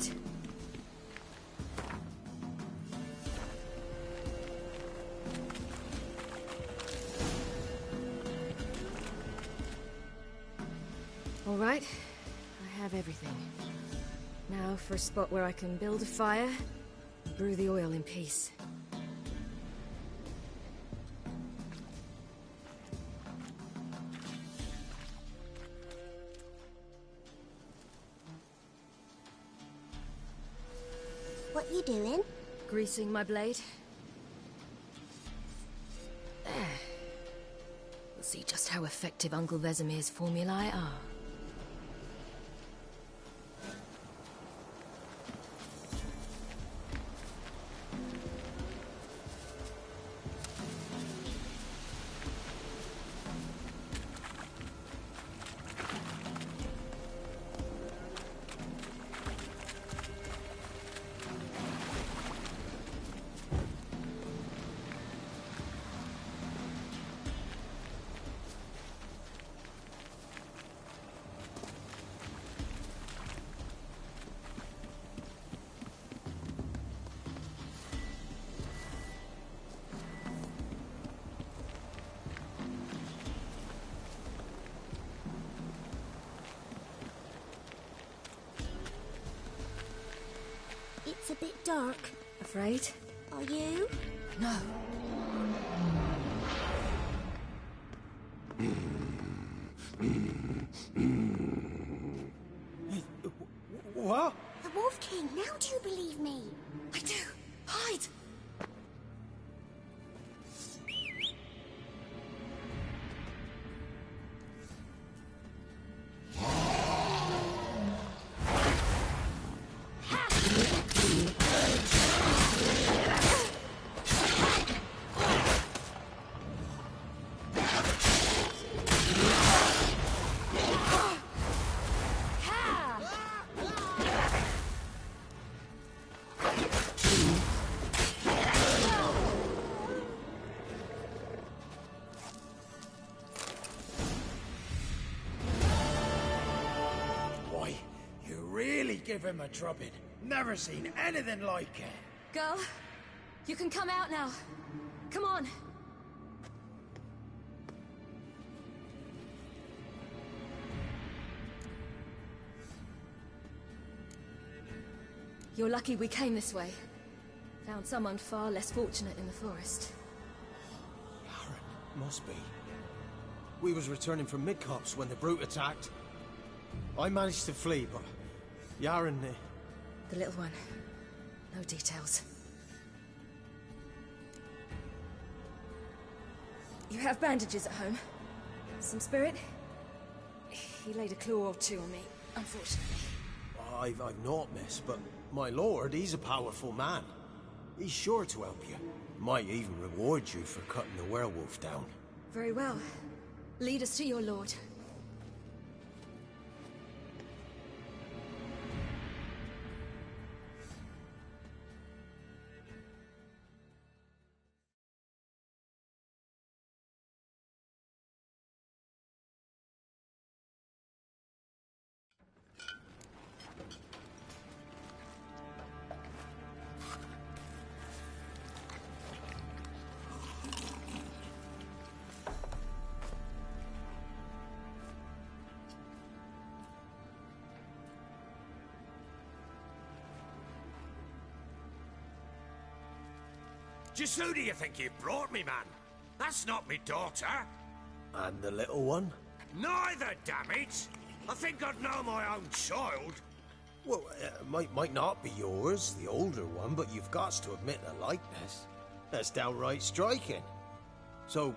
All right, I have everything. Now for a spot where I can build a fire, and brew the oil in peace. What you doing? Greasing my blade. There. We'll see just how effective Uncle Vesemir's formulae are. It's a bit dark. Afraid? Are you? No. What? The Wolf King, now do you believe me? I do. Hide! give him a drubbing. Never seen anything like it. Girl, you can come out now. Come on. You're lucky we came this way. Found someone far less fortunate in the forest. Must be. We was returning from Midcopse when the brute attacked. I managed to flee, but Yaren... The little one. No details. You have bandages at home? Some spirit? He laid a claw or two on me, unfortunately. I've not, miss, but my lord, he's a powerful man. He's sure to help you. Might even reward you for cutting the werewolf down. Very well. Lead us to your lord. Just who do you think you've brought me, man? That's not me daughter. And the little one? Neither, damn it! I think I'd know my own child. Well, might not be yours, the older one, but you've got to admit a likeness. That's downright striking. So,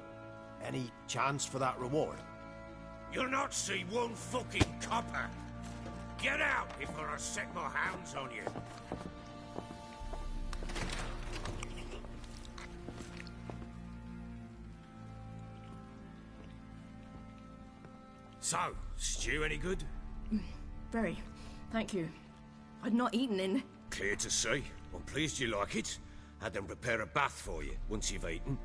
any chance for that reward? You'll not see one fucking copper. Get out before I set my hounds on you. So, stew any good? Very. Thank you. I'd not eaten in... Clear to see. I'm pleased you like it. Had them prepare a bath for you once you've eaten.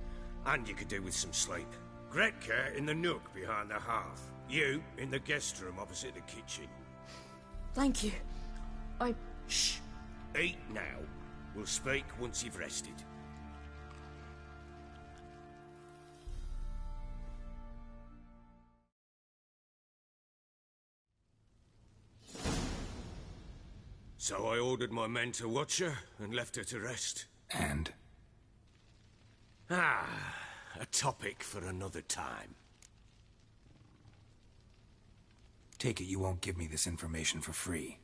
And you could do with some sleep. Gretka in the nook behind the hearth. You in the guest room opposite the kitchen. Thank you. Shh. Eat now. We'll speak once you've rested. So I ordered my men to watch her and left her to rest. And? A topic for another time. Take it you won't give me this information for free.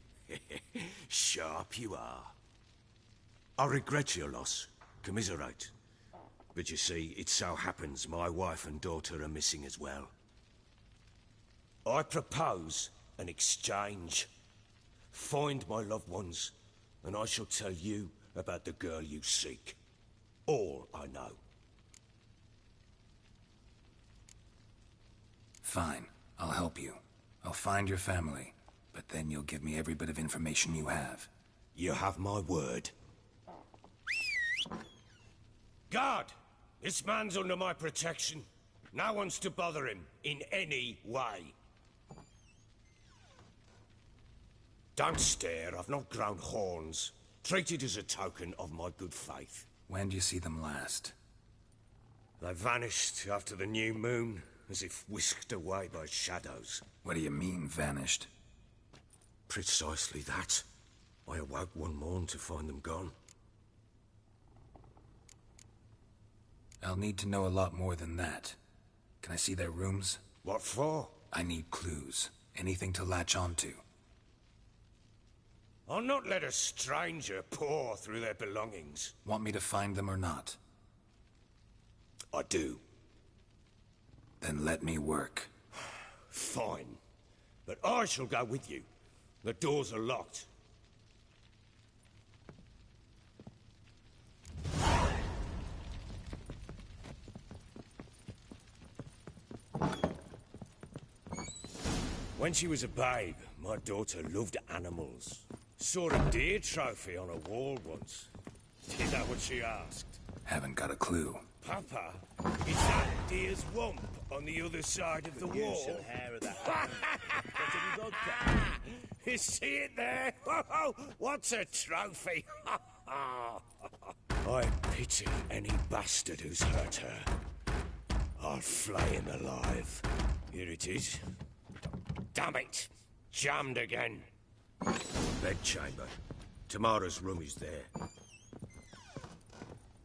Sharp you are. I regret your loss. Commiserate. But you see, it so happens my wife and daughter are missing as well. I propose an exchange. Find my loved ones, and I shall tell you about the girl you seek. All I know. Fine. I'll help you. I'll find your family, but then you'll give me every bit of information you have. You have my word. Guard! This man's under my protection. No one's to bother him in any way. Don't stare, I've not grown horns. Treat it as a token of my good faith. When do you see them last? They vanished after the new moon, as if whisked away by shadows. What do you mean, vanished? Precisely that. I awoke one morn to find them gone. I'll need to know a lot more than that. Can I see their rooms? What for? I need clues. Anything to latch onto. I'll not let a stranger pore through their belongings. Want me to find them or not? I do. Then let me work. Fine. But I shall go with you. The doors are locked. When she was a babe, my daughter loved animals. Saw a deer trophy on a wall once. Do you know what she asked? Haven't got a clue. Papa, is that deer's wump on the other side of the wall? Use some hair of the hand. Got any vodka? You see it there? Oh, what's a trophy? I pity any bastard who's hurt her. I'll flay him alive. Here it is. Damn it! Jammed again. Bedchamber. Tamara's room is there.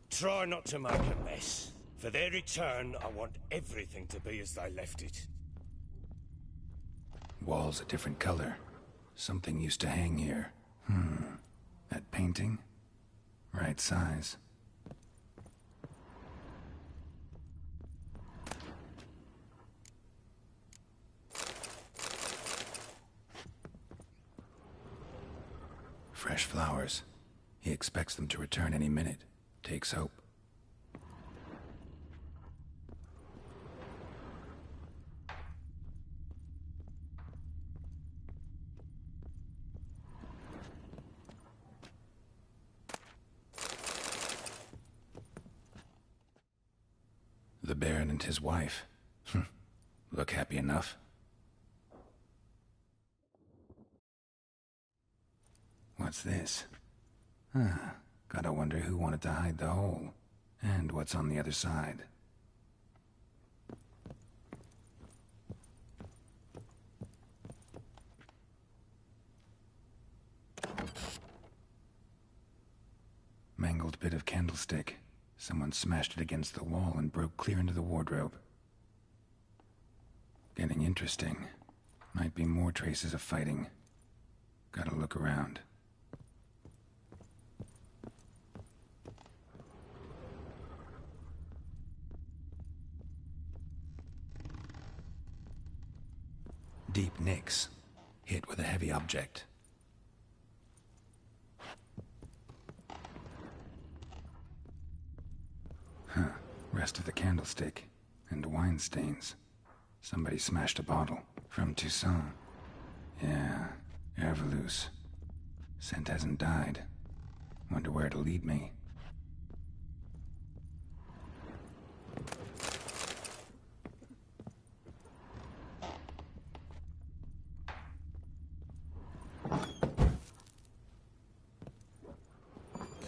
Try not to make a mess. For their return, I want everything to be as they left it. Walls a different color. Something used to hang here. That painting? Right size. Fresh flowers. He expects them to return any minute. Takes hope. The Baron and his wife. Look happy enough. What's this? Gotta wonder who wanted to hide the hole. And what's on the other side. Mangled bit of candlestick. Someone smashed it against the wall and broke clear into the wardrobe. Getting interesting. Might be more traces of fighting. Gotta look around. Deep nicks. Hit with a heavy object. Rest of the candlestick. And wine stains. Somebody smashed a bottle. From Toussaint. Yeah, Herveloos. Scent hasn't died. Wonder where it'll lead me.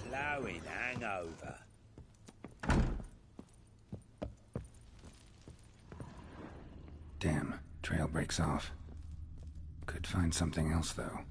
Ploughing hangover. Damn, trail breaks off. Could find something else, though.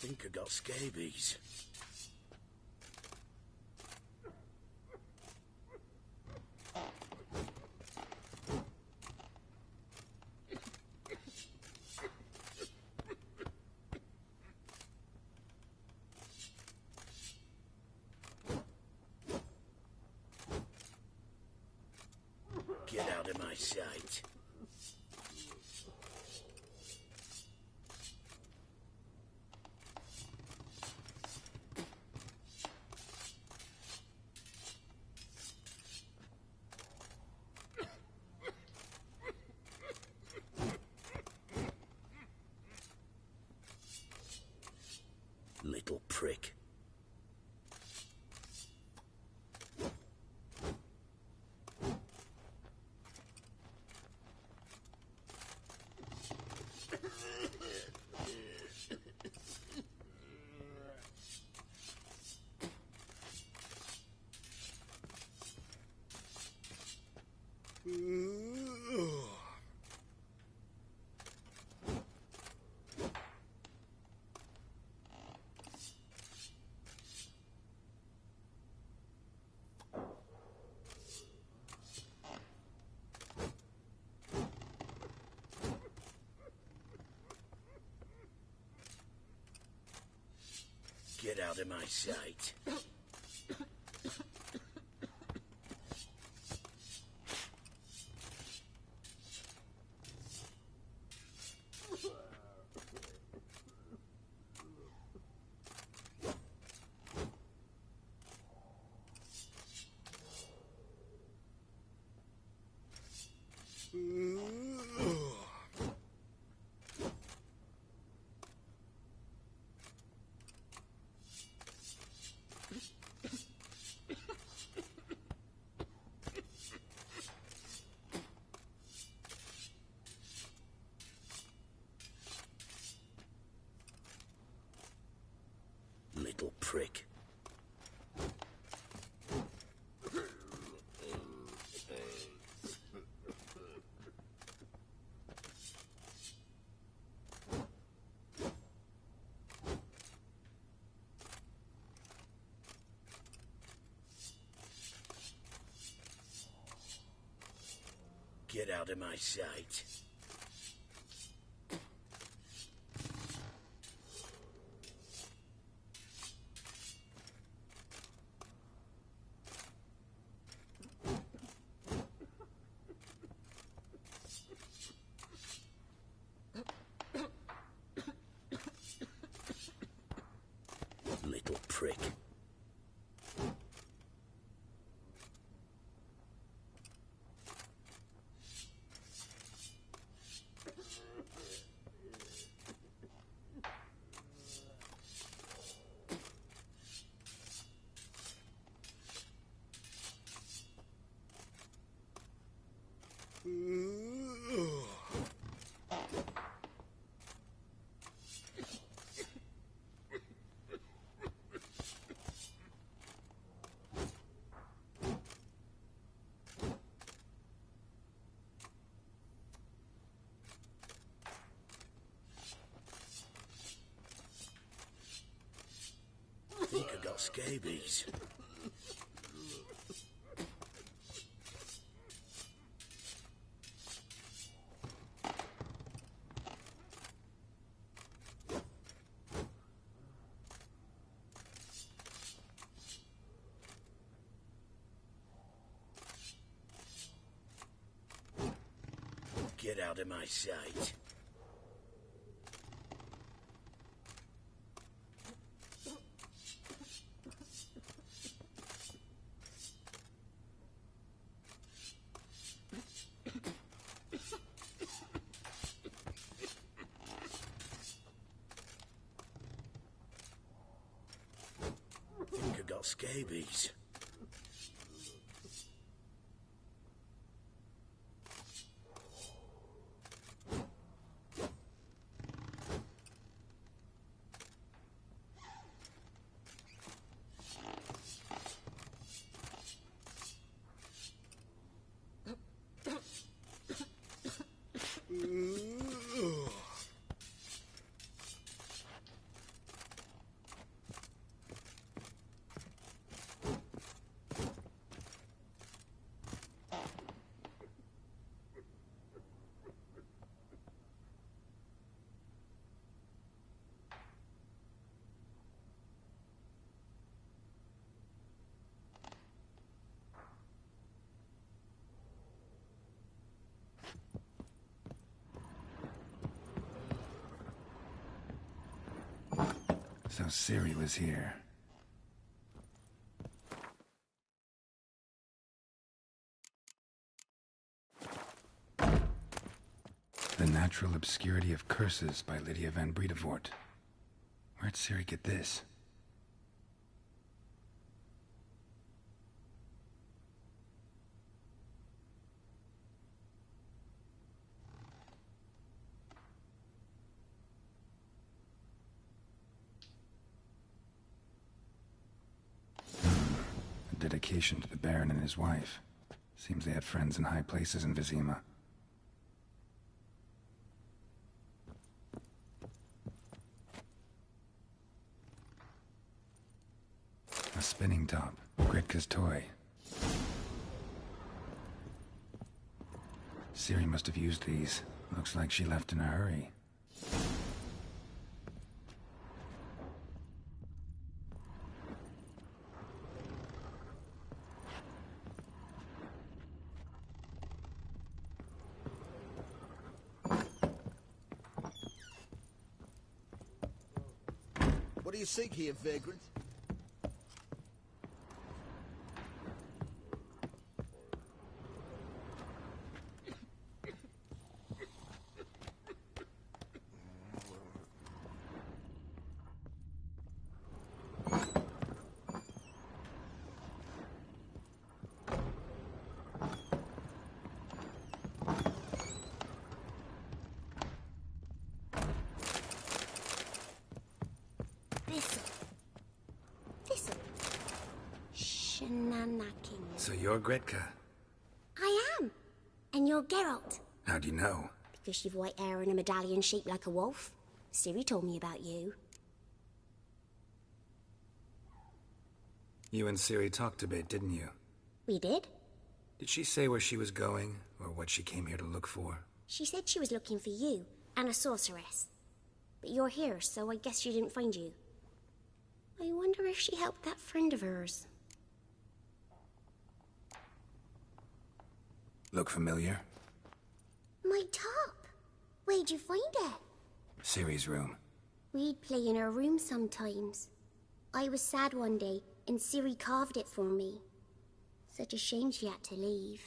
Think I got scabies. Get out of my sight. Little prick. Get out of my sight. Little prick. Get out of my sight. Little prick. I think I got scabies. Get out of my sight. Think I got scabies. So Ciri was here. The Natural Obscurity of Curses by Lydia van Bredevoort. Where'd Ciri get this? A dedication to the Baron and his wife. Seems they had friends in high places in Vizima. A spinning top. Gritka's toy. Ciri must have used these. Looks like she left in a hurry. What do you seek here, vagrant? Thistle. Shenanakins. So you're Gretka. I am. And you're Geralt. How do you know? Because you've white hair and a medallion shaped like a wolf. Ciri told me about you. You and Ciri talked a bit, didn't you? We did. Did she say where she was going, or what she came here to look for? She said she was looking for you, and a sorceress. But you're here, so I guess she didn't find you. I wonder if she helped that friend of hers. Look familiar? My top. Where'd you find it? Ciri's room. We'd play in her room sometimes. I was sad one day, and Ciri carved it for me. Such a shame she had to leave.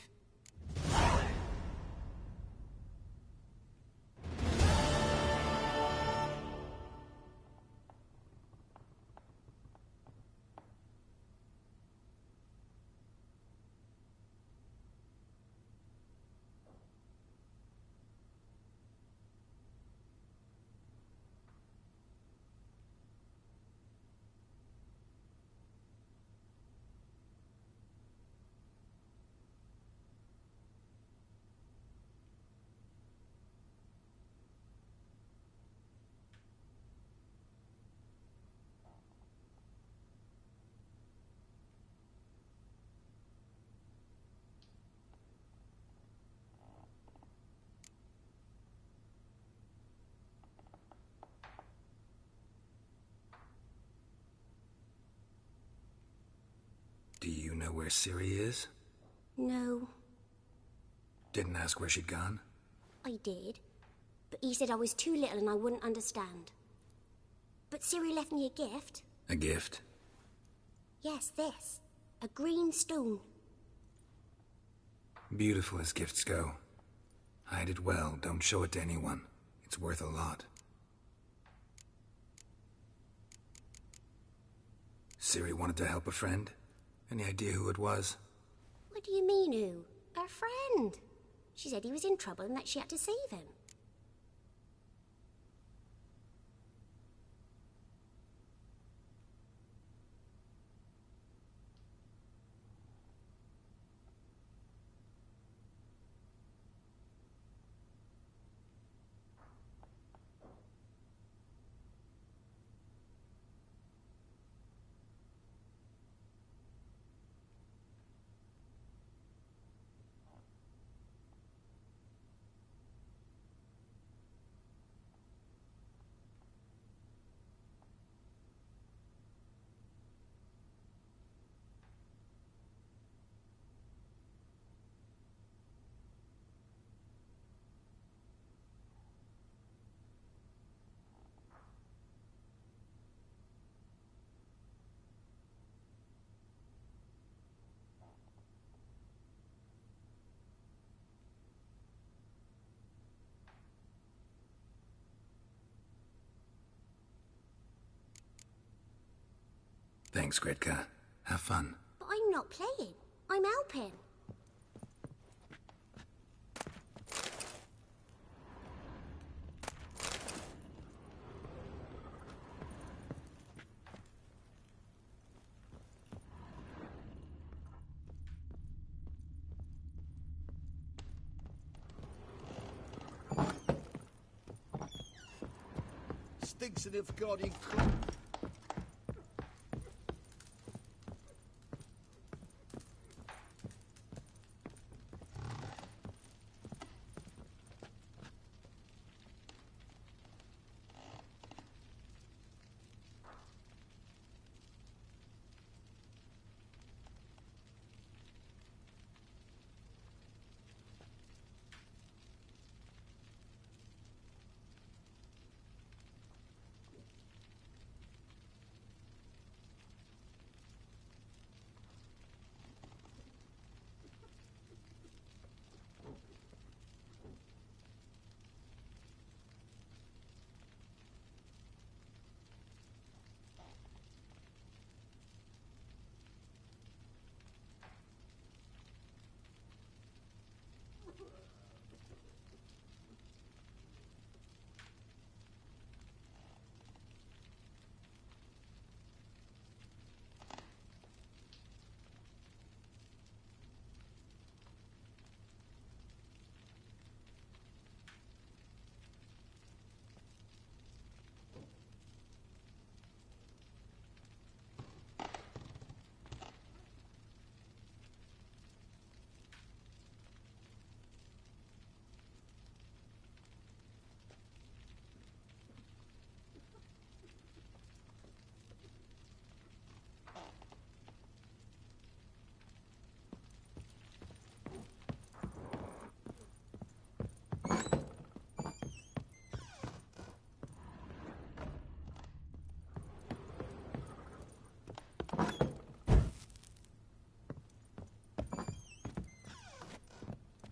Do you know where Ciri is? No, Didn't ask where she'd gone? I did. But he said I was too little and I wouldn't understand. But Ciri left me a gift. A gift? Yes, this. A green stone. Beautiful as gifts go. Hide it well, don't show it to anyone. It's worth a lot. Ciri wanted to help a friend? Any idea who it was? What do you mean, who? Her friend. She said he was in trouble and that she had to save him. Thanks, Gretka. Have fun. But I'm not playing. I'm helping. stinks of Guardian Cook.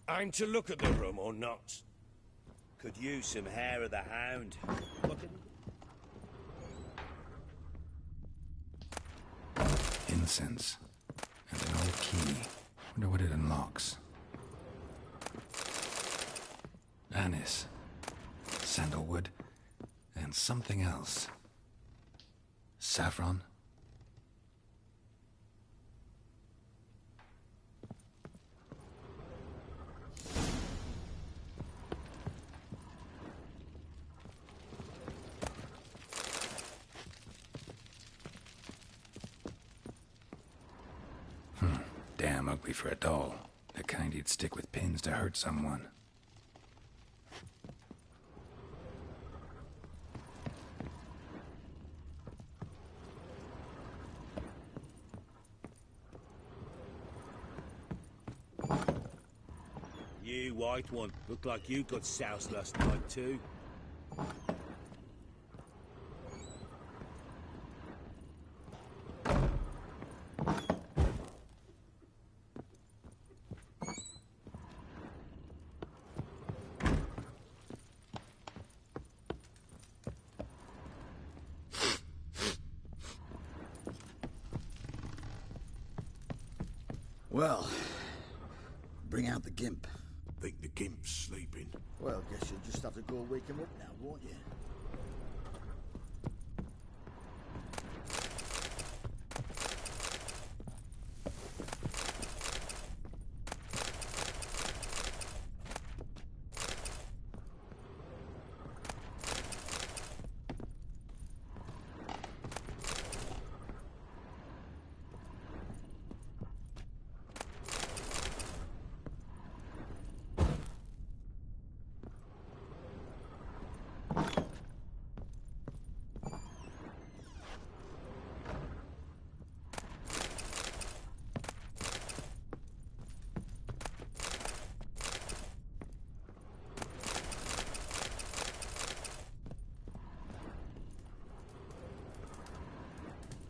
I'm to look at the room or not? Could use some hair of the hound. Look at... Incense. And an old key. Wonder what it unlocks. Anise. Sandalwood. And something else. Saffron? Damn ugly for a doll. The kind you'd stick with pins to hurt someone. You, white one, look like you got soused last night too. Well, bring out the gimp. Think the gimp's sleeping? Well, guess you'll just have to go wake him up now, won't you?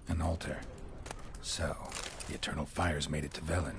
An altar. So, the Eternal Fires made it to Velen.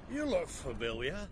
You look familiar.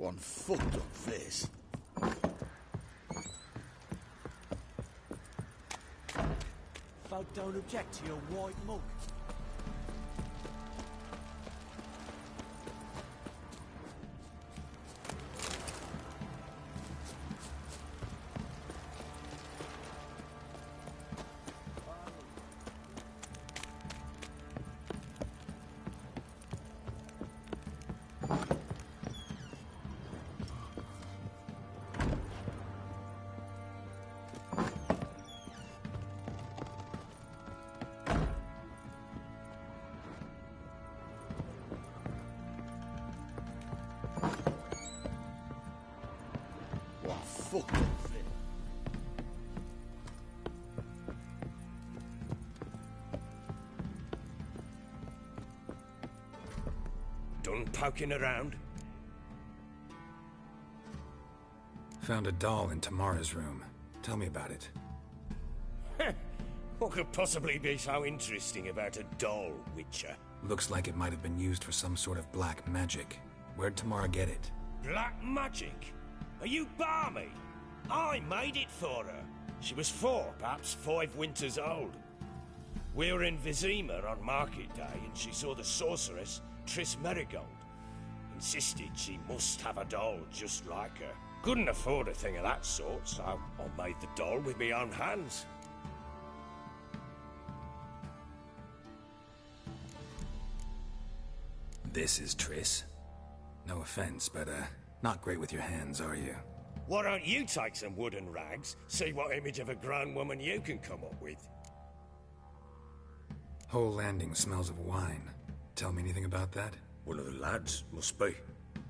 One fucked up face. Folk don't object to your white mug. Fucked up face. Done poking around? Found a doll in Tamara's room. Tell me about it. What could possibly be so interesting about a doll, Witcher? Looks like it might have been used for some sort of black magic. Where'd Tamara get it? Black magic? Are you balmy? I made it for her. She was 4, perhaps 5 winters old. We were in Vizima on market day and she saw the sorceress, Triss Merigold. Insisted she must have a doll just like her. Couldn't afford a thing of that sort, so I made the doll with my own hands. This is Triss. No offense, but, not great with your hands, are you? Why don't you take some wooden rags, see what image of a grown woman you can come up with? Whole landing smells of wine. Tell me anything about that? One of the lads, must be.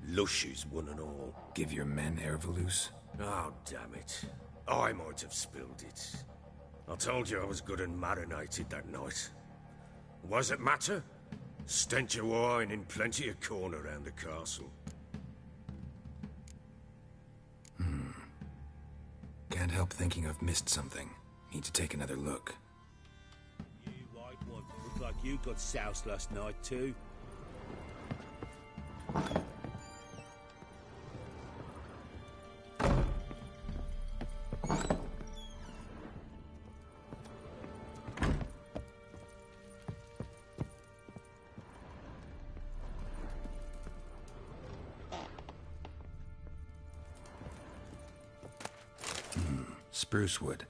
Lushes, one and all. Give your men Ervalus? Oh, damn it. I might have spilled it. I told you I was good and marinated that night. What does it matter? Stench of wine in plenty of corn around the castle. Can't help thinking I've missed something. Need to take another look. You white one, look like you got soused last night too. Spruce wood.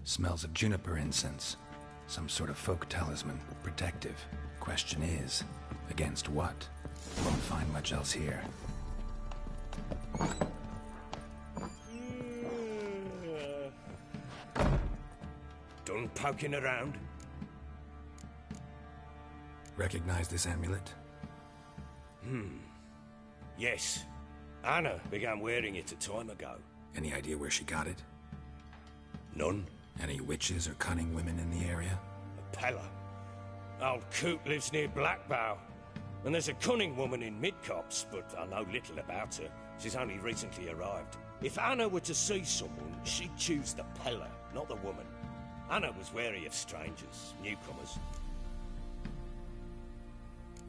Smells of juniper incense. Some sort of folk talisman, protective. Question is, against what? Won't find much else here. Done poking around? Recognize this amulet? Yes. Anna began wearing it a time ago. Any idea where she got it? None. Any witches or cunning women in the area? A Pella. Old Coot lives near Blackbow. And there's a cunning woman in Midcopse, but I know little about her. She's only recently arrived. If Anna were to see someone, she'd choose the Pella, not the woman. Anna was wary of strangers, newcomers.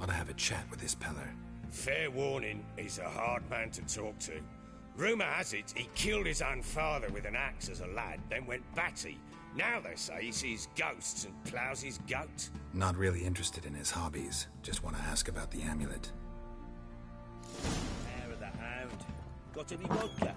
Ought to have a chat with this Peller. Fair warning, he's a hard man to talk to. Rumour has it he killed his own father with an axe as a lad, then went batty. Now they say he sees ghosts and ploughs his goat. Not really interested in his hobbies. Just want to ask about the amulet. Hair of the hound. Got any vodka?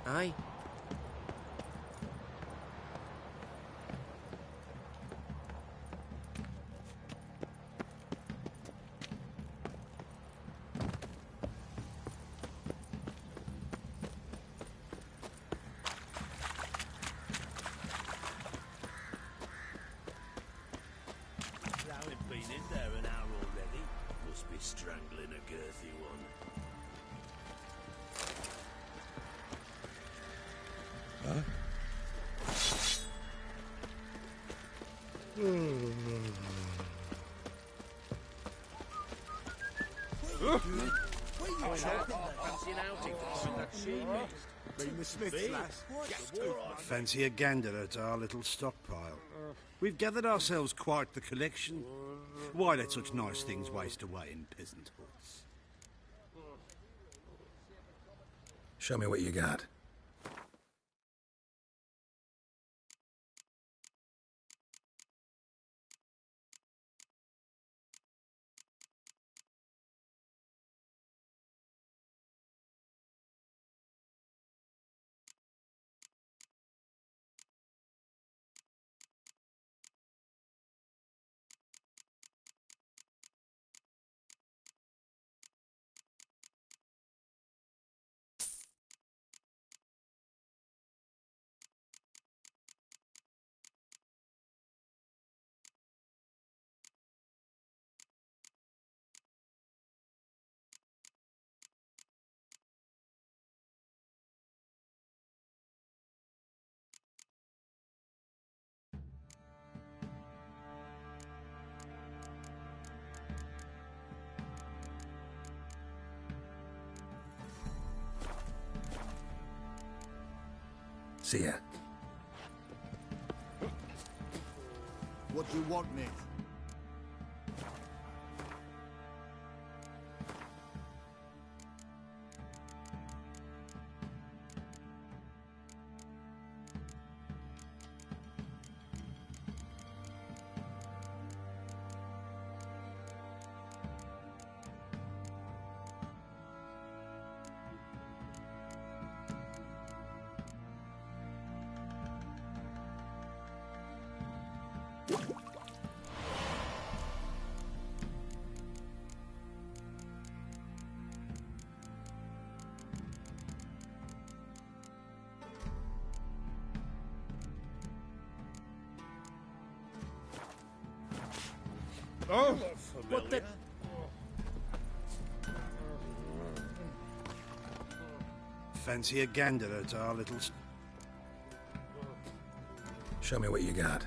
Aye. Fancy a gander at our little stockpile. We've gathered ourselves quite the collection. Why let such nice things waste away in peasant huts? Show me what you got. See ya. What do you want, mate? Oh, what the... Fancy a gander at our little... Show me what you got.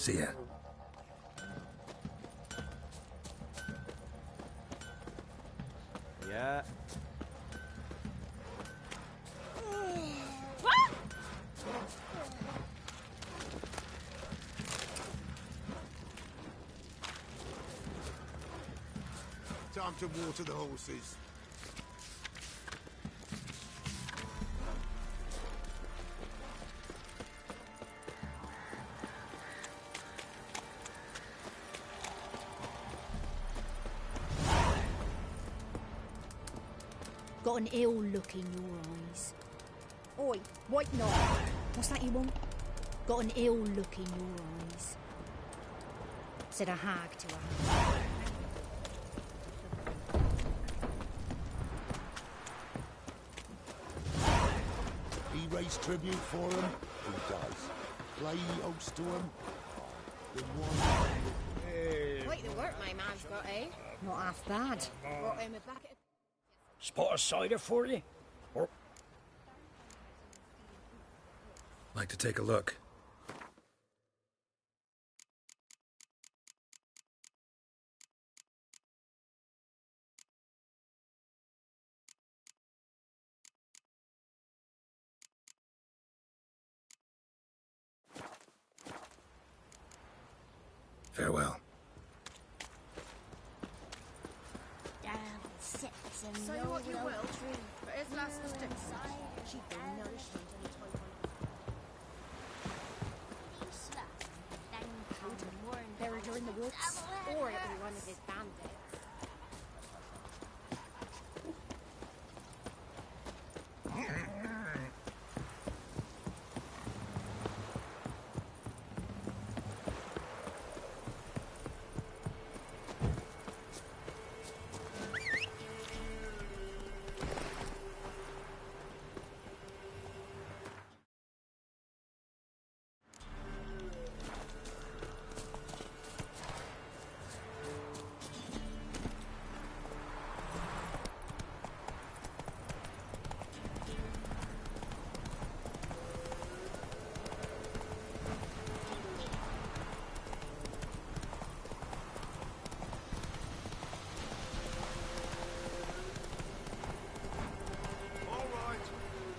See ya. Yeah. Time to water the horses. Got an ill look in your eyes. Oi, wait not. What's that you want? Got an ill look in your eyes. Said a hag to a hag. He raised tribute for him. Who does? Play host to him. The one. Quite the work my man's got, eh? Not half bad. Brought him a bucket of... Spot of cider for you? Or... Like to take a look. Farewell. Say what you will, but his last was she'd been nourishment any time. Better in the woods, or it'll be one of his bandits.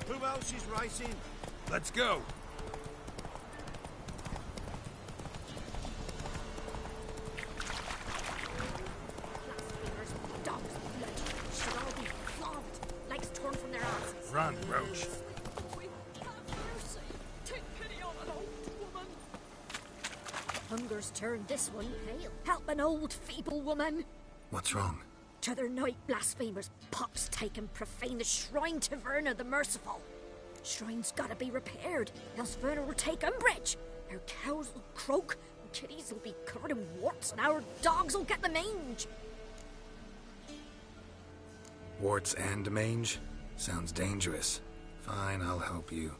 Who else is racing? Let's go. Blasphemers, dogs, blood, should all be flogged, legs torn from their asses. Run, Roach. Take pity on an old woman. Hunger's turned this one pale. Help an old, feeble woman. What's wrong? T'other night, blasphemers, pops take and profane the shrine to Verna the Merciful. Shrine's gotta be repaired, else Verna will take umbrage. Our cows will croak, and kitties will be covered in warts, and our dogs will get the mange. Warts and mange? Sounds dangerous. Fine, I'll help you.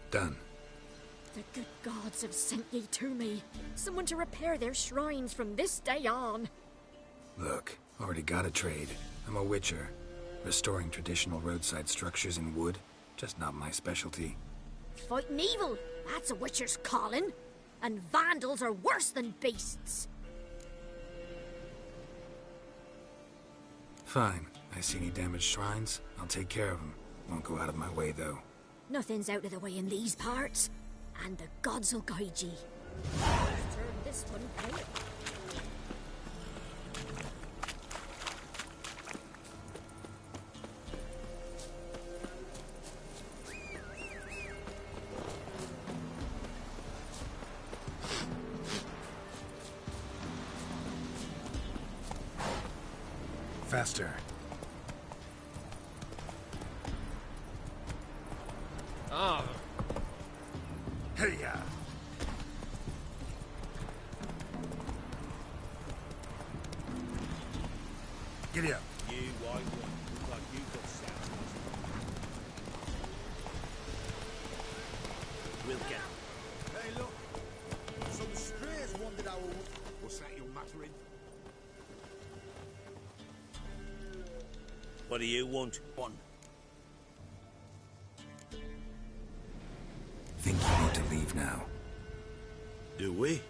Done. The good gods have sent ye to me. Someone to repair their shrines from this day on. Look, already got a trade. I'm a witcher. Restoring traditional roadside structures in wood, just not my specialty. Fighting evil, that's a witcher's calling. And vandals are worse than beasts. Fine. I see any damaged shrines, I'll take care of them. Won't go out of my way, though. Nothing's out of the way in these parts, and the gods will guide ye. Turn this one pale. Faster. Ah. Hey-ya. Giddy up. You white one, look like you got sound. We'll get him. Hey, look. Some strays wandered our... What's that you're muttering? What do you want? One. Think you need to leave now. Do we?